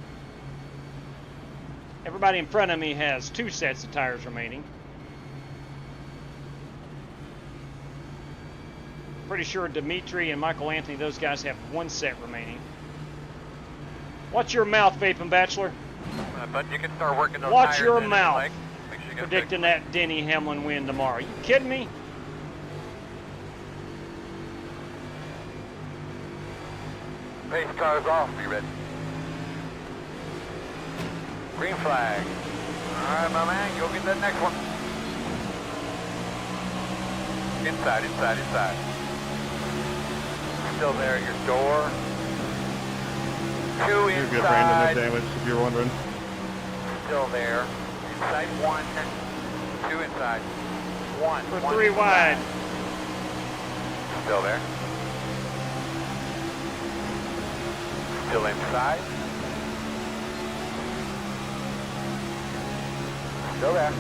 Everybody in front of me has 2 sets of tires remaining. Pretty sure Dimitri and Michael Anthony, those guys have 1 set remaining. Watch your mouth, Vaping Bachelor. But you can start working those Watch tires your in if you mouth. like. Make sure you get Predicting that Denny Hamlin win tomorrow. You kidding me? Pace cars off. Be ready. Green flag. All right, my man. Go get that next one. Inside, inside, inside. Still there at your door. 2 You're inside. good, Brandon. No damage, if you're wondering. Still there. Inside 1. 2 inside. 1. For 1 3 wide. Still there. Still inside. Still there.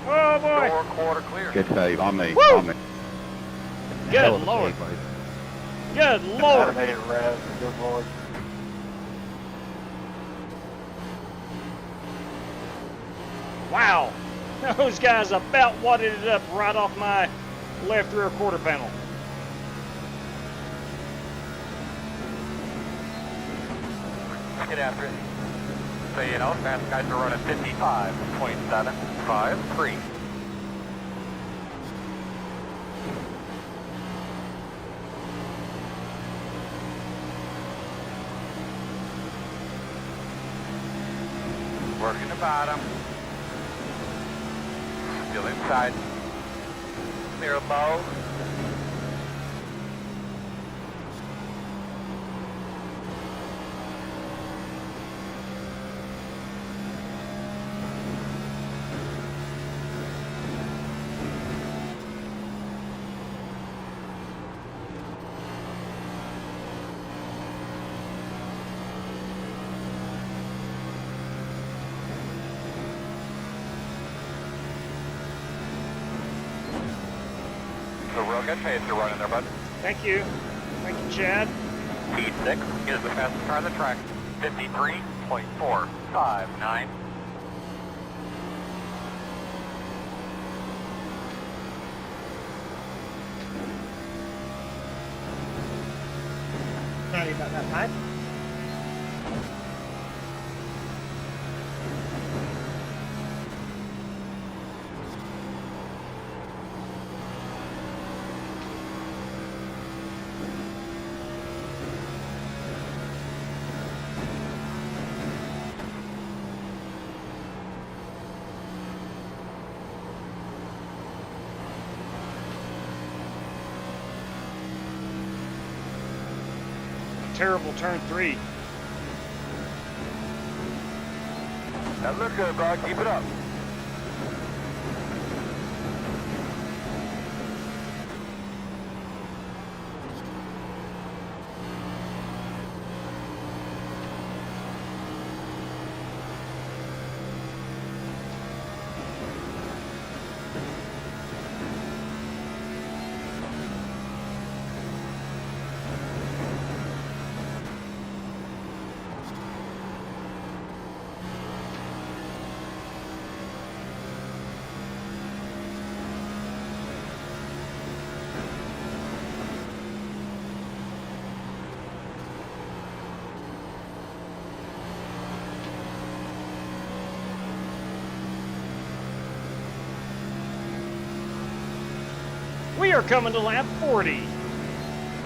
Oh boy. Door quarter clear. Good save on me. Woo! On me. Good Lord. Good Lord. Good Lord. Wow. Those guys about wadded it up right off my left rear quarter panel. Let's get after it. So you know, fast guys are running 55.753. Working the bottom. Still inside. Clear low. So real good pace you're running there, bud. Thank you. Thank you, Chad. P6 is the fastest car on the track. 53.459. Sorry about that, Mike. Terrible turn 3. That looks good, bro. Keep it up. are coming to lap 40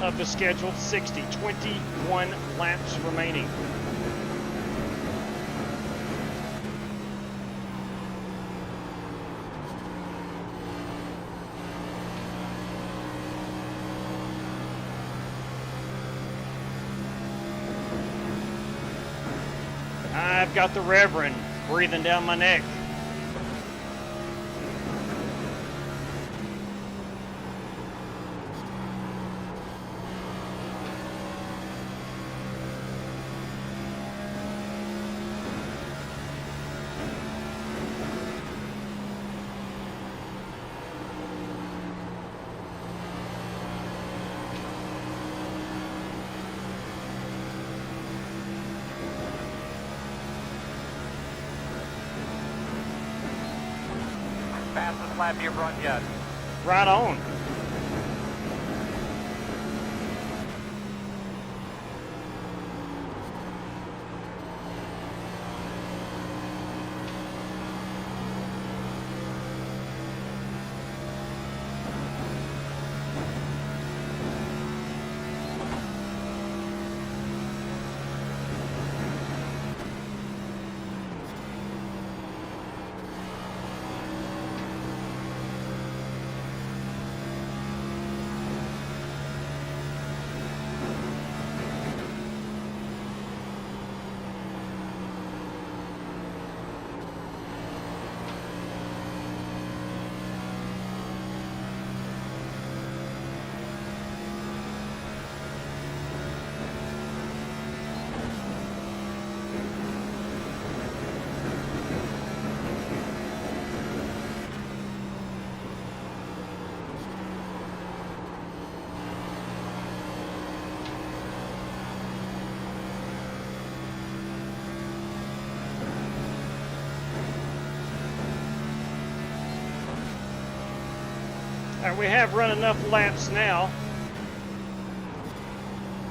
of the scheduled 60. 21 laps remaining. I've got the Reverend breathing down my neck. Fastest lap you've run yet. Right on. We have run enough laps now.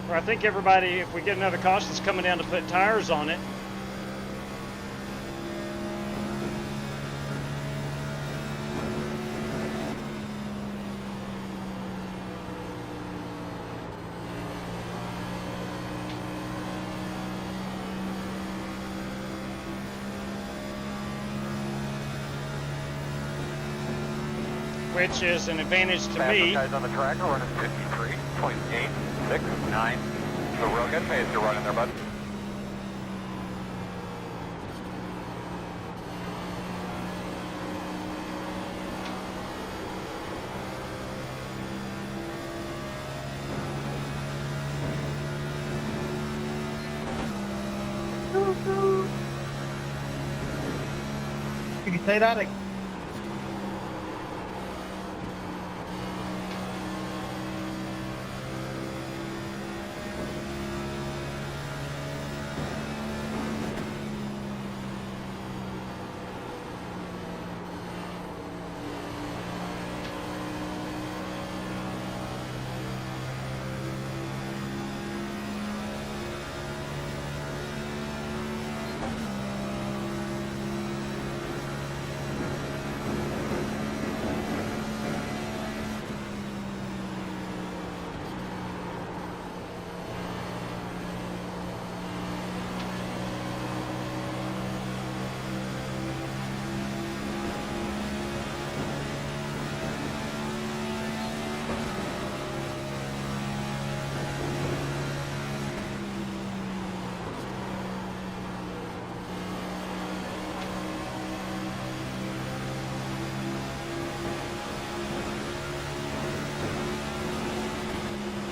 Where I think everybody, if we get another caution, is coming down to put tires on it. Which is an advantage to me. Guys on the track are running 53.869. So real good pace you're running there, bud. You can say that again.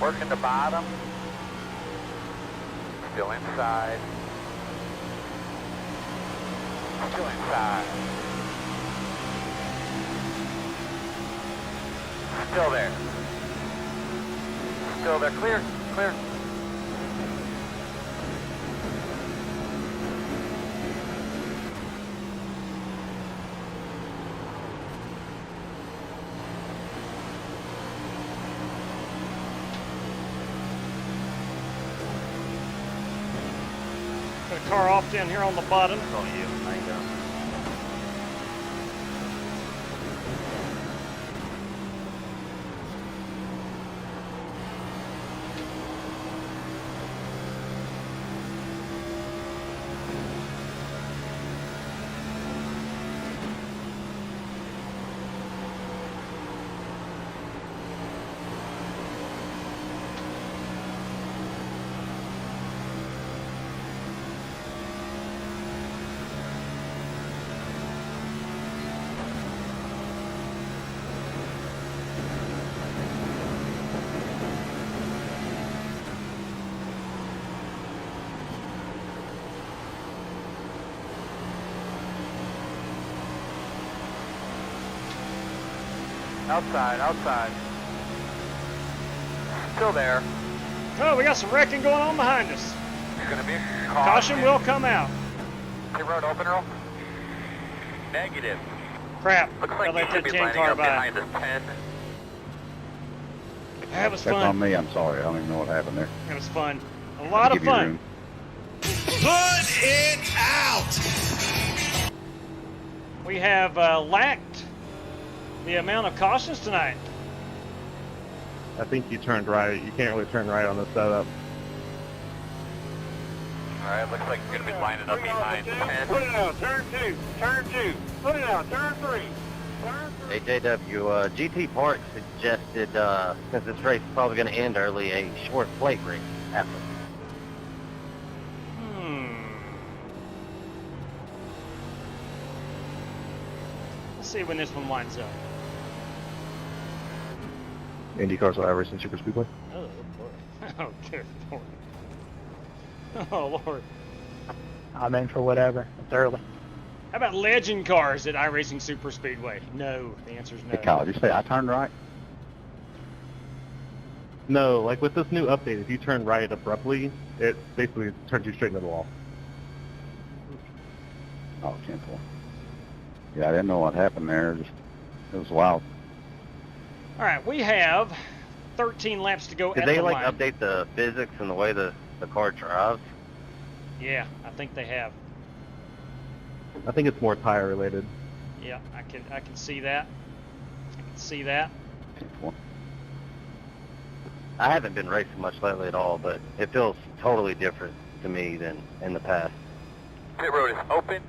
Working the bottom. Still inside. Still inside. Still there. Still there. Clear. Clear. Got a car off down here on the bottom. It's on you. I go. Outside, outside. Still there. Oh, we got some wrecking going on behind us. There's going to be a Caution will come out. Pit road open, Earl? Negative. Crap. Looks I like let you should that be 10 lining car up by. behind us 10. That was That's on fun. me. I'm sorry. I don't even know what happened there. That was fun. A lot of Give you fun. room. Put it out! We have lacked the amount of cautions tonight. I think you turned right. You can't really turn right on the setup. Alright, looks like you're going to be lining up behind 10. Put it out, turn 2, turn 2. Put it out, turn 3. Hey, JW, GT Park suggested, since this race is probably going to end early, a short plate race after. Let's see when this one winds up. IndyCar's iRacing Super Speedway. Oh, Lord. Oh, good Lord. Oh, Lord. I'm in for whatever. It's early. How about legend cars at iRacing Super Speedway? No. The answer is no. Hey, Kyle, did you say I turned right? No, like with this new update, if you turn right abruptly, it basically turns you straight into the wall. Oh, 10-4. Yeah, I didn't know what happened there. Just, it was wild. All right, we have 13 laps to go Did at they the like line. update the physics and the way the car drives? Yeah, I think they have. I think it's more tire related. Yeah, I can see that. I can see that. 10-4. I haven't been racing much lately at all, but it feels totally different to me than in the past. Pit road is open.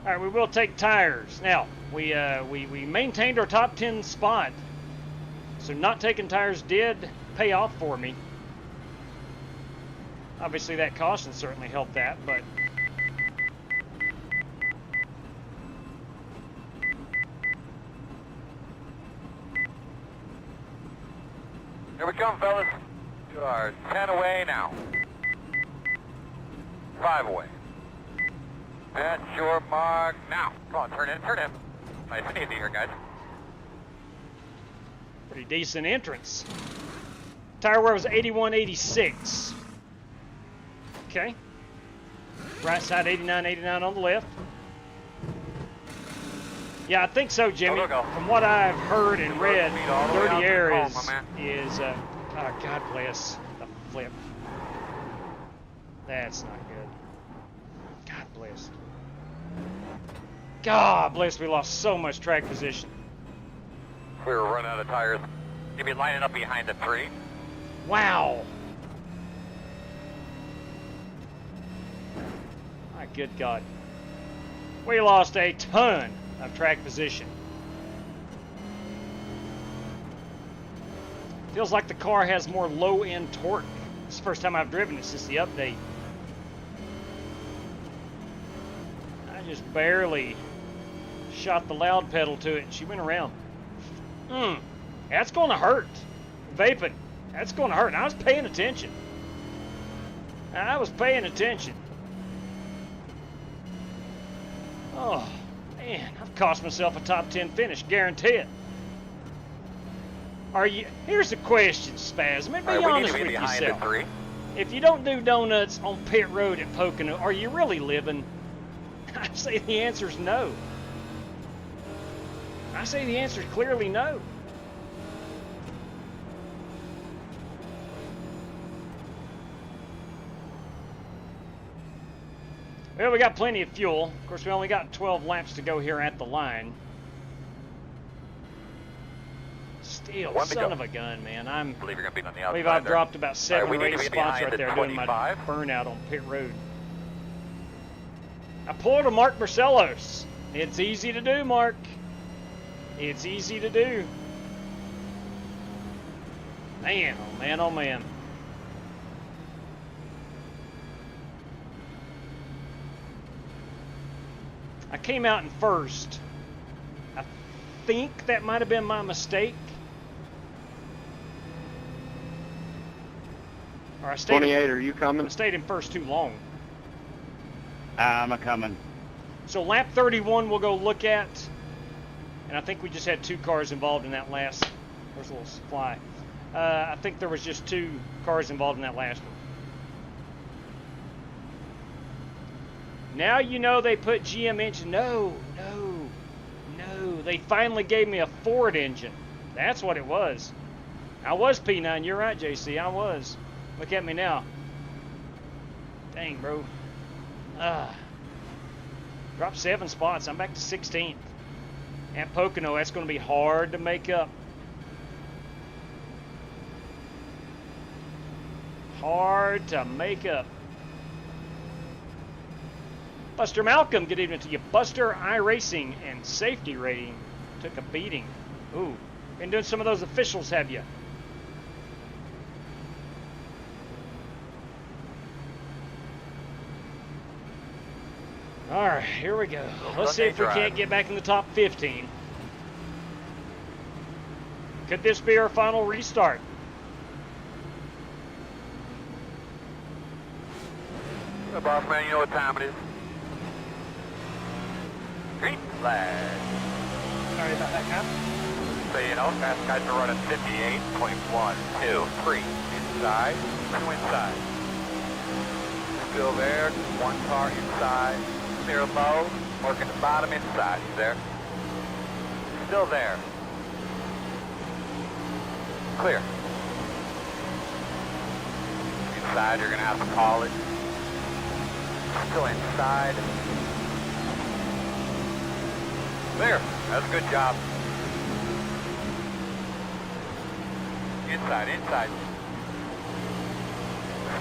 All right, we will take tires. Now, we maintained our top 10 spot, so not taking tires did pay off for me. Obviously, that caution certainly helped that, but Here we come, fellas. You are 10 away now. 5 away. At your mark now. Come on, turn in, turn in. Nice and easy here, guys. pretty decent entrance. Tire wear was 81.86. Okay. Right side 89.89 on the left. Yeah, I think so, Jimmy. Go. From what I've heard and read, all the way out dirty to air the call, is oh, God bless the flip. That's not good. God bless. God bless, we lost so much track position. We were running out of tires. You'd be lining up behind the 3. Wow. My good God. We lost a ton of track position. Feels like the car has more low-end torque. It's the first time I've driven it since the update. I just barely shot the loud pedal to it and she went around. That's going to hurt. Vaping. That's going to hurt. And I was paying attention. I was paying attention. Oh, man. I've cost myself a top 10 finish. Guarantee it. Are you... Here's the question, Spaz. Let me be honest with yourself. If you don't do donuts on pit road at Pocono, are you really living? I say the answer is no. I say the answer is clearly no. Well, we got plenty of fuel. Of course, we only got 12 laps to go here at the line. Still, son of a gun, man. I believe you're gonna be on the I believe outside I've there. dropped about 7 or 8 spots right there doing my 25. burnout on pit road. I pulled a Mark Marcellos. It's easy to do, Mark. It's easy to do. Man, oh man, oh man. I came out in first. I think that might have been my mistake. Or I stayed 28, are you coming? I stayed in first too long. I'm a coming. So lap 31 we'll go look at. And I think we just had 2 cars involved in that last. There's a little fly. I think there was just 2 cars involved in that last one. Now you know they put GM engine. No. They finally gave me a Ford engine. That's what it was. I was P9. You're right, JC. I was. Look at me now. Dang, bro. Dropped 7 spots. I'm back to 16th. At Pocono, that's going to be hard to make up. Hard to make up. Buster Malcolm, good evening to you. Buster, iRacing, and safety rating took a beating. Ooh, been doing some of those officials, have you? All right, here we go. Let's see if we can't get back in the top 15. Could this be our final restart? Hey, boss man, you know what time it is? Green flag. Sorry about that, Cap. So you know, fast guys are running 58.123 inside, 2 inside. Still there, 1 car inside. Clear low, working the bottom inside. He's there. Still there. Clear. Inside, you're gonna have to call it. Still inside. Clear. That's a good job. Inside.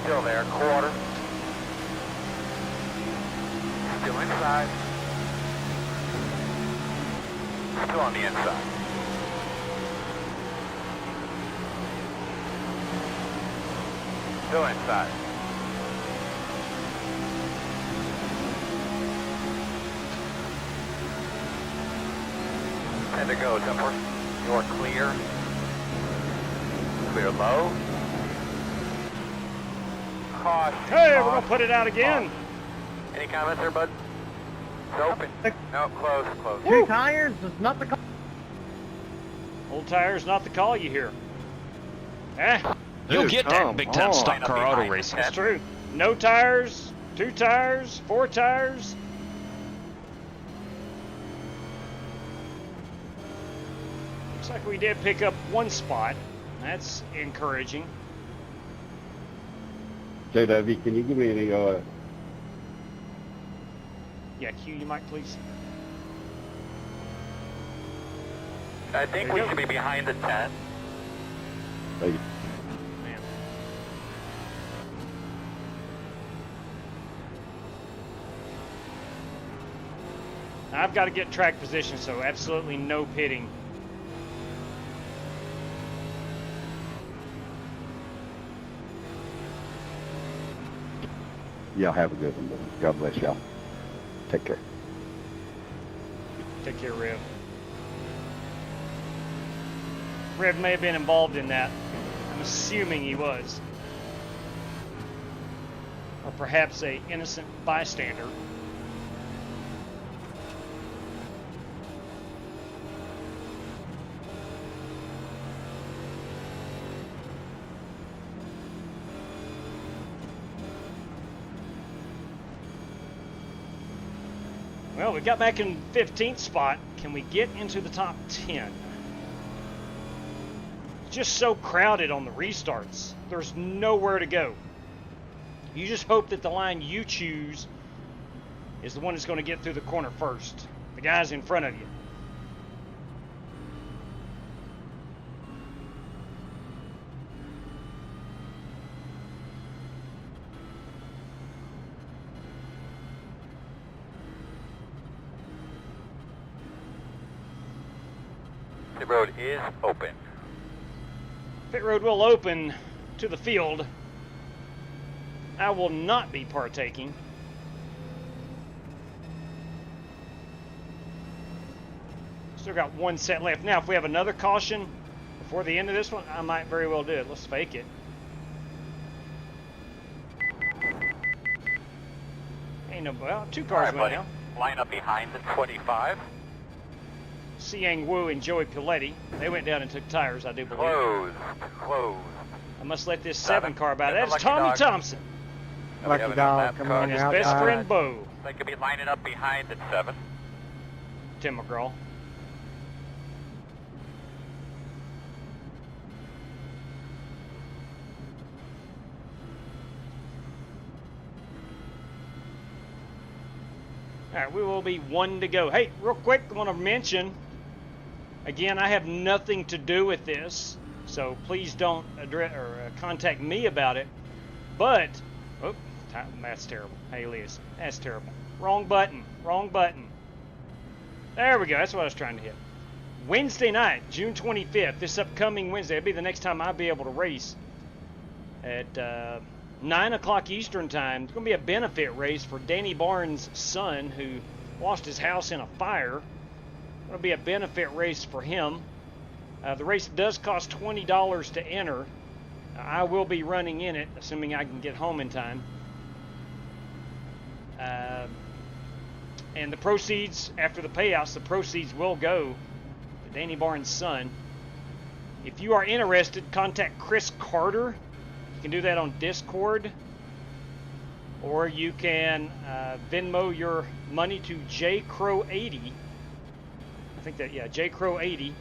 Still there, quarter. Still inside. Still on the inside. Still inside. And to go, Jumper. You're clear. Clear low. Caution. Hey, we're going to put it out again. Caution. Any comments there, bud? It's open. No, close. 2 tires is not the call. Old tires, not the call you hear. You'll get that in big time stock car auto racing. That's true. No tires, 2 tires, 4 tires. Looks like we did pick up 1 spot. That's encouraging. JW, can you give me any, Yeah, Q, you might please. I think we should be behind the 10. Thank you. Man. I've got to get track position, so absolutely no pitting. Y'all have a good one. God bless y'all. Take care. Take care, Rev. Rev may have been involved in that. I'm assuming he was. Or perhaps a innocent bystander. Well, we got back in 15th spot. Can we get into the top 10? Just so crowded on the restarts. There's nowhere to go. You just hope that the line you choose is the one that's going to get through the corner first. The guys in front of you. The road is open. Pit road will open to the field. I will not be partaking. Still got 1 set left. Now, if we have another caution before the end of this one, I might very well do it. Let's fake it. Ain't no, well, 2 cars went now. Line up behind the 25. Siang Wu and Joey Piletti, they went down and took tires, I do believe. Close. I must let this 7 car by. That is Lucky Tommy Dog. Thompson. Lucky Dog coming on And the his outside. best friend, Bo. They could be lining up behind the 7. Tim McGraw. All right, we will be 1 to go. Hey, real quick, I want to mention, again, I have nothing to do with this, so please don't address or contact me about it. But, oh, that's terrible. Alias, that's terrible. Wrong button, wrong button. There we go, that's what I was trying to hit. Wednesday night, June 25th, this upcoming Wednesday, it'll be the next time I'll be able to race at 9 o'clock Eastern time. It's going to be a benefit race for Danny Barnes' son, who lost his house in a fire. It'll be a benefit race for him. The race does cost $20 to enter. I will be running in it, assuming I can get home in time. And the proceeds, after the payouts, the proceeds will go to Danny Barnes' son. If you are interested, contact Chris Carter. You can do that on Discord, or you can Venmo your money to JCrow80. I think that, yeah, JCrow80,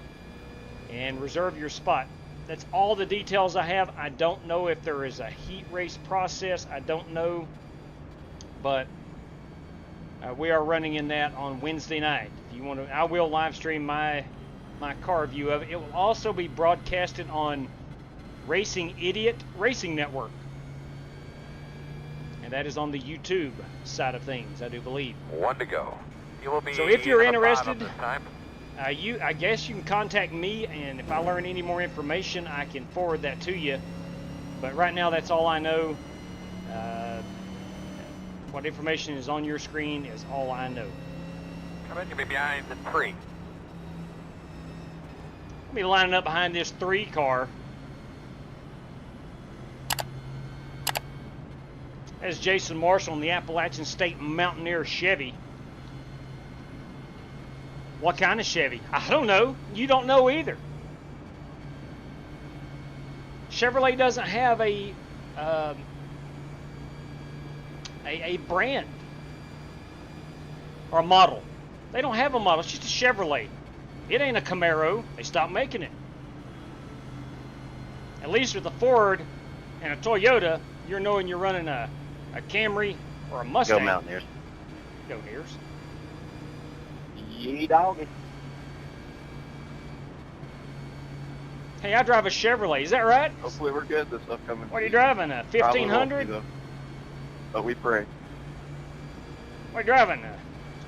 and reserve your spot. That's all the details I have. I don't know if there is a heat race process. I don't know, but we are running in that on Wednesday night. If you want to, I will live stream my car view of it. It will also be broadcasted on Racing Idiot Racing Network, and that is on the YouTube side of things, I do believe. 1 to go. You will be so if you're in the interested, bottom this time. I guess you can contact me, and if I learn any more information, I can forward that to you. But right now, that's all I know. What information is on your screen is all I know. Come in, you'll be behind the 3. I'll be lining up behind this 3 car. That's Jason Marshall in the Appalachian State Mountaineer Chevy. What kind of Chevy? I don't know. You don't know either. Chevrolet doesn't have a brand or a model. They don't have a model. It's just a Chevrolet. It ain't a Camaro. They stopped making it. At least with a Ford and a Toyota, you're knowing you're running a Camry or a Mustang. Go Mountaineers. Go Deers. Yee doggy. Hey, I drive a Chevrolet. Is that right? Hopefully we're good this upcoming What are you season. driving? A 1500? Probably won't be, though. But we pray. What are you driving? A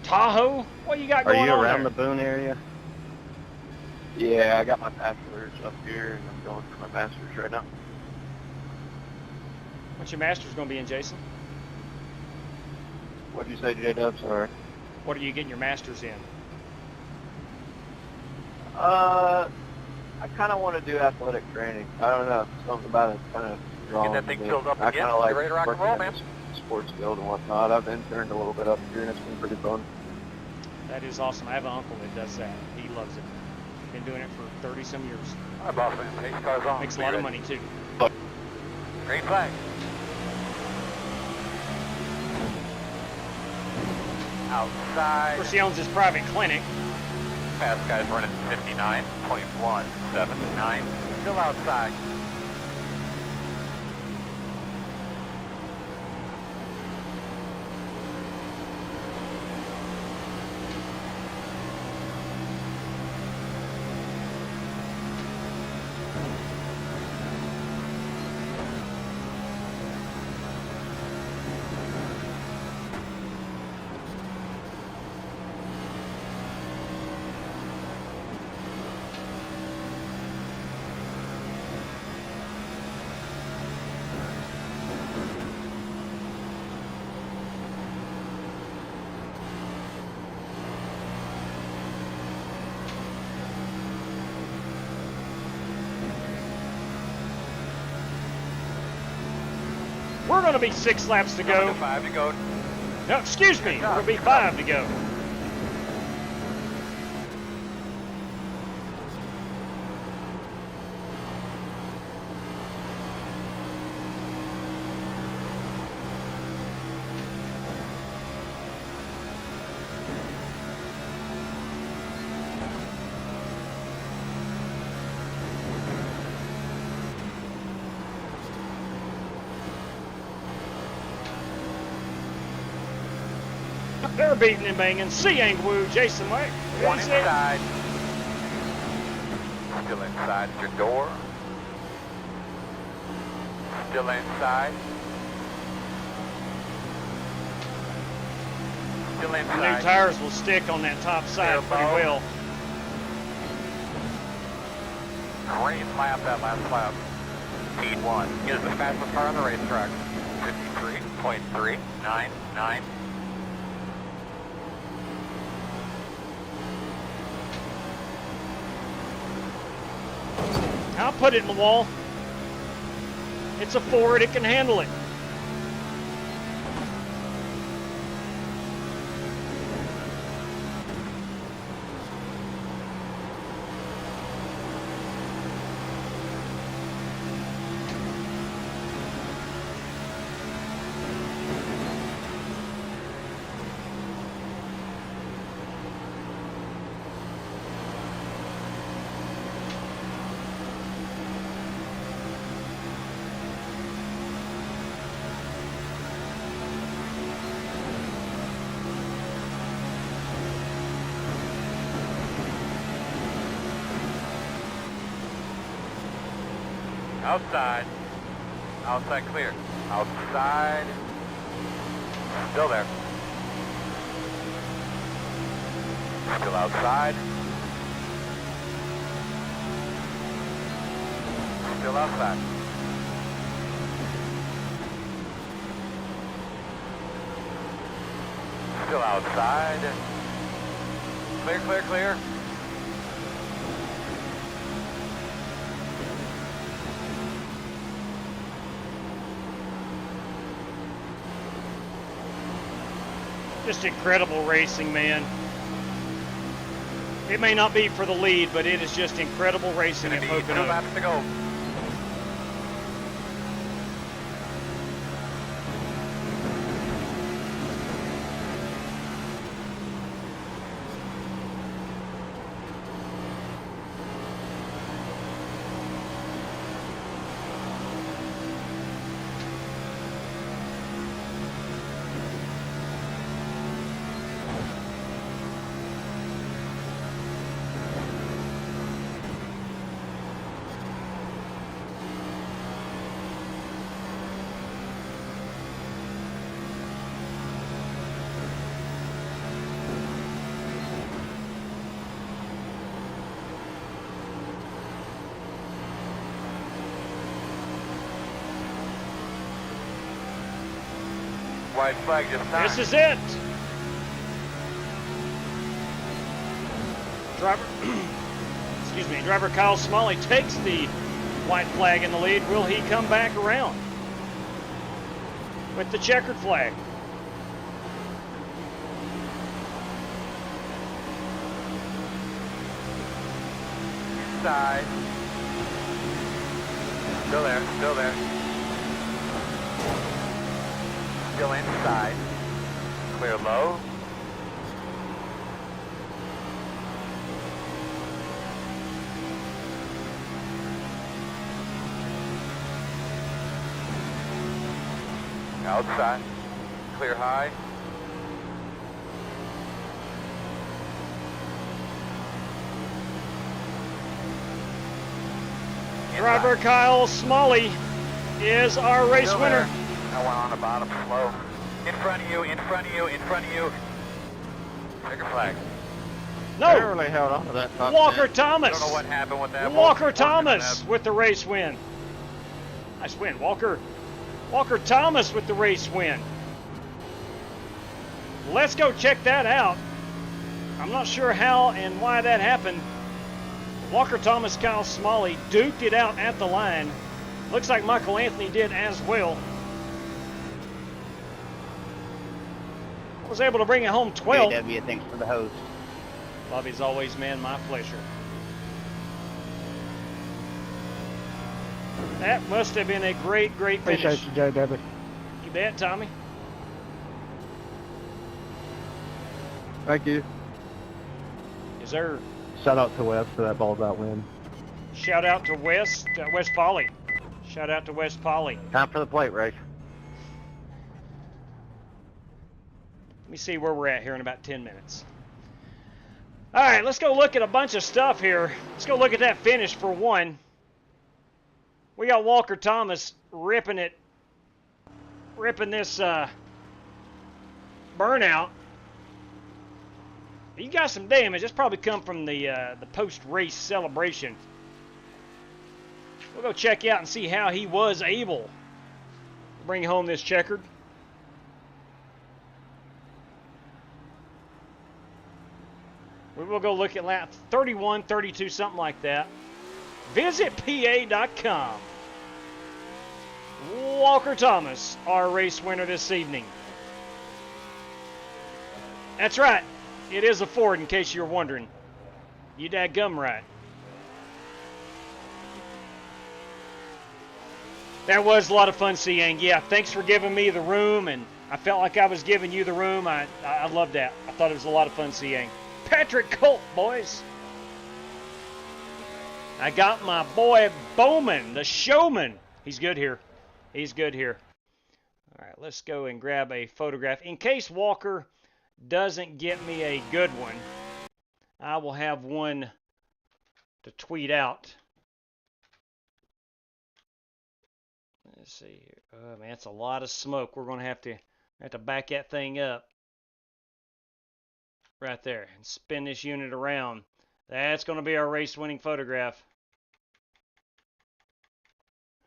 Tahoe? What you got Are going you on around there? the Boone area? Yeah, I got my bachelor's up here, and I'm going for my master's right now. What's your master's going to be in, Jason? What'd you say, J-Dub? Sorry. What are you getting your master's in? I kind of want to do athletic training. I don't know. Something about it kind of drawing Get that thing me. filled up I again. kind of like Get ready to rock and working roll, in man. the sports field and whatnot. I've interned a little bit up here, and it's been pretty fun. That is awesome. I have an uncle that does that. He loves it. Been doing it for 30-some years. All right, boss man. Pace car's on. Makes a Be lot of ready. money, too. Green flag. Outside. Of course, he owns his private clinic. Fast guy's running 59.179. Still outside. We're going to be 6 laps to go. 5 to go. No, excuse me. There'll be 5 to go. They're beating and banging. See Angwoo, Jason White. One inside. Still inside your door. Still inside. Still The inside. new tires will stick on that top side pretty well. Great lap, that last lap. Speed 1. Get the fastest car on the racetrack. 53.399. I'll put it in the wall. It's a Ford, it can handle it. Outside. Outside clear. Outside. Still there. Still outside. Still outside. Still outside. Clear, clear, clear. Just incredible racing, man. It may not be for the lead, but it is just incredible racing at Pocono. 2 laps to go. White flag just signed. This is it. Driver Kyle Smalley takes the white flag in the lead. Will he come back around with the checkered flag? Inside. Still there, still there. Still inside. Clear low. Outside. Clear high. Driver Kyle Smalley is our race Still winner. there. That one on the bottom, slow. In front of you, in front of you, in front of you. Checker flag. No. Barely held on to that top Walker 10. Thomas. Don't know what happened with that. Walker Thomas with the race win. Nice win, Walker. Walker Thomas with the race win. Let's go check that out. I'm not sure how and why that happened. Walker Thomas, Kyle Smalley duked it out at the line. Looks like Michael Anthony did as well. Was able to bring it home 12th. JW, thanks for the host. Bobby's always, man, my pleasure. That must have been a great, great finish. Appreciate you, JW. You bet, Tommy. Thank you. Is there... Shout out to Wes for that balled out win. Shout out to West Polly. Shout out to West Polly. Time for the plate race. Let me see where we're at here in about 10 minutes. All right, let's go look at a bunch of stuff here. Let's go look at that finish for one. We got Walker Thomas ripping this burnout. He got some damage. That's probably come from the post-race celebration. We'll go check out and see how he was able to bring home this checkered. We will go look at lap 31, 32, something like that. Visit PA.com. Walker Thomas, our race winner this evening. That's right. It is a Ford, in case you're wondering. You dadgum right. That was a lot of fun, Siang. Yeah, thanks for giving me the room, and I felt like I was giving you the room. I loved that. I thought it was a lot of fun, Siang. Patrick Colt, boys. I got my boy Bowman, the showman. He's good here. He's good here. All right, let's go and grab a photograph. In case Walker doesn't get me a good one, I will have one to tweet out. Let's see here. Oh, man, it's a lot of smoke. We're going to have to back that thing up. Right there, and spin this unit around. That's going to be our race-winning photograph.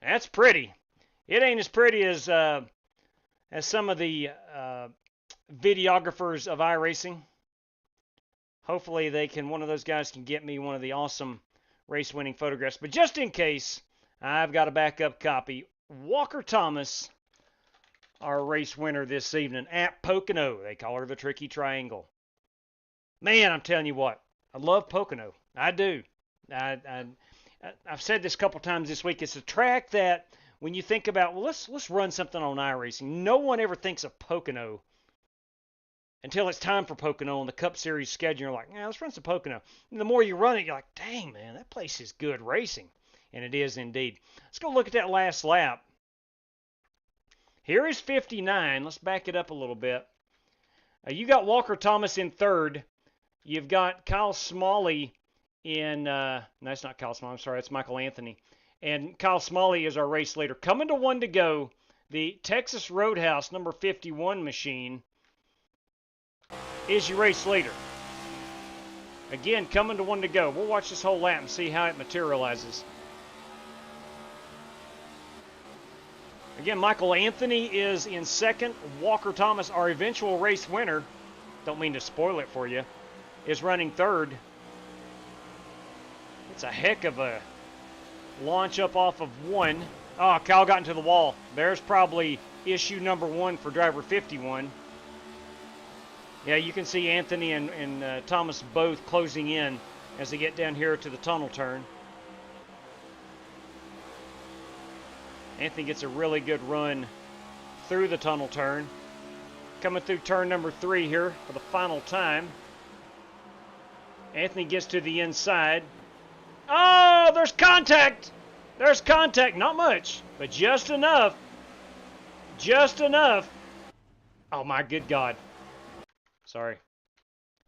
That's pretty. It ain't as pretty as some of the videographers of iRacing. Hopefully, one of those guys can get me one of the awesome race-winning photographs. But just in case, I've got a backup copy. Walker Thomas, our race winner this evening at Pocono. They call her the Tricky Triangle. Man, I'm telling you what, I love Pocono. I do. I've said this a couple times this week. It's a track that when you think about, well, let's run something on iRacing, no one ever thinks of Pocono until it's time for Pocono on the Cup Series schedule. You're like, yeah, let's run some Pocono. And the more you run it, you're like, dang, man, that place is good racing. And it is indeed. Let's go look at that last lap. Here is 59. Let's back it up a little bit. You got Walker Thomas in third. You've got Kyle Smalley in, no, it's not Kyle Smalley, I'm sorry, it's Michael Anthony. And Kyle Smalley is our race leader. Coming to one to go, the Texas Roadhouse number 51 machine is your race leader. Again, coming to one to go. We'll watch this whole lap and see how it materializes. Again, Michael Anthony is in second. Walker Thomas, our eventual race winner, don't mean to spoil it for you, is running third. It's a heck of a launch up off of one. Oh, Kyle got into the wall. There's probably issue number one for driver 51. Yeah, you can see Anthony and Thomas both closing in as they get down here to the tunnel turn. Anthony gets a really good run through the tunnel turn. Coming through turn number 3 here for the final time. Anthony gets to the inside. Oh, there's contact. There's contact. Not much, but just enough. Just enough. Oh, my good God. Sorry.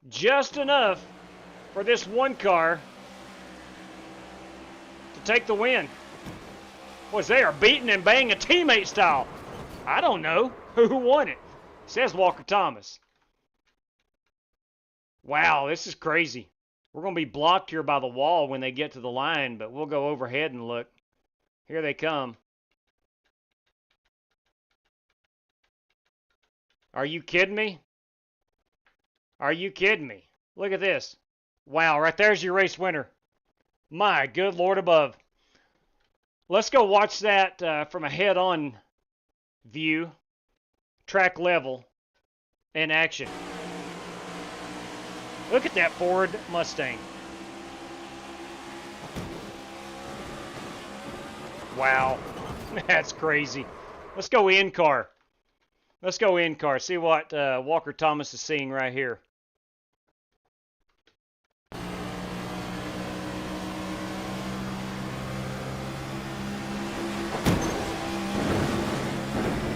Just enough for this one car to take the win. Boys, they are beating and banging teammate style. I don't know who won it. Says Walker Thomas. Wow, this is crazy. We're going to be blocked here by the wall when they get to the line, but we'll go overhead and look. Here they come. Are you kidding me? Are you kidding me? Look at this. Wow, right there's your race winner. My good Lord above. Let's go watch that from a head-on view, track level. in action. Look at that Ford Mustang. Wow, that's crazy. Let's go in car. Let's go in car. See what Walker Thomas is seeing right here.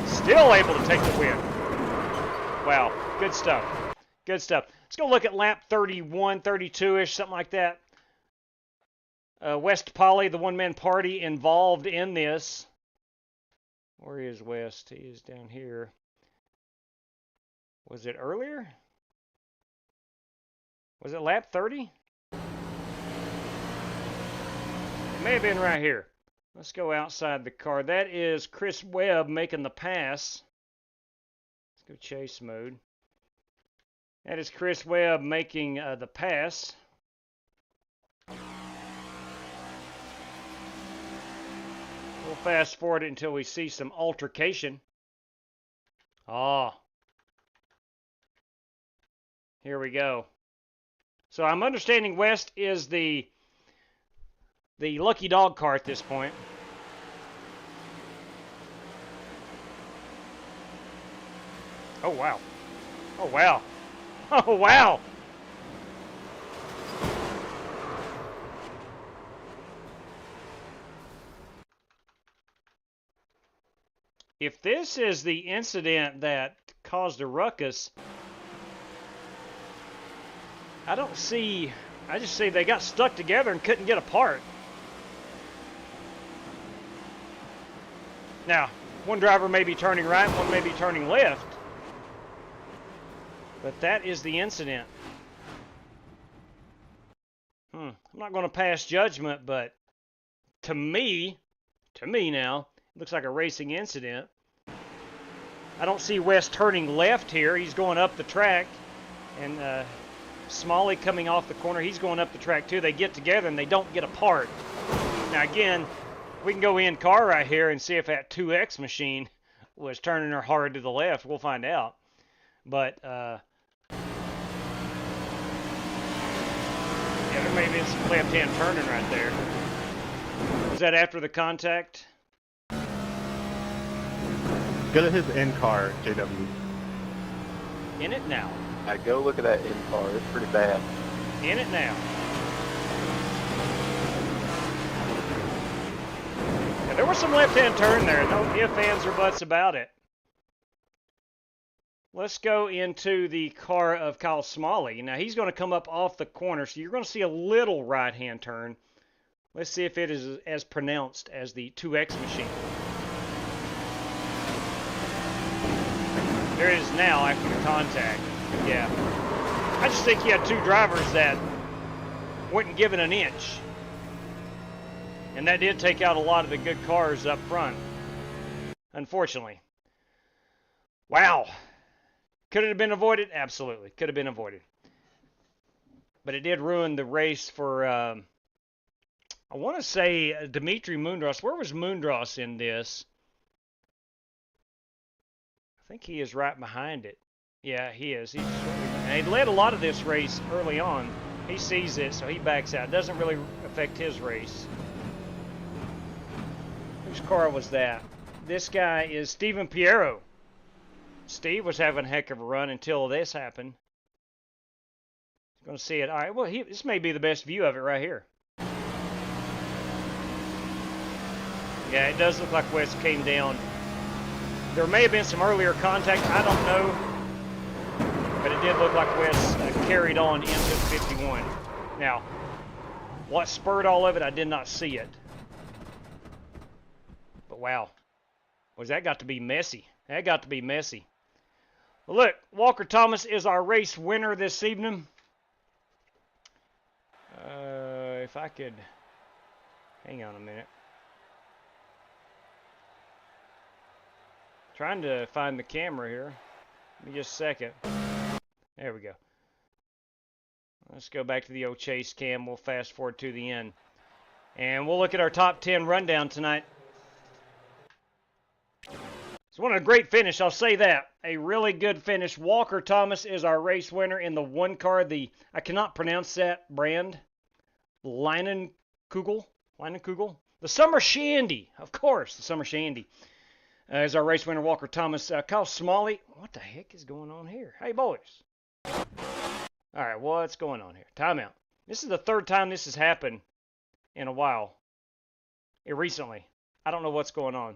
Still able to take the win. Wow, good stuff. Good stuff. Let's go look at lap 31, 32-ish, something like that. West Poly, the one-man party involved in this. Where is West? He is down here. Was it earlier? Was it lap 30? It may have been right here. Let's go outside the car. That is Chris Webb making the pass. Let's go chase mode. That is Chris Webb making the pass. We'll fast forward it until we see some altercation. Ah. Here we go. So I'm understanding West is the lucky dog car at this point. Oh, wow. Oh, wow. Oh, wow. If this is the incident that caused a ruckus, I don't see... I just see they got stuck together and couldn't get apart. Now, one driver may be turning right, one may be turning left. But that is the incident. I'm not going to pass judgment, but to me now, it looks like a racing incident. I don't see West turning left here. He's going up the track. And Smalley coming off the corner, he's going up the track too. They get together and they don't get apart. Now again, we can go in car right here and see if that 2X machine was turning her hard to the left. We'll find out. But yeah, there may be some left-hand turning right there. Was that after the contact? Go to his in-car, JW. In it now. Go look at that in-car. It's pretty bad. In it now. Yeah, there was some left-hand turn there. No ifs, ands, or buts about it. Let's go into the car of Kyle Smalley. Now, he's going to come up off the corner, so you're going to see a little right-hand turn. Let's see if it is as pronounced as the 2X machine. There it is now after the contact. Yeah. I just think you had two drivers that wouldn't give it an inch. And that did take out a lot of the good cars up front. Unfortunately. Wow. Could it have been avoided? Absolutely. Could have been avoided. But it did ruin the race for, I want to say, Dimitri Moondross. Where was Moondross in this? I think he is right behind it. Yeah, he is. He's and he led a lot of this race early on. He sees it, so he backs out. It doesn't really affect his race. Whose car was that? This guy is Steven Piero. Steve was having a heck of a run until this happened. Going to see it. All right, well, this may be the best view of it right here. Yeah, it does look like West came down. There may have been some earlier contact. I don't know. But it did look like West carried on into 51. Now, what spurred all of it, I did not see it. But wow. Was that got to be messy. That got to be messy. Well, look, Walker Thomas is our race winner this evening. If I could... Hang on a minute. Trying to find the camera here. Give me just a second. There we go. Let's go back to the old chase cam. We'll fast forward to the end. And we'll look at our top 10 rundown tonight. So So what a great finish, I'll say that. A really good finish. Walker Thomas is our race winner in the one car. I cannot pronounce that brand. Leinenkugel. The Summer Shandy, of course, the Summer Shandy. Is our race winner, Walker Thomas. Kyle Smalley, what the heck is going on here? Hey, boys. All right, what's going on here? Timeout. This is the third time this has happened in a while. Recently. I don't know what's going on.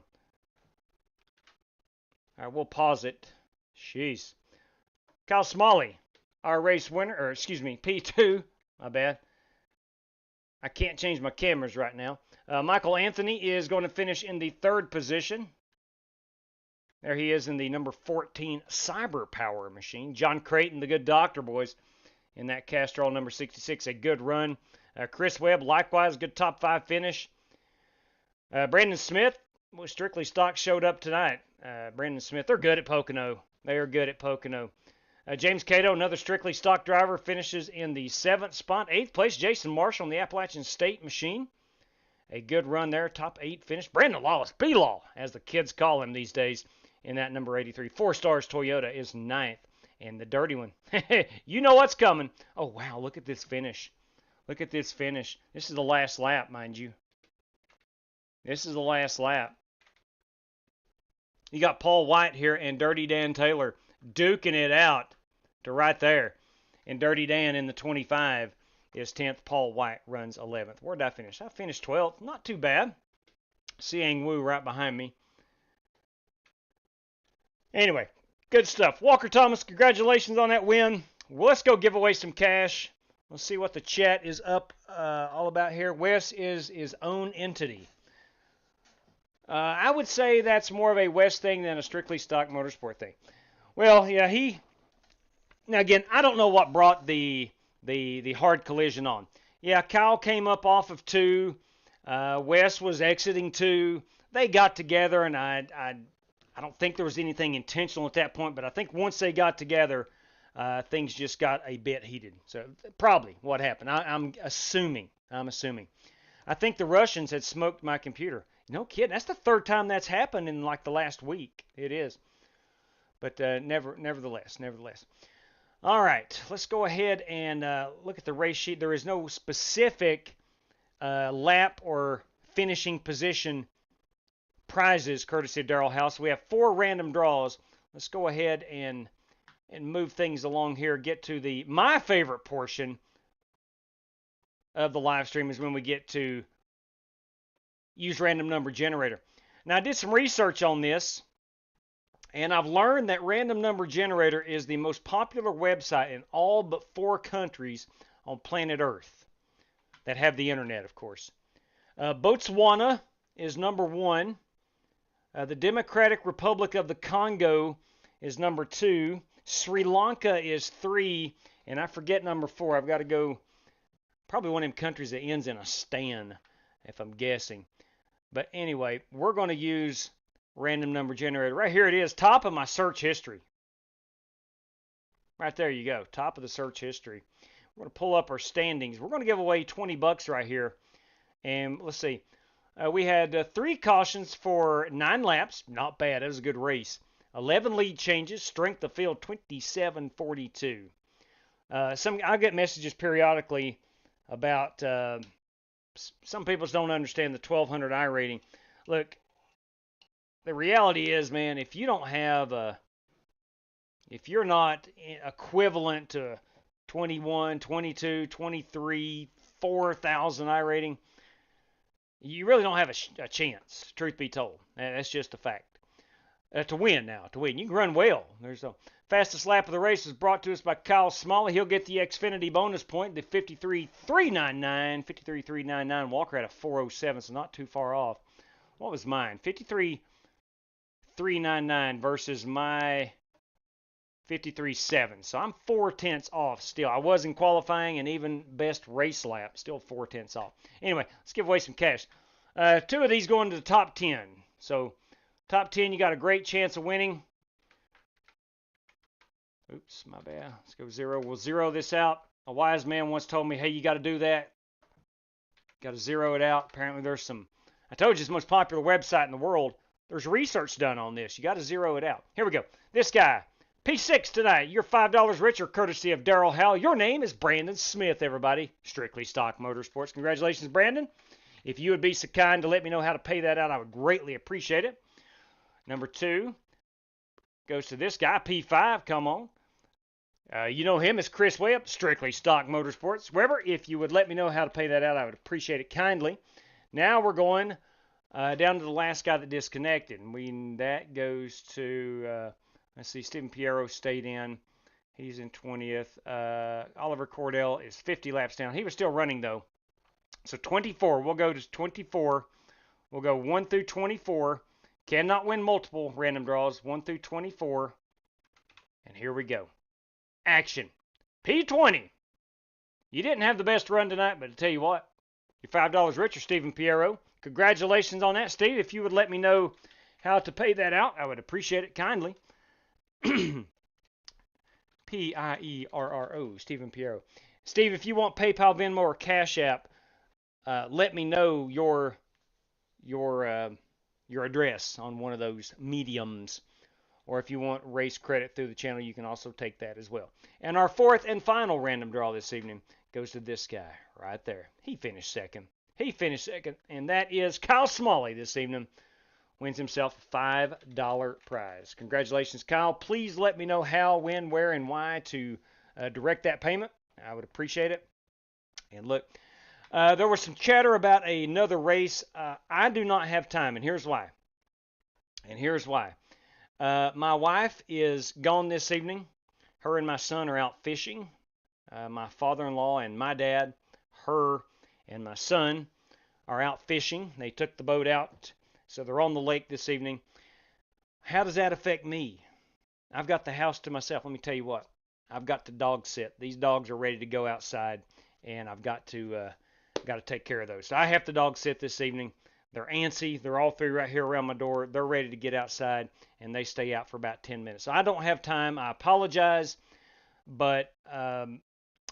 All right, we'll pause it. Jeez. Kyle Smalley, our race winner, or excuse me, P2. My bad. I can't change my cameras right now. Michael Anthony is going to finish in the third position. There he is in the number 14 Cyber Power machine. John Creighton, the good doctor, boys, in that Castrol number 66. A good run. Chris Webb, likewise, good top 5 finish. Brandon Smith, strictly stock, showed up tonight. Brandon Smith, they're good at Pocono. They are good at Pocono. James Cato, another strictly stock driver, finishes in the 7th spot. 8th place, Jason Marshall in the Appalachian State machine. A good run there, top 8 finish. Brandon Lawless, B-Law, as the kids call him these days, in that number 83. 4 Stars Toyota is 9th. And the dirty one, you know what's coming. Oh, wow, look at this finish. Look at this finish. This is the last lap, mind you. This is the last lap. You got Paul White here and Dirty Dan Taylor duking it out to right there. And Dirty Dan in the 25 is 10th. Paul White runs 11th. Where did I finish? I finished 12th. Not too bad. Siang Wu right behind me. Anyway, good stuff. Walker Thomas, congratulations on that win. Well, let's go give away some cash. Let's see what the chat is up all about here. Wes is his own entity. I would say that's more of a Wes thing than a strictly stock motorsport thing. Well, yeah, now again, I don't know what brought the hard collision on. Yeah, Kyle came up off of 2. Wes was exiting 2. They got together, and I don't think there was anything intentional at that point, but I think once they got together, things just got a bit heated. So probably what happened. I'm assuming. I think the Russians had smoked my computer. No kidding. That's the third time that's happened in like the last week. It is. But nevertheless. All right. Let's go ahead and look at the race sheet. There is no specific lap or finishing position prizes courtesy of Darrell House. We have 4 random draws. Let's go ahead and move things along here. Get to my favorite portion of the live stream is when we get to use random number generator. Now, I did some research on this, and I've learned that random number generator is the most popular website in all but 4 countries on planet Earth that have the internet, of course. Botswana is number 1. The Democratic Republic of the Congo is number 2. Sri Lanka is 3. And I forget number 4. I've got to go probably one of them countries that ends in a stan, if I'm guessing. But anyway, we're going to use random number generator. Right here it is, top of my search history. Right there you go, top of the search history. We're going to pull up our standings. We're going to give away $20 right here. And let's see. We had 3 cautions for 9 laps. Not bad. That was a good race. 11 lead changes. Strength of field 2742. I get messages periodically about some people don't understand the 1200 iRating. Look, the reality is, man, if you don't have if you're not equivalent to 21, 22, 23, 4,000 iRating, you really don't have a chance, truth be told. That's just a fact. To win. You can run well. There's a fastest lap of the race is brought to us by Kyle Smalley. He'll get the Xfinity bonus point, the 53.399. 53.399. Walker had a 407, so not too far off. What was mine? 53.399 versus my 53.7. So I'm 4/10 off still. I was in qualifying and even best race lap, still 4/10 off. Anyway, let's give away some cash. 2 of these going to the top 10. So top 10, you got a great chance of winning. Oops, my bad. Let's go 0. We'll zero this out. A wise man once told me, hey, you got to do that. Got to zero it out. Apparently there's some, I told you it's the most popular website in the world There's research done on this. You got to zero it out. Here we go. This guy, P6 tonight. You're $5 richer, courtesy of Daryl Howell. Your name is Brandon Smith, everybody. Strictly Stock Motorsports. Congratulations, Brandon. If you would be so kind to let me know how to pay that out, I would greatly appreciate it. Number 2 goes to this guy, P5. Come on. You know him as Chris Webb, Strictly Stock Motorsports. Weber, if you would let me know how to pay that out, I would appreciate it kindly. Now we're going down to the last guy that disconnected. And that goes to, let's see, Stephen Piero stayed in. He's in 20th. Oliver Cordell is 50 laps down. He was still running, though. So 24. We'll go to 24. We'll go 1 through 24. Cannot win multiple random draws. 1 through 24. And here we go. Action. P20. You didn't have the best run tonight, but I tell you what, you're $5 richer, Stephen Piero. Congratulations on that, Steve. If you would let me know how to pay that out, I would appreciate it kindly. P-I-E-R-R-O, Stephen Piero. Steve, if you want PayPal, Venmo, or Cash App, let me know your address on one of those mediums. Or if you want race credit through the channel, you can also take that as well. And our fourth and final random draw this evening goes to this guy right there. He finished second. And that is Kyle Smalley this evening. Wins himself a $5 prize. Congratulations, Kyle. Please let me know how, when, where, and why to direct that payment. I would appreciate it. And look, there was some chatter about another race. I do not have time, and here's why. My wife is gone this evening. Her and my son are out fishing. My father-in-law and my dad, her and my son are out fishing. They took the boat out, so they're on the lake this evening. How does that affect me? I've got the house to myself. Let me tell you what. I've got to dog sit. These dogs are ready to go outside, and I've got to take care of those. So I have to dog sit this evening. They're antsy. They're all through right here around my door. They're ready to get outside, and they stay out for about 10 minutes. So I don't have time. I apologize, but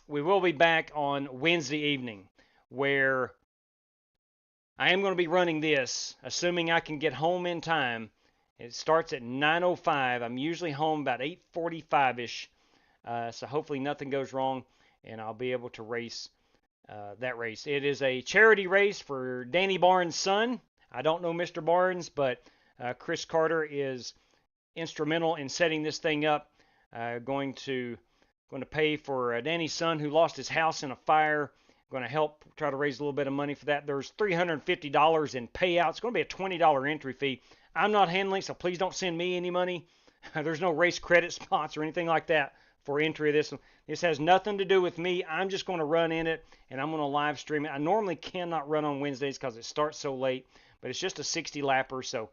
we will be back on Wednesday evening, where I am going to be running this, assuming I can get home in time. It starts at 9:05. I'm usually home about 8:45-ish, so hopefully nothing goes wrong, and I'll be able to race that race. It is a charity race for Danny Barnes' son. I don't know Mr. Barnes, but Chris Carter is instrumental in setting this thing up. Going to pay for Danny's son who lost his house in a fire. Going to help try to raise a little bit of money for that. There's $350 in payouts. It's going to be a $20 entry fee. I'm not handling, so please don't send me any money. There's no race credit spots or anything like that for entry of this one. This has nothing to do with me. I'm just going to run in it, and I'm going to live stream it. I normally cannot run on Wednesdays because it starts so late, but it's just a 60-lapper, so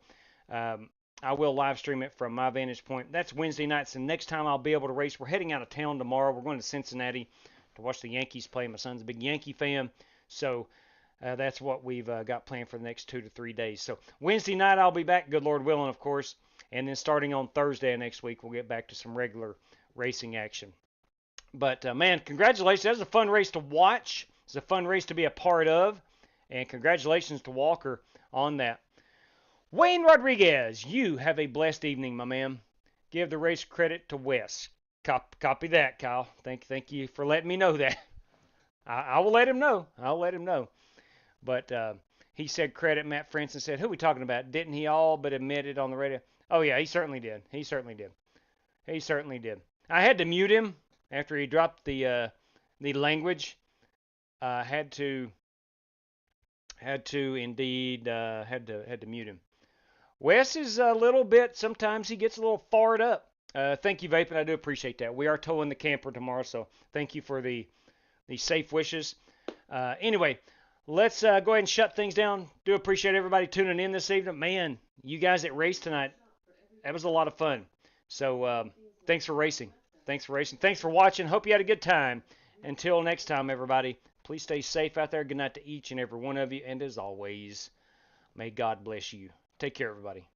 I will live stream it from my vantage point. That's Wednesday nights, and next time I'll be able to race. We're heading out of town tomorrow. We're going to Cincinnati to watch the Yankees play. My son's a big Yankee fan, so that's what we've got planned for the next 2 to 3 days. So Wednesday night I'll be back, good Lord willing, of course, and then starting on Thursday next week we'll get back to some regular racing action. But man, congratulations. That was a fun race to watch. It's a fun race to be a part of, and congratulations to Walker on that. Wayne Rodriguez, you have a blessed evening, my man. Give the race credit to Wes. Copy that, Kyle. Thank you for letting me know that. I will let him know. I'll let him know. But he said credit. Matt Francis said, who are we talking about? Didn't he all but admit it on the radio? Oh, yeah, he certainly did. He certainly did. I had to mute him after he dropped the language. Had to indeed mute him. Wes is a little bit, sometimes he gets a little fired up. Thank you, Vapin. I do appreciate that. We are towing the camper tomorrow, so thank you for the safe wishes. Anyway, let's go ahead and shut things down. Do appreciate everybody tuning in this evening. Man, you guys that raced tonight, that was a lot of fun. So thanks for racing. Thanks for watching. Hope you had a good time. Until next time, everybody, please stay safe out there. Good night to each and every one of you. And as always, may God bless you. Take care, everybody.